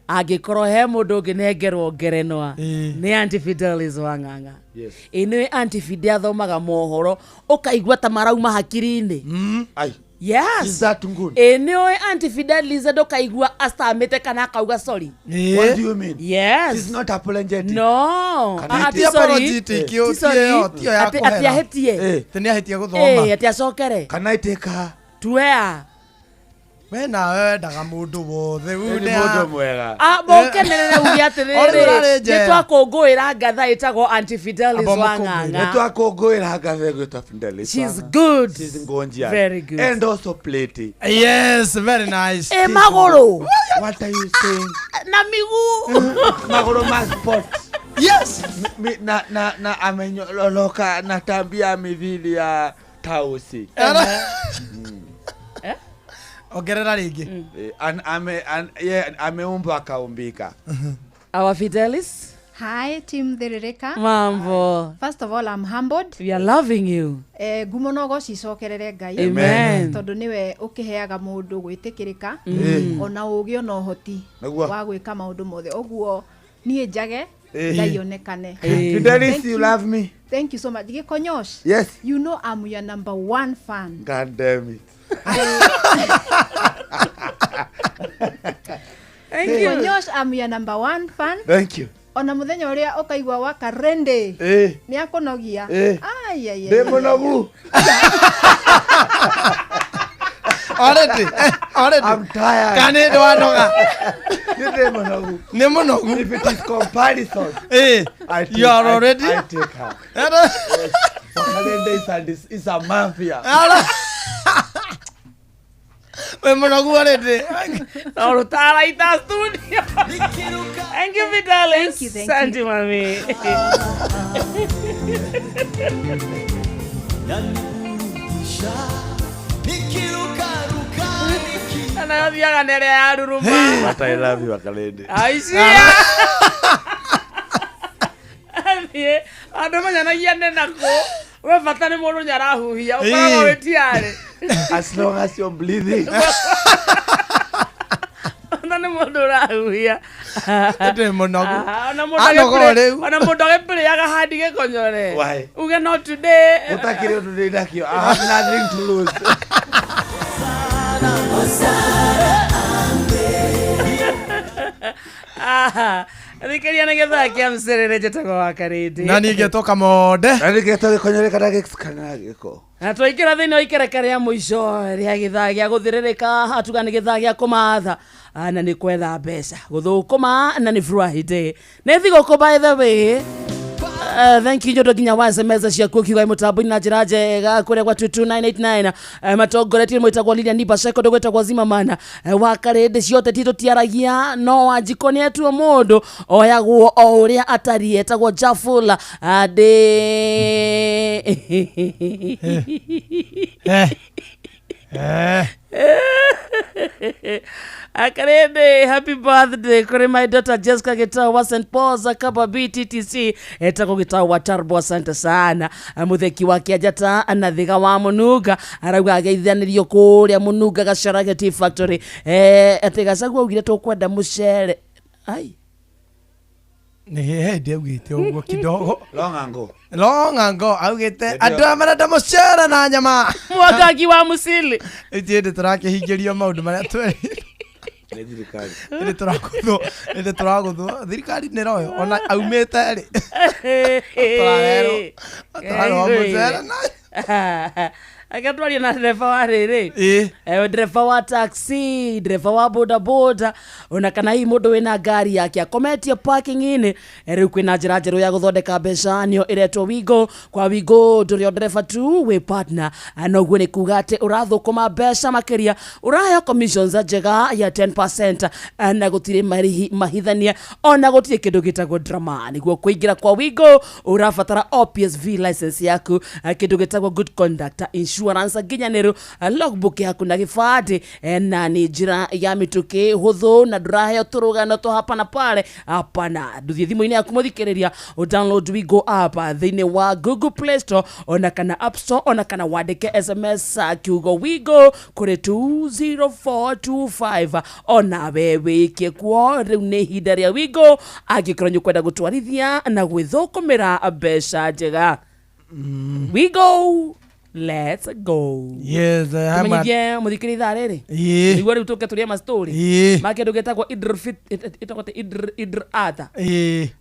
Angikorwo he mundu nginengerwo ngerenwa. Ni Anti-Fidelis wang'ang'a. Ine Anti-Fide athomaga mohoro ukaigua ta marauma hakiri-ini. Ai. Yes. Is that good? Eneo Auntie Fidelis ndokaigua astamete kana akauga sorry. What do you mean? Yes. She's not apologetic. No. Ati apologetic yo tiyo ya ko. Ati ahetie. Teni ahetie guthoma. Ati acokere. Can I take her? Tuea. We na we daga mundu wothe ude mundu mwega. Bokenere ugi atiriri. Nitwakungwira ngatha itagwo Auntie Fidelis Wang'ang'a. Nitwakungwira ngatha gwitwa Fidelis. She's good. She's ngonjia. Very good. And also pretty. Yes, very nice. Magoro. What are you saying? Na miguu. Magoro ma sport. Yes. Na amenyoloka na tabia mithili ya tausi. Ogerera ringi. Ameumba akaumbika. Our Fidelis. Hi, Team Thiririka. Mambo. First of all, I'm humbled. We are loving you. Gumonogo cicokerere Ngai. Amen. Tondu niwe ukiheaga mundu gwitikirika ona ugi ona uhoti wa gwika maundu mothe. Oguo nie njage Ngai onekane. Fidelis, you love me. Thank you so much. Gikonyosh. Yes. You know I'm your number 1 fan. God damn it. Thank you. Gikonyosh, I'm your number 1 fan. Thank you. Ona muthenya uria ukaigwa waka rende ni akunogia ai ai demonogu already I'm tired. Kane do anoga demonogu ne monogu. If it is comparison you are already I take her. Calendar is a mafia. We monogu already Now tara ita studio. Thank you, Fidelis. Thank you. Thank you, mami. Anayothiaga nere ya ruruma. But I love you, Akalende. Aisia. Athie, andu manyanagia nenako. We bata ni mundu nyarahuhia. Ukoragwo witiare. As long as you're bleeding. Nani mundu rahuhia. Demonogu. Ona mundu agepiriaga hadi gekonyore. Why? Uge not today. Utakire today nakio. I have nothing to lose. Thikĩria nĩ gĩthaa kĩa mcerere njĩtagwo wa Karĩndĩ. Na ningĩ toka mode. Na ningĩ tũgĩkonyore kana gĩko. Na twaingĩra thĩinĩ wa ikereka rĩa mũico rĩa gĩthaa gĩa gũthĩrĩrĩka atuga nĩ gĩthaa gĩa kũmatha na nĩ kwetha mbeca gũthũkũma na nĩ Friday. Nĩ thigũkũ by the way. Thank you nyondo ginya wa SMS cia kukiwa mutambo-ini na njira njega kuria kwa 22989 matongoretie mwitagwo Lilian Nibasheko ndogwetagwo Zimamana wa Karĩndĩ ciothe tito tiaragia no wanjikoni etuo mundu oyagwo o uria atari etagwo Jafula ade Akarende, happy birthday kuri my daughter Jessica Gitau wa St. Paul's Akaba BTTC etako Gitau wa Tarbo. Asante sana mutheki wa Kiajata anathiga wa Munuga arauga ageithanirio kuria Munuga Gacharage Tea Factory atigacagwo ugire tukwenda mucere ai ni augite uguo kidogo long ago augite andu amarenda mucere na nyama mwagagi wa musili itiende turakihingirio maundu maria tweri Nĩ tũragũthwo thirikari nĩ royo ona aumĩte rĩ tũrarerwo mũcere na akatwaria na dereva wa rĩrĩ dereva wa taxi, dereva wa boda boda ona kana hii mũndũ wĩna ngari yake akometie parking-inĩ rĩu kwĩna njĩra njerũ ya gũthondeka mbeca nĩyo ĩretwo Wigo. Kwa Wigo ndũrĩ o dereva tu wĩ partner noguo nĩ kuga atĩ ũrathũkũma mbeca makĩria ũraheo commissions njega ya 10% na gũtirĩ mahithania ona gũtirĩ kĩndũ gĩtagwo drama. Nĩguo kũingĩra kwa Wigo ũrabatara OPSV license yaku kĩndũ gĩtagwo good conduct insurance nginyanĩru logbook yaku na gĩbandĩ na nĩ njĩra ya mĩtũkĩ hũthũ na ndũraheo tũrũgano tũ hapa na pale hapana. Nduthie thimũ-inĩ yaku mũthikĩrĩria download Wigo app thĩinĩ wa Google Play Store ona kana App Store ona kana wandĩke SMS kiugo Wigo kũrĩ 20425 ona we wĩkie kuo. Rĩu nĩ ihinda rĩa Wigo angĩkorwo nĩ ũkwenda gũtwarithia na gwĩthũkũmĩra mbeca njega. Wigo let's go. Yes, tumenyithie muthikiri thaa riri niguo riu tuke turia ma story make ndugetagwo Idr Ata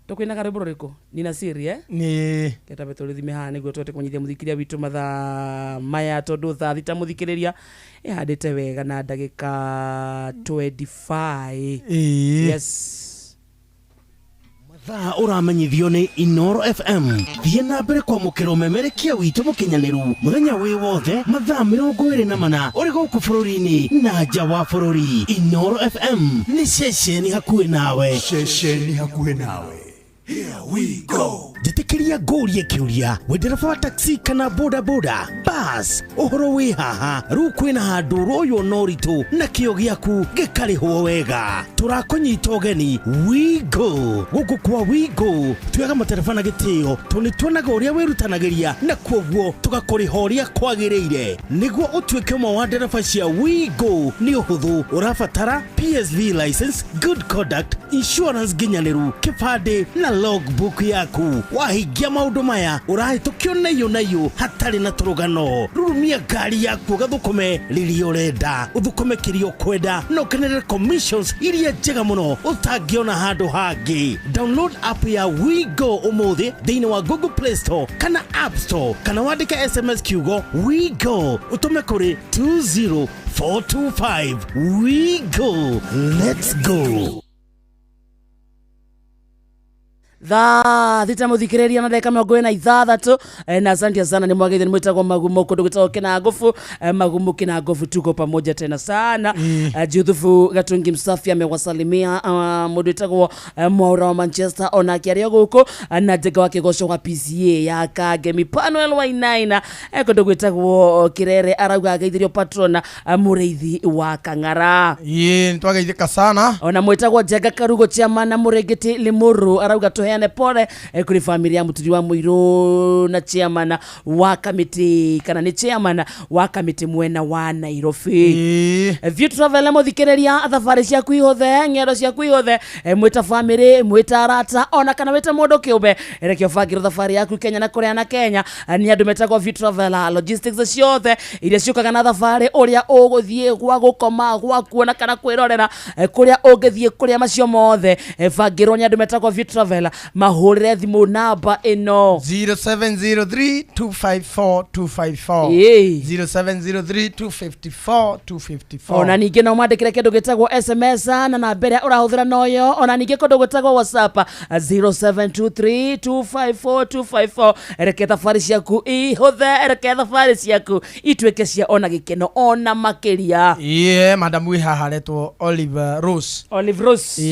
tukwina karibu riko nina siri ni ketabe turithime ha niguo twote kunyithia muthikiria witu mathaa maya tondu thaa thita muthikiriria ihandite wega na ndagika 25 yes Thaa uramenyithio ni Inoro FM. Thiĩ na mbere kwamũkĩra ũmemerekia witũ mũkinyanĩru mũthenya wĩ wothe mathaa 24 ũrĩ gũkũ bũrũri-inĩ na nja wa bũrũri. Inoro FM nĩ ceceni hakuhĩ nawe. Ceceni hakuhĩ nawe. Here we go. Njĩtĩkĩria ngũrie kĩũria wĩ ndereba wa taxi kana boda boda bas ũhoro wĩ haha rĩu kwĩna handũ rũyũ no ritũ na kĩo gĩaku gĩkarĩhwo wega tũrakũnyita ũgeni Wigo gũkũ kwa Wigo tuoyaga matereba na gĩtĩo tondũ nĩtuonaga ũrĩa wĩrutanagĩria na kuoguo tũgakũrĩha ũrĩa kwagĩrĩire nĩguo ũtuĩke ũmwe wa ndereba cia Wigo nĩ ũhũthũ ũrabatara PSV license, good conduct, insurance nginyanĩru, kĩbandĩ na logbook yaku wahingia maundu maya urahĩtũkio nayo hatarĩ na tũrũgano rurumia ngari yaku gathũkũme rĩrĩa ũrenda ũthũkũme kĩrĩa ũkwenda na ũkenerere commissions iria njega mũno ũtangĩona handũ hangĩ. Download app ya Wigo ũmũthĩ thĩinĩ wa Google Play Store kana App Store kana wandĩke SMS kiugo Wigo ũtũme kũrĩ 20425. Wigo, let's go. Thaa thita muthikiriria na ndeka 26 na asante sana ni mwageni mwitagwo Magumo kundu gwitagwo Kinangofu Magumo Kinangofu tuko pamoja tena sana Juthufu Gatungi Msafi amewasalimia mundu witagwo Mwaura wa Manchester ona kiaria guku na ndega wake gosho wa PCA ya Kagemi Panuel Wainaina kundu gwitagwo Kirere arauga ageithirio patrona mureithi wa Kang'ara nitwageithika sana ona mwitagwo Jenga Karugo Chiamana Muregeti Limuru arauga tuheane pole kuri familia ya Muturi wa Muiru na chairman wa kamiti kana ni chairman wa kamiti mwena wa Nairobi. View travel muthikiriria thabari cia kuihothe ngero cia kuihothe mwita family mwita arata ona kana wita mundu kiumbe rekio fagiro thabari yaku Kenya na Korea na Kenya ni andu metagwo View travel logistics ciothe iria ciukaga na thabari uria uguthie gwa gukoma gwa kuona kana kwirorera kuria ungithie kuria macio mothe fagiro ni andu metagwo View travel mahurire thimu namba ino 0703254254 0703254254 ona ninge no mwandikire kindu gitagwo SMS na namba ĩrĩa ũrahũthĩra noyo ona ninge kindu gitagwo WhatsApp 0723254254 reke thabari ciaku ihuthe reke thabari ciaku ituĩke cia ona gĩkeno ona makĩria madam we haharetwo Olive Rose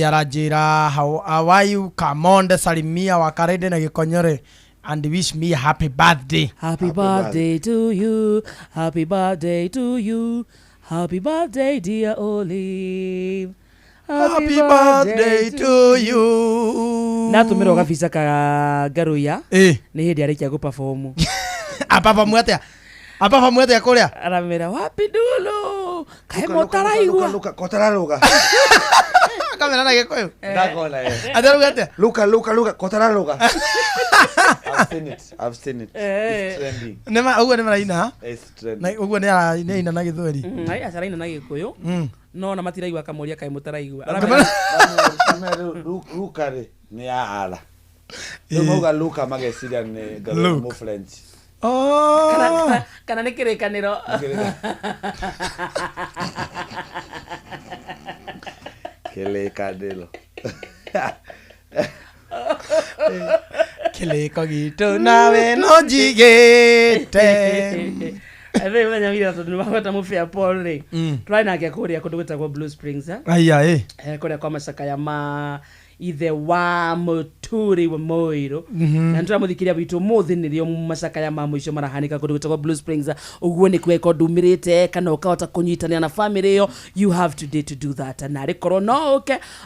aranjira how are you Kamonde salimia wa Karede na Gikonyore and wish me a happy birthday. Happy birthday to you. Happy birthday to you. Happy birthday dear Olive. Happy birthday to you. Na tumero gabisa ka Garuya. Ni hindi arikia go perform. Apapa mwete ya kuria. Aramera wapi dulu. Kae motaraigwa. Luka kotararuga. Kamera na gikoyo. Ndakona Adarugate. Luka kotararuga. I've seen it. It's trending. Nema ugo nema ina. It's trending. Na ugo ne ina na githori. Ai acara ina na gikoyo. No na matiraigwa kamoria kae motaraigwa. Luka ni ala. Ndoga Luka mageciria ni galo mo French. Kana nikirikaniro. Kele kadelo. Kele kogito nawe no jigete. Ave wanya mira to nubata mu fair Paul ri. Try na ke kuria kundu gwetagwo Blue Springs Aya kuria kwa masaka ya ma ithe wa Muturi wa Muiru na nturamuthikiria bitu muthi nirio masaka ya mamuico marahanika kundu gwetagwo Blue Springs uguo ni kweko ndumirite kana ukahota kunyitania na family yo you have today to do that na rikorwo no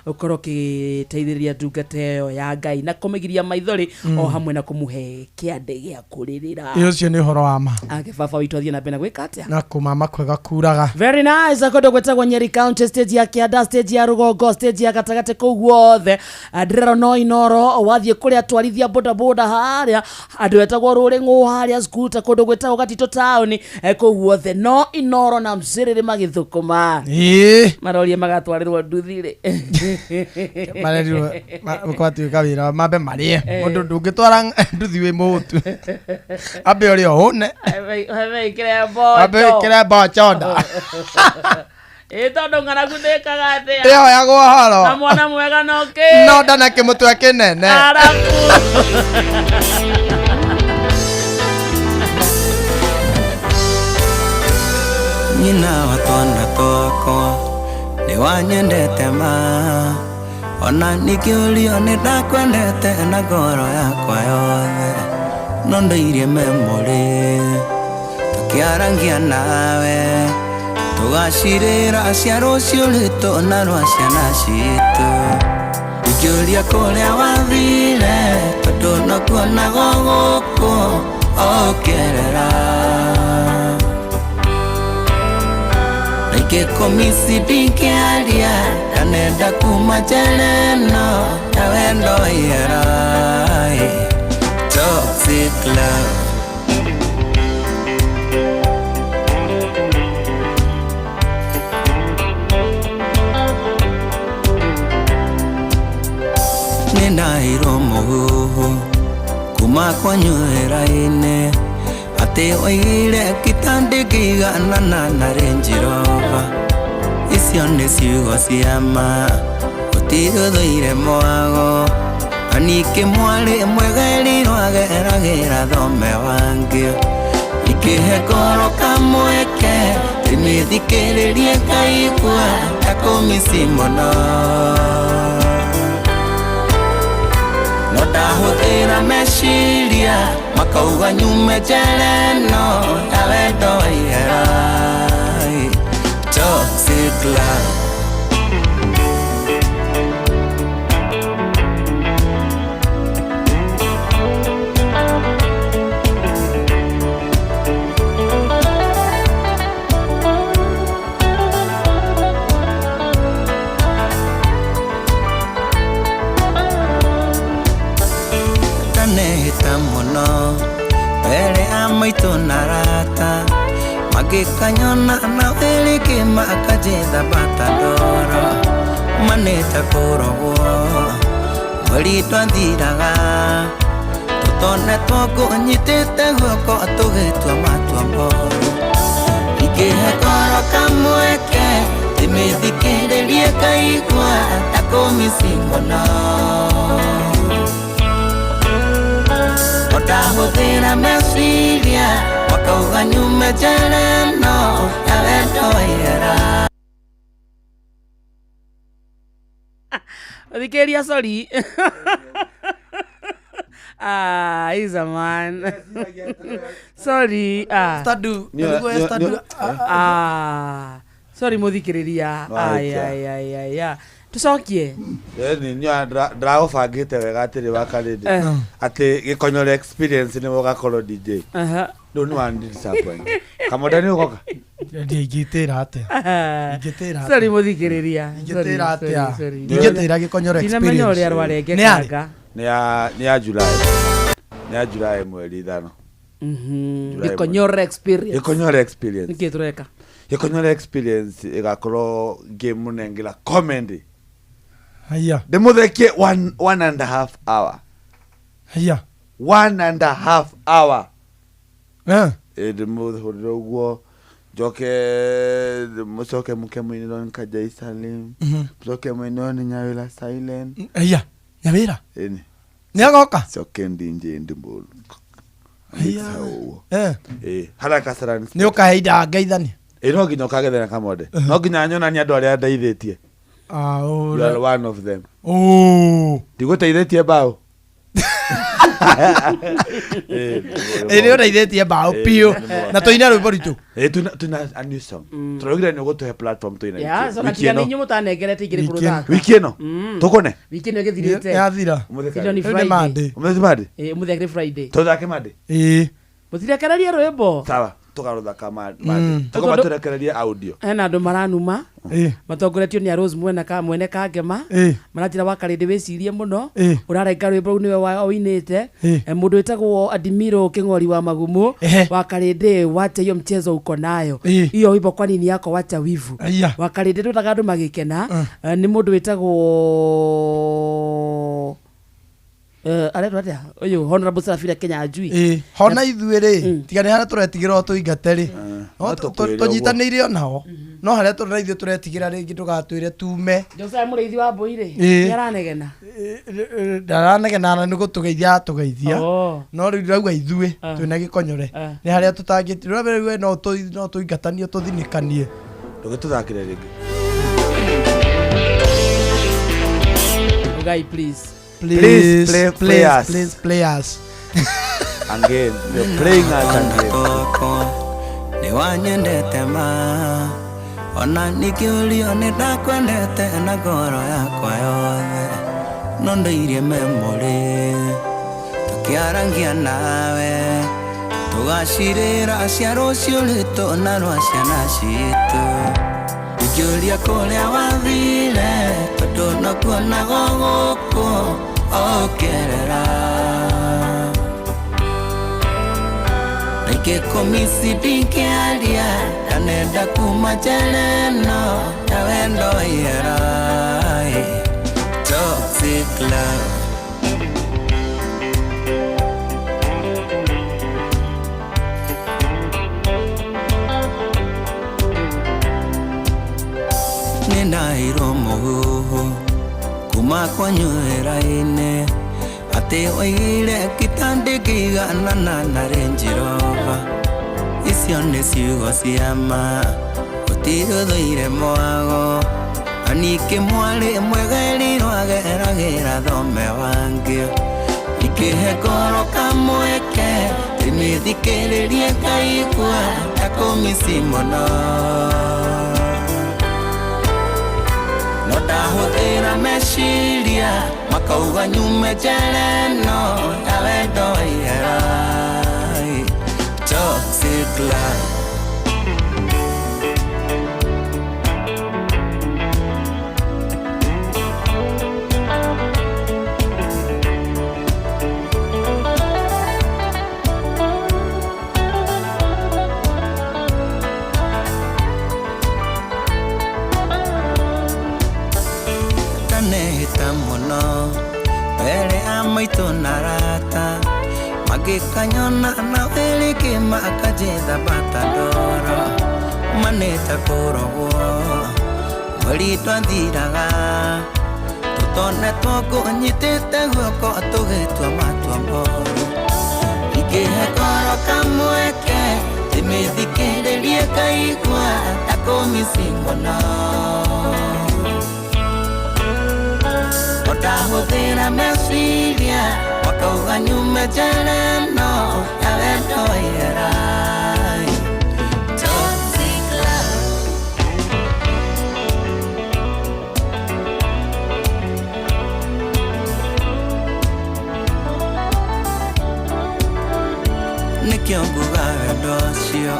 ukorwo kiteithĩrĩria ndungate yo ya Ngai na kumigiria maithori o hamwe na kumuhe kiande gĩa kuririra ucio ni horo wa ma ake baba witu athie na bena gwika atia na kumama kwega kuraga very nice kundu gwetagwo Nyeri County stage ya Kianda stage ya Rugongo stage ya gatagate kuu guothe ndirero no inoro wathie kuria twarithia boda boda haria andu etagwo ruringu haria skuta kundu gwetagwo Gatito town koguo the no inoro na msiriri magithukuma marorie magatwarirwo nduthire marerirwo makwatu kawira mabe marie mundu ndungitwara nduthi wi mutu abe ori ohune abe kire bochonda tondu ngana kuthekaga atia rio yagwo horo na mwana mwega noke no ndana kimutwe kinene nyina watwana twakwa ni wanyendete ma ona nikiurio ni ndakwendete na ngoro yakwa yothe no ndairie memory tukiarangia nawe tugacirira cia rucio ritu na rwa ciana citu ikiuria kuria wathire tondu no kuonago guku okerera Komisi dikiaria kanenda kuma jeleno ya wendo yerai toxic love nina iromo kuma kwa nywera-ine ate oire kitandikigana na Range Rover icio nĩ ciugo cia ma ũtigũthũire mwago anike mwarĩ mwegeri rwageragĩra thome wangĩ ikĩhe ngoro kamweke ndĩmĩthikĩrĩrie ngaigua takũmici mũno no ndahũthĩra meciria makauga nyume njereno ya wendo waihera toxic love muno pere amaitu narata magikanyona na weli kimakajetha batadoro maneta korogo mweri twathiraga tutone twakunyitite guoko tugitwa matwa mboro ikihe koro kamweke timithikiririe kaigua takumisimona ndahũthĩra meciria makauga nyume njereno ya wendo waihera thikĩria sorry he's a man sorry sorry muthikĩrĩria aya tucokie ndĩragũbangĩte wega atĩrĩ wakarĩndĩ atĩ gĩkonyore experience nĩwe ũgakorwo DJ rĩu nĩ wandisappoint kamoda nĩ ũgoka ingĩtĩra atĩa sorry muthikĩrĩria ingĩtĩra atĩa ingĩtĩra gĩkonyore experience ndinamenya ũrĩa rwarengekanga nĩ ya July mweri 5 gĩkonyore experience nĩkĩ tũreka gĩkonyore experience ĩgakorwo game nengela comedy haya ndĩmũthekie 1.5 hour haya 1.5 hour ndĩmũhũrĩre ũguo njoke mũcoke mũke mũinĩrwo nĩ Kajai Salim mũcoke mũinĩrwo nĩ Nyawĩra Silent haya Nyawĩra ĩni nĩagoka coke ndinje ndĩmbũru haraka sarani nĩ ũkahe ida ngeithani no nginya ũkagethera kamode no nginya nyonani andũ arĩa ndeithĩtie you are one of them ndigũteithĩtie mbaũ nĩ ũteithĩtie mbaũ piũ na tũine rwĩmbo ritũ tuna a new song tũraugire nĩ ũgũtũhe platform tũina wiki ĩno tũkũne wiki ĩno ĩgĩthirĩte yathira mũthĩ Friday mũthĩ Friday tũthake Monday mũtirekererie rwĩmbo sawa tugarutha kama tukoma turekereria audio ena andu maranuma matongoretio ni Rose mwene Kangema maratira wakarinde wicirie muno urarenga rwimbo ruu niwe waoinite mundu witagwo Adimiro King'ori wa Magumu wakarinde wacha hiyo mchezo uko nayo hiyo wimbo kwa nini yako wacha wivu wakarinde tutaga andu magikena ni mundu witagwo aretwa atia uyu Honorable Safira Kenya ajui hona ithuĩ rĩ tiga nĩ harĩa tũretigĩra tũingate rĩ tũnyitanĩire onao no harĩa tũrĩ ithuĩ tũretigĩra rĩngĩ tũgatwĩre tume Jose mũrĩithi wa mbũi rĩ nĩ aranegena ndaranegena na nĩ gũtũgeithia atũgeithia no rĩu rauga ithuĩ twĩna gĩkonyore nĩ harĩa tũtangĩtirwo rĩu no tũingatanio tũthinĩkanie ndũgĩtũthakĩre rĩngĩ guy please play us. Again, you're playing us again. Ni wanyendete ma ona nikiulio nidakwendete na ngoro yakwa yothe no ndairie memory tukiarangia nawe tugacirĩra cia rũciũ rwitũ na rwa ciana citũ ikiuria kũrĩa wathire tondũ no kuonago gũkũ okerera Nike komisi dinkiaria Danenda kumajaleno Tawendo yerai Toxic love Ninairo moho Kuma kwa nywera-inĩ atĩ oire kitande kĩigana na Range Rover icio nĩ ciugo cia ma ũtigũthũire mwago anike mwarĩ mwegeri rwageragĩra thome wangĩ ikĩhe ngoro kamweke ndĩmĩthikĩrĩrie ngaigua ta kũmisi mũno no ndahũthĩra meciria makauga nyume njereno ya wendo iherai toxic love maito narata magikanyona na wele kima akajeda batadoro maneta korogo mweri twandiraga tutone twoko nyitete guoko tugetwa matwa mboro ikihe koro kamweke timithikĩrĩrie kaigua takomisi mũno ndahũthĩra meciria makauga nyume njereno ya wendo iherai toxic love nĩkĩo nguga wendo ũcio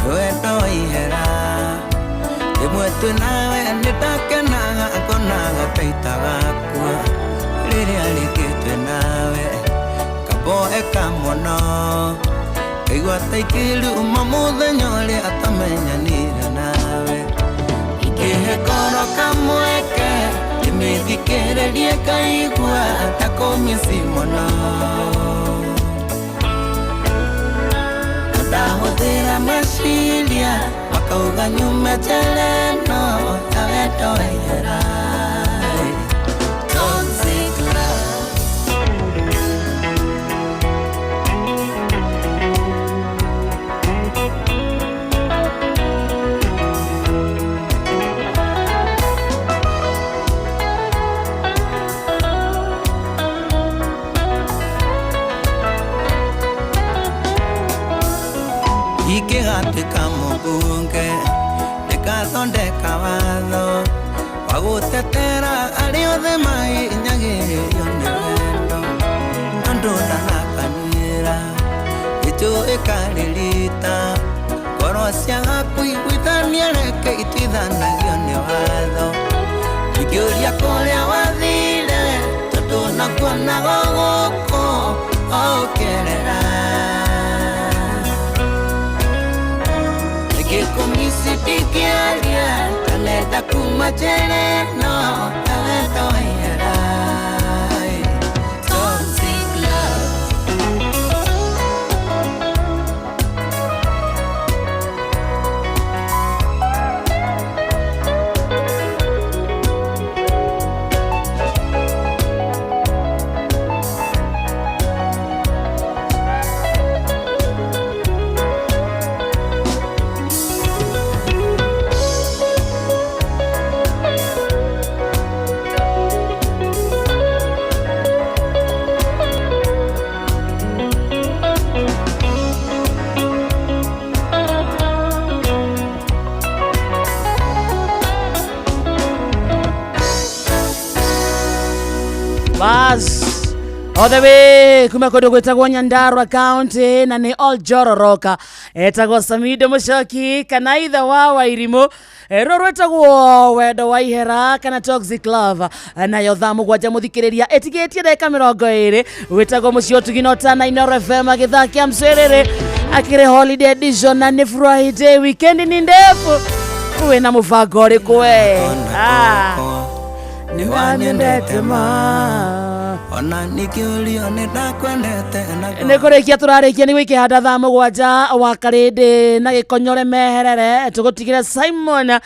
wendo ihera rĩmwe twĩnawe nĩndakenaga ngonaga taita gakua rĩrĩa rĩkĩtwe nawe kaboeka mũno kaigua ta ikĩruma mũthenya ũrĩa atamenyanire nawe ikĩhe ngoro kamweke ndĩmĩthikĩrĩrie kaigua ta kũmisi mũno ndahũthĩra meciria makauga nyume njereno ya wendo iherai toxic love ikĩgatĩka mũbunge ndĩgathondeka watho wa gũtetera arĩa othe mahinyagĩrĩrio nĩ wendo andũ ndanakanĩra gĩtũĩ karĩ ritũ bata Korosia haku iguithania reke itithanagio nĩ watho Ikĩũria kũrĩa wathire tondũ nakuona gũkũ ũkerera Gĩkũmisi ndingĩaria talenda kuma njere no talenda waihera Toxic love Bas all the way kuma kodo gwetagwo Nyandarua County na ni all jororoka etagwo Samido Mushoki kana itha wa Wairimu rorwetagwo wendo wa ihera kana Toxic Love nayo thamu gwaja muthikiriria etigetie ndeka 20 wetagwo mucio tuginota na Ino FM agithakia mserere akire holiday edition na ni Friday weekend ni ndefu uwe na mufango uriku we ni wanendete ma ona nikiulio nidakwendete na nikurekia turarekia ni wiki hada thamu gwaja wa karinde na gikonyore meherere tugutigire Simon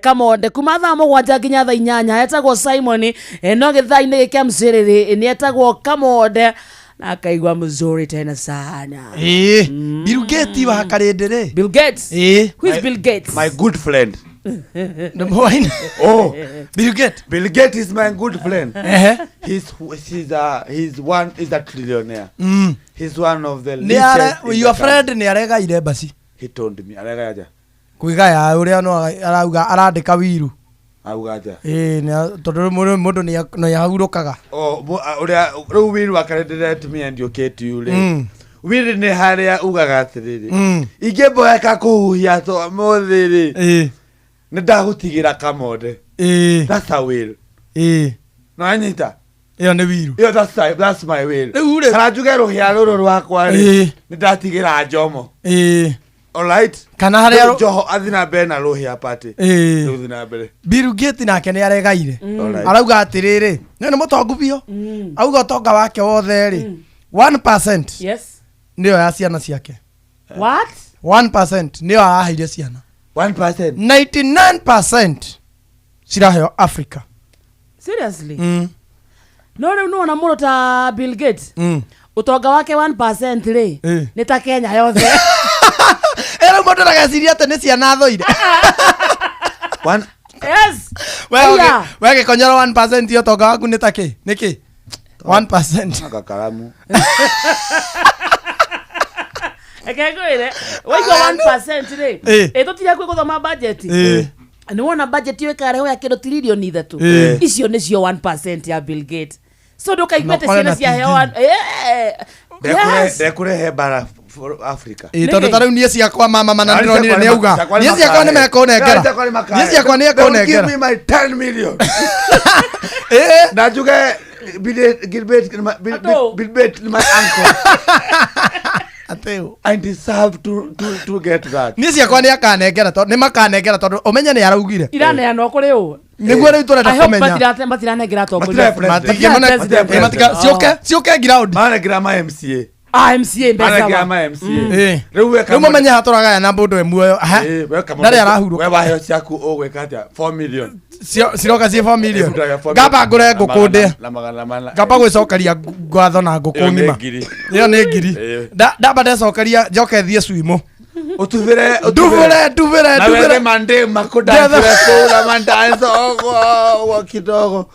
Kamonde kuma thamu gwaja nginya thaa 8 etagwo Simon no githaini gikia msiriri ni etagwo Kamonde na akaigwa mzuri tena sana Bill Gates wa karinde Bill Gates who is Bill Gates my good friend Oh, Bill Gates. Bill Gates is my good friend. He's a trillionaire. He's one of the richest. Your friend ni arega ire basi. He told me arega aja. Kuigaya uria no arauga arandika wiru. Auga aja. Ni tondu mundu ni no yahurukaga. Uria wiru akarendete me and your kate yule. Wiru ni haria ugaga atiriri. Ingeboya ka kuhuhia to mothiri. Nidahutigira Kamonde. That's a will. No anyita. Iyo ni wiru. Iyo that's my will. Kana juge ruhia ruru rwakwa ri. Nidatigira Jomo. All right. Kana haria Joho athina bena ruhia party. Ruthina bere. Bill Gates nake ni aregaire. Arauga atiriri. Ni mutongu bio. Auga tonga wake wothe ri. 1%. Yes. Ndio ya ciana ciake. What? 1% ndio ahaire ciana. 1%. 99% siraheo Africa. Seriously? No na muro ta Bill Gates. Utonga wake 1% ri. Ni ta Kenya yothe. Era mundu ndageciria ate ni ciana thoire. Yes. Wege konyora 1% yo tonga waku ni ta ki? Niki? 1%. Akakaramu. Ekegwire waigo 1% ri etotira kwe guthoma budget ni wona budget yo ikareho ya kilo trilioni 3 icio nicio 1% ya Bill Gates so ndukaigwete ciana cia hewa Ndekurehe bara Africa. Tondu tariu nie ciakwa mama mana ndironire ni auga nie ciakwa ni mekonengera nie ciakwa ni ekonengera give me my 10 million. Na juge Gilbert my uncle. Ateo I deserve to get that. Ni ciakwa ni akanengera tondu ni makanengera tondu umenya ni araugire irane no kuri u niguo riu turenda kumenya matiranengera tondu matika sioke ground manengera ma MCA MCA mbeza riu mumenya haturaga na mundu emuoyo ndari arahuruka we waheo ciaku ugwika atia 4 million ciroka ci 4 million ngamba ngure ngukunde ngamba gwicokeria ngatho na nguku ngima iyo ni ngiri ndamba ndecokeria njoke thie swimo utuvire nduvire mande makuda kula mandanzo kidogo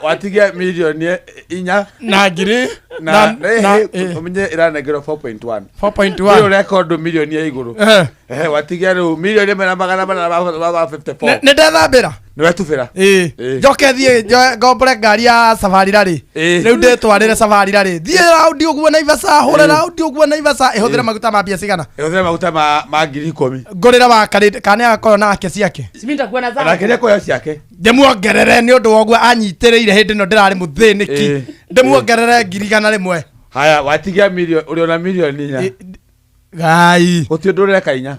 watigia milioni inya na ngiri na umenye iranegero 4.1 4.1 record milioni ya iguru watigia milioni mena magana 54 ne ndethambira niwe tubira njoke thie ngombore ngari ya safari rari riu ndetwarire safari rari thie raundi uguo Naivasha hore raundi uguo Naivasha ihuthire maguta ma bia cigana ihuthire maguta ma 10,000 ngurira wa kane akoyo nake ciake siminda kuona zangu nakire koyo ciake ndemuongerere ni undu woguo anyitiriire hindi no ndirari muthiniki ndemuongerere 100,000 haya watigia milioni uriona milioni nya gai uti ndureka inya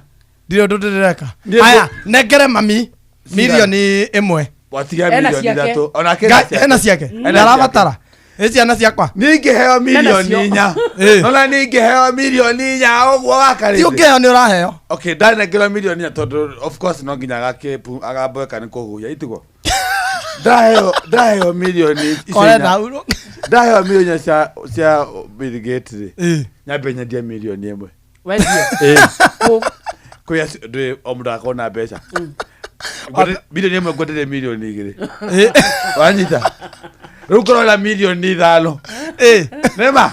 ndio ndureka haya negere mami milioni 1 watigia milioni 3 ona ena ciake ndarabatara eci ana ciakwa ningeheo milioni nya nona ningeheo milioni nya ogwo wakarite ti ungeheo ni uraheo okay ndanengera milioni nya tondu of course no nginya agambweka ni kuhuya itugo ndaheo milioni ndaheo milioni cia Bill Gates nyambe nyendia milioni 1 wezie kuya ndwe omundu akona mbeca milioni 1 ngwendere milioni 2 wanyita rukorola milioni 5 nema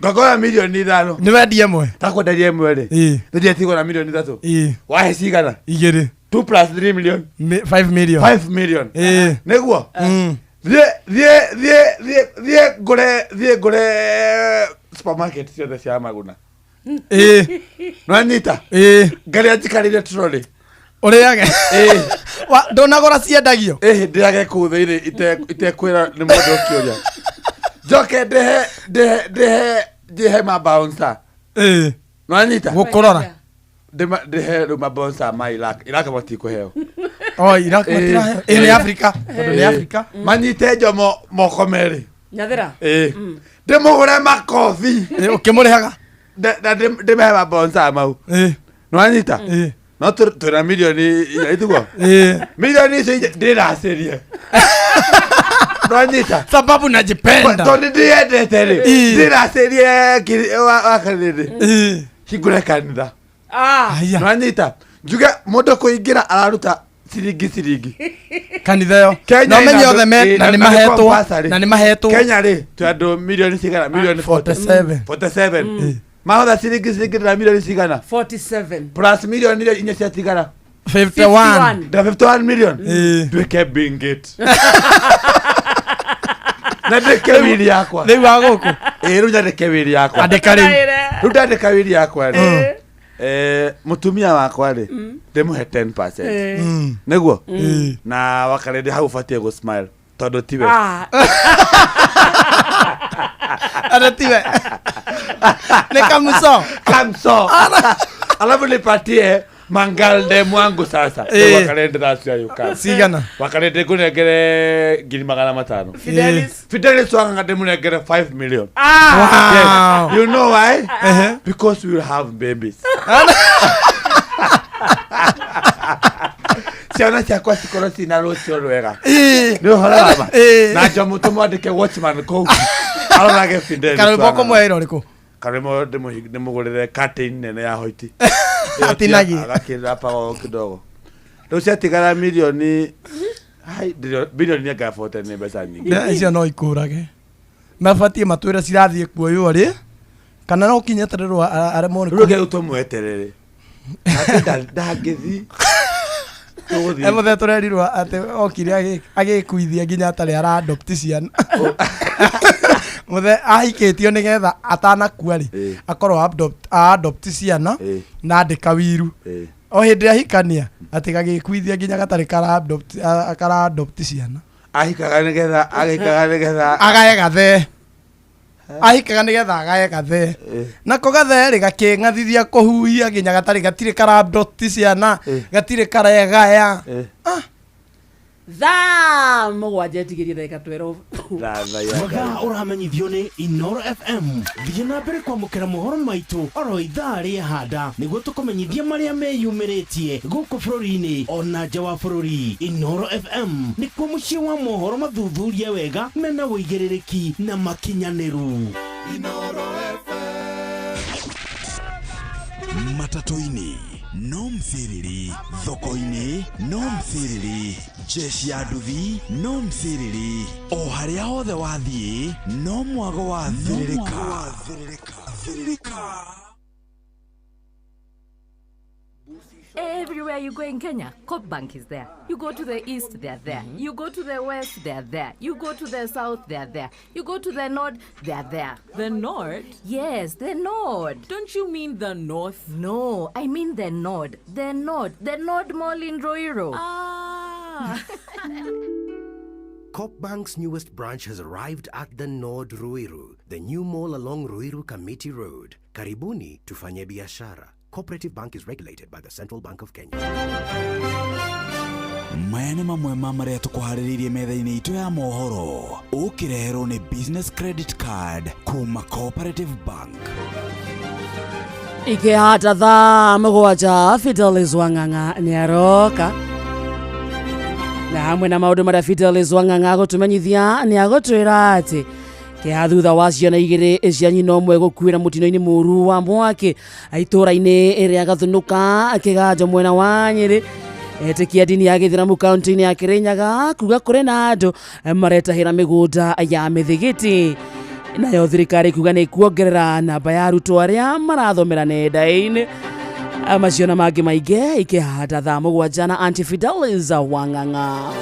ngakora milioni 5 ni wendi 1 takwenderia 1 ri ndiye tigo na milioni 3 wahe cigana 2 2 plus 3 million 5 million 5 million neguo thie ngure supermarket ciothe cia maguna nwanyita ngaria njikarire trolley uriage ndonagora ciendagio ndirage kuu thiini itekwira ni mundu ukioria njoke ndihe mabouncer nwanyita gukurora ndihe mabouncer ma Iraq matikuheo Iraq matiraheo ni Africa ni Africa manyite njomo moko meri nyathira ndimugure makothi ukimurihaga ndimehe mabouncer mau nwanyita no tuna milioni itugo milioni icio ndiracirie nwanyita sababu najipenda tondu ndiendete ri ndiracirie wakariri hingure kanitha nwanyita njuge mundu kuingira araruta ciringi kanitha yo no menye othe na ni mahetwo Kenya ri twandu milioni cigana milioni 47 mahotha ciringi na milioni cigana 47 plus milioni ile inya cia tigara 51 million ndwike bingit na ndeke wili yakwa riu waguku riu ndeke wili yakwa andika riu ndandika wili yakwa mutumia wakwa ri ndimuhe 10% neguo na wakarede hau fatie go smile tondu tiwe tiwe ne kamso alafu nipatie mangalde mwangu sasa wakarede rasio yuka sigana wakarede kunegere 500,000 Fidelis wanga demunegere 5 million wow you know why because we will have babies siana chakwa sikoro sina rosio rwega ndio halama na jamu tumwandike watchman ko alonage Fidelis karo boko mwero riko karemo demugurire curtain nene ya hoiti atinagi akira pa kidogo ndio cia milioni bilioni ya fote ni pesa nyingi icio no ikurage mabatie matwira cirathie kuoyo ri kana no kinyetererwa aremone ruge utomweterere ndagithi emothe turerirwa ate okire agikuithia nginya atari ara adopt ciana muthe ahikitio nigetha atanakua ri akorwo adopt ciana na andika wiru o hindi ahikania ati gagikuithia nginya gatari kara adopt ciana ahikaga nigetha agaye gathe ahikaga nigetha agaye gathe nako gathe ri gaking'athithia kuhuhia nginya gatire kara adopt ciana gatire karagaya thaa mũgwanja tigĩrie ndagĩka 12 mathaa ũramenyithio nĩ Inoro FM thiĩ na mbere kwamũkĩra mohoro maitũ oro ithaa rĩa handa nĩguo tũkũmenyithia marĩa meyumĩrĩtie gũkũ bũrũri-inĩ ona nja wa bũrũri. Inoro FM nĩkuo mũciĩ wa mohoro mathuthurie wega mena wũigĩrĩrĩki na makinyanĩru. Matatu-inĩ no mthiriri, thoko-inĩ no mthiriri, jeshi ya nduthi no mthiriri, o harĩa hothe wathiĩ no mwago wa thiririka. Everywhere you go in Kenya, Coop Bank is there. You go to the east, they're there. You go to the west, they're there. You go to the south, they're there. You go to the north, they're there. The north? Yes, the north. Don't you mean the north? No, I mean the north. The north. The North Mall in Ruiru. Ah. Coop Bank's newest branch has arrived at the Nord Ruiru, the new mall along Ruiru Kamiti Road. Karibuni tufanye biashara. Cooperative Bank is regulated by the Central Bank of Kenya. Maya nĩ mamwe ma marĩa tũkũharĩrĩirie metha-inĩ itũ ya mohoro. Ũkĩreherwo nĩ business credit card kuma Cooperative Bank. Ikĩhata thaa mũgwanja, Fidelis Wang'ang'a nĩ aroka. Na hamwe na maũndũ marĩa Fidelis Wang'ang'a agũtũmenyithia nĩ agũtwĩra atĩ kia thutha wa ciana igĩrĩ cia nyina ũmwe gũkuĩra mũtino-inĩ mũru wa mwaki itũũra-inĩ ĩrĩa Gathunuka Kĩganjo mwena wa Nyĩrĩ. Etĩkia ndini ya Gĩthĩramu kaunti-inĩ ya Kĩrĩnyaga kuga kũrĩ na andũ maretahĩra mĩgũnda ya mĩthigiti. Nayo thirikari kuga nĩ kuongerera namba ya arutwo arĩa marathomera nenda-inĩ. Macio na mangĩ maingĩ ikĩhata thaa mũgwanja na Aunty Fidelis Wang'ang'a.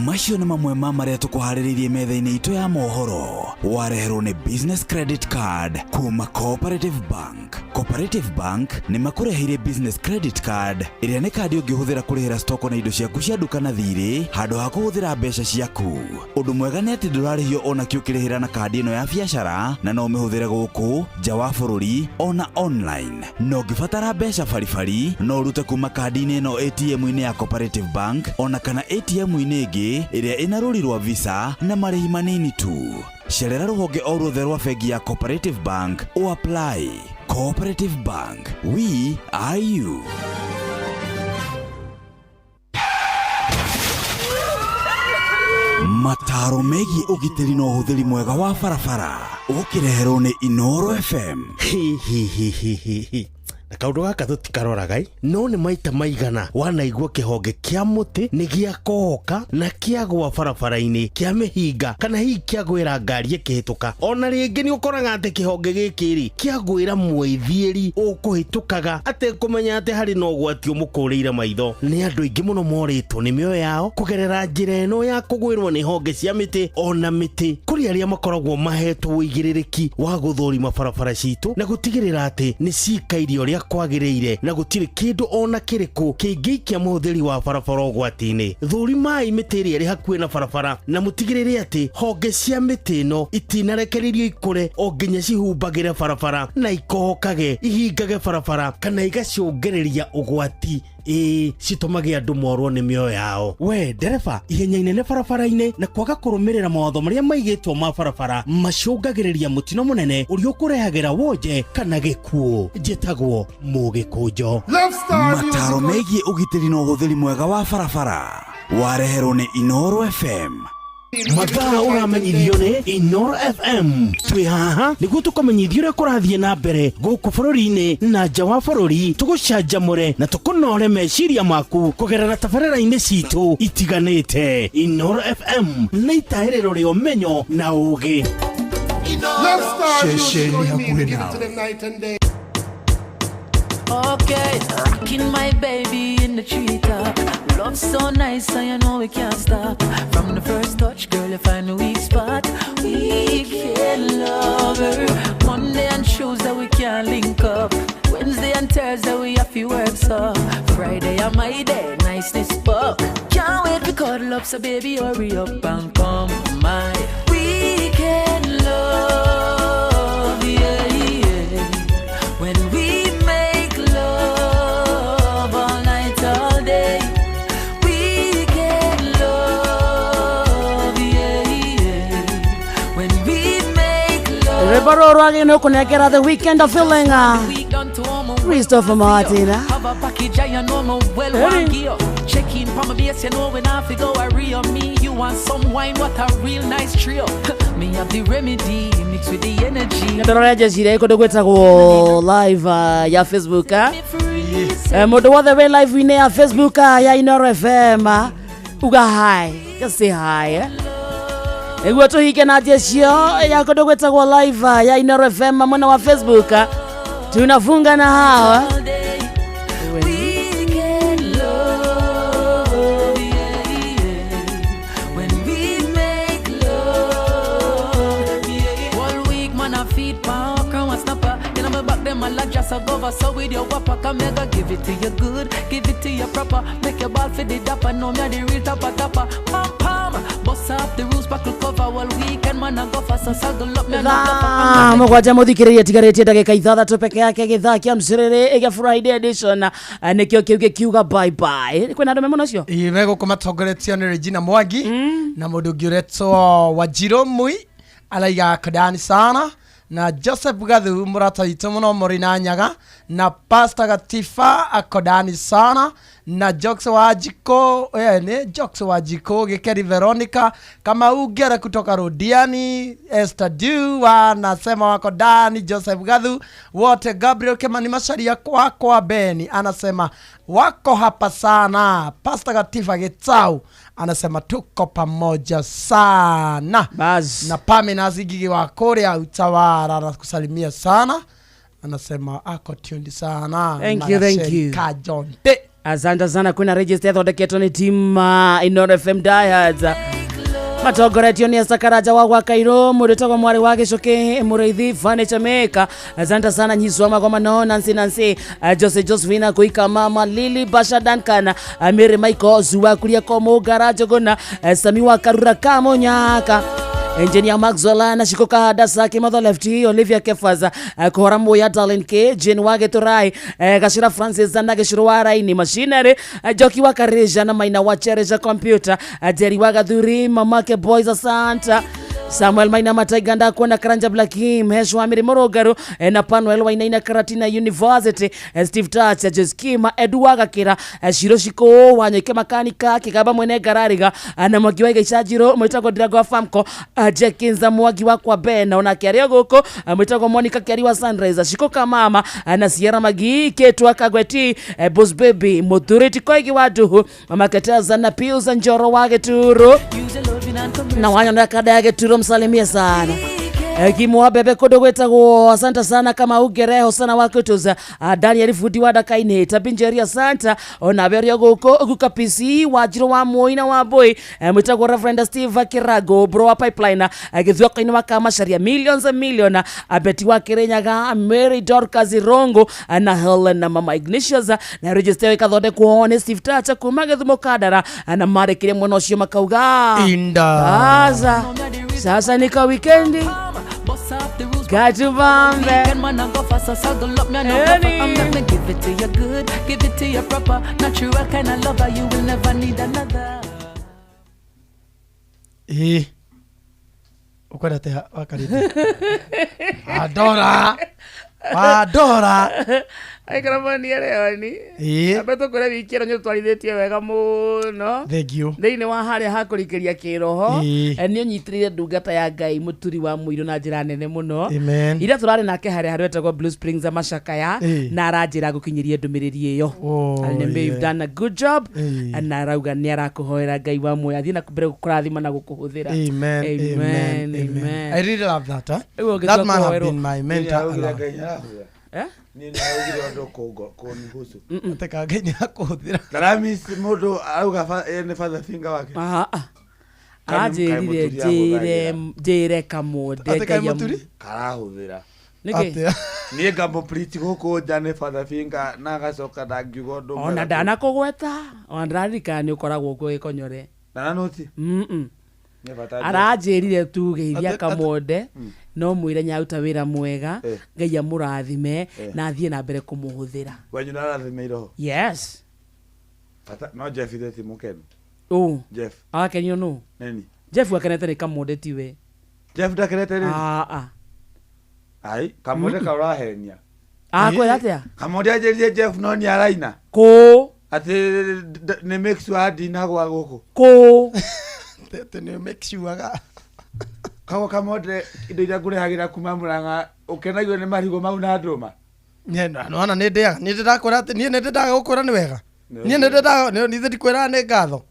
Macio nĩ mamwe ma marĩa tũkũharĩrĩirie metha-inĩ itũ ya mohoro. Wareherwo nĩ business credit card kuma Cooperative Bank. Cooperative Bank nĩ makũreheire business credit card ĩrĩa nĩ kandi ũngĩhũthĩra kũrĩhĩra stoko na indo ciaku cia nduka na thirĩ handũ ha kũhũthĩra mbeca ciaku. Ũndũ mwega nĩ atĩ ndũrarĩhio ona kĩ ũkĩrĩhĩra na kandi ĩno ya biacara, na no ũmĩhũthĩre gũkũ nja wa bũrũri ona online. No ũngĩbatara mbeca baribari no ũrute kuma kandi-inĩ ĩno ATM-inĩ ya Cooperative Bank ona kana ATM-inĩ ĩngĩ ĩrĩa ĩna rũri rwa Visa na marĩhi manini tu. Cerera rũhonge o ruothe rwa bengi ya Cooperative Bank o apply. Cooperative Bank, we are you. Mataro megiĩ ũgitĩri na ũhũthĩri mwega wa barabara ũkĩreherwo nĩ Inoro FM. Na kaundu gaka tutikaroragai no nĩ maita maigana wanaigua kĩhonge kĩa mũtĩ nĩ gĩakohoka na kĩagwa barabara-inĩ kĩa mĩhinga kana hihi kĩagwĩra ngari ĩkĩhĩtũka. Ona rĩngĩ nĩ ũkoraga atĩ kĩhonge gĩkĩ kĩagwĩra mwĩthiĩri ũkũhĩtũkaga atekũmenya atĩ harĩ na ũgwati ũmũkũrĩire maitho. Nĩ andũ aingĩ mũno morĩtwo nĩ mĩoyo yao kũgerera njĩra ĩno ya kũgwĩrwo nĩ honge cia mĩtĩ ona mĩtĩ. Kũrĩ arĩa makoragwo mahetwo ũigĩrĩrĩki wa gũthũrima barabara citũ na gũtigĩrĩra atĩ nĩ cikairio ũrĩa kwagĩrĩire na gũtirĩ kĩndũ ona kĩrĩkũ kĩngĩikia mũhũthĩri wa barabara ũgwati-inĩ. Thũrimai mĩtĩ ĩrĩa ĩrĩ hakuhĩ na barabara na mũtigĩrĩre atĩ honge cia mĩtĩ ĩno itinarekererio ikũre o nginya cihumbagĩre barabara na ikohokage ihingage barabara kana igacũngĩrĩria ũgwati citumage andũ morwo nĩ mĩoyo yao. We ndereba, ihenya inene barabara-inĩ na kwaga kũrũmĩrĩra mawatho marĩa maigĩtwo ma barabara macũngagĩrĩria mũtino mũnene ũrĩa ũkũrehagĩra wonje kana gĩkuũ. Njĩtagwo Mũgĩkũnjo. Mataro megiĩ ũgitĩri na ũhũthĩri mwega wa barabara wareherwo nĩ Inoro FM. Mathaa ũramenyithio nĩ Inoro FM. Twĩ haha nĩguo tũkamenyithio ũrĩa kũrathiĩ na mbere gũkũ bũrũri-inĩ na nja wa bũrũri, tũgũcanjamũre na tũkũnore meciria maku kũgerera tabarĩra-inĩ citũ itiganĩte. Inoro FM nĩ itaĩrĩro rĩa ũmenyo na ũũgĩ. Ceceni hakuhĩ nawe. Okay, rocking my baby in the treetop. Love so nice, and you know we can't stop. From the first touch, girl, you find a weak spot. We can love her. Monday and Tuesday we can't link up. Wednesday and Thursday we have to work so. Friday and my day, niceness buck. Can't wait to cuddle up, so baby hurry up and come my weekend love, yeah, yeah. When we make love all night, all day, weekend love, yeah, yeah. When we make love, Rebaro rwagi no kunekera the weekend of feeling. we done to Christopher Martin. Have a package, I know my well one gear. Check in from my base, you know when I figure a real me. You want some wine, what a real nice trio. Me have the remedy, mixed with the energy. Ndororeje cire iko ndugwetagwo live ya Facebook. Mundu wothe we live ine ya Facebook ya Inoro FM. Uga hi, just say hi. Eguo tuhike na jesio ya iko ndugwetagwo live ya Inoro FM mwana wa Facebook. Tunafunga na hawa. So with your wapper, come mega, give it to you good, give it to you proper, make your ball for the dapper, no me the real tapper, pam pam, bust up the rules, buckle cover, all weekend man I go fast, so saddle up me and mugwaja muthikiriria tigaretie ndagika ithathatu peke yake githaa kia mciriri ege Friday edition nikio kiuge kiuga bye bye kwina andu memono cio imego kumatongoretio ni Regina Mwangi na mundu ngiuretwo Wajiro Mui alaiga kadani sana na Joseph Gathu murata itu muno Morina Nyaga na Pastor Gatifa akodani sana na Jokes Wajiko Jokes Wajiko Gekeri Veronica kama ugera kutoka Rodiani Esther Du anasema wakodani Joseph Gathu wote Gabriel Kemani Masharia kwa Beni anasema wako hapa sana. Pastor Gatifa Getsau anasema tuko pamoja sana. Baz. Na Pame Nazigigi wa Korea Utawara anakusalimia sana. Anasema ako tuned sana. Thank you. Kajonte. Asante sana kuna register thodeketo ni team Inoro FM Diehards. Matogoretio ni Sakaraja wa Kairo muretagwa mwari wa Gicoke Mureithi Furniture Maker. Asante sana nyisoma kwa mano Nancy Josephina kuika mama Lily Basha Duncan Mary Michael Zuwa kulia komo garage gona Sami wa Karura Kamonyaka Engineer Maxwell na Shikoka Hadasa Kimatho Lefty Olivia Kefaza Korambo ya Darlene K Jane Wage Turai Gashira Francis na Gashiro Warai ni machinery Joki wa Kareja na Maina wa Chereja computer Jerry Wagadhuri mamake Boys Asanta Samuel Maina Mataiganda kwa na Karanja Blackim Heshwa Amiri Morogaru na Panuel Wainaina Karatina University Steve Touch Jeskima Eduaga Kira Shiroshiko Wanyeke Makanika Kikaba Mwene Garariga na Mwagiwa Gishajiro Mwitako Drago Famko Jekinza Mwagi wa kwa Bena ona kiario goko Mwitako Monica Kiari wa Sunrise Shikoka Mama na Sierra Magi Ketu Akagweti Boss Baby Moturiti Koigi Waduhu Maketaza na Pius Njoro Wage Turo na wanyo na kada yake Turo msalimia sana. Kimwa bebe kodo wetagwo asante sana kama ugereho sana wakutuza Daniel Fudi wadakaine tabinjeria santa ona berio goko gukapisi Wajiro wa Moina wa boy mwitagwo Reverend Steve Kirago bro wa pipeline agithwa kaina wakama sharia millions and million abeti wa Kirenyaga Mary Dorcas Rongo na Helen na Mama Ignatius na register kathode kuone Steve Tacha kumagithumo kadara na mare kire mwono cio makauga inda sasa nika weekendi Kachubambe give it to you good, give it to you proper, natural kind of lover, you will never need another. Ukwenda te wakaridi Adora Aikara mani arewani abeto kore wikira nyo twarithetie wega muno thank you Thiini wa haria hakurikiria kiroho ni nyitirire ndungata ya Ngai muturi wa muiro na njira nene muno ira turari nake haria haretagwo Blue Springs Mashakaya na aranjira gukinyirie ndumiriri iyo and you've done a good job and arauga ni arakuhoera Ngai wa muoyo athina kumbere gukurathima na gukuhuthira amen I really love that that man have been my mentor Nini augire ndo koni husu ateka Ngai akuhuthira Karamisi mudu auga ene father finger wake jire kamode karahuthira niki ni gambo pliti goko jane father finger na gacoka dangiugo ndo ona dana kugweta ondarika ni ukoragwo gwo ikonyore dana noti aranjirire tu geithia kamode no mwire nyauta wira mwega Ngai amurathime na athie na mbere kumuhuthira wanyu narathime iroho yes no Jeff itheti mukenu Jeff akenyo no neni Jeff akenete ni kamode tiwe Jeff dakenete ni ai kamode kaurahenia Akwira atia? Kamodia jeje Jeff no ni araina. Ko. Ati ne make sure dina gwa guku. Ko. Tete ne make sure ga. Kawo kamode indo ira kure hagira kuma Muranga ukenagio ne marigo mau na nduma. Nyena no ana ne ndakora ati nie ndendaga gukora ni wega. Nie ndendaga ni ndikwira ne ngatho.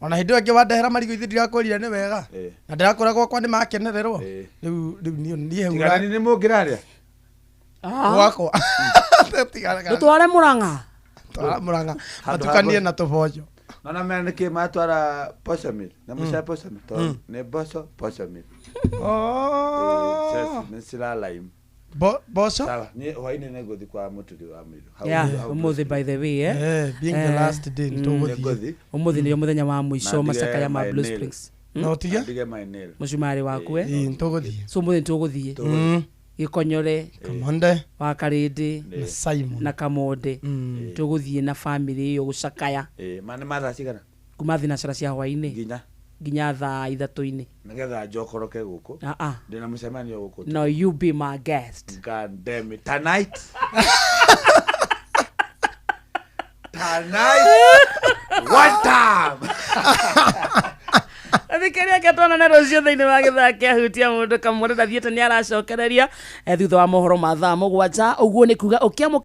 Ona hindi wangi wandehera marigo ithi ndirakorire ni wega. Na ndirakora gwakwa ni makenererwo. Riu nie hura. Tigani ni mungiraria. Gwakwa. Tutware Muranga. Twara Muranga. Atukanie na tubojo. Nona mene ke matwara posamil. Na musha posamil. To ne boso posamil. Oh. Ne sila laim. Boso? Sawa. Ni waine ne gothi kwa muturi wa miru. Yeah, umuthi by the way, being the last day ntogothi. Umuthi ni muthenya wa mwisho Masaka ya ma Blue Springs. No tiga? Ndige my nail. Mushumari waku ntogothi. So umuthi ntogothi. Gikonyore, Kamonde, wa Karindi, na Simon na Kamonde. Tuguthie na family yo gucakaya. Mane matha cigana? Kuma thinacara cia hwaini. Ginya thaa 3:00. Nigetha njokoroke guku. Ndina mucemanio guku. No, you be my guest. God damn it. Tonight. Tonight. What time? Thikĩria ketwana rũciũ thĩinĩ wa gĩthaka kĩa hutia mũndũ kamũndũ ndathiĩte nĩ aracokereria thutha wa mohoro ma thaa 7 ũguo nĩ kuga ũkĩamũka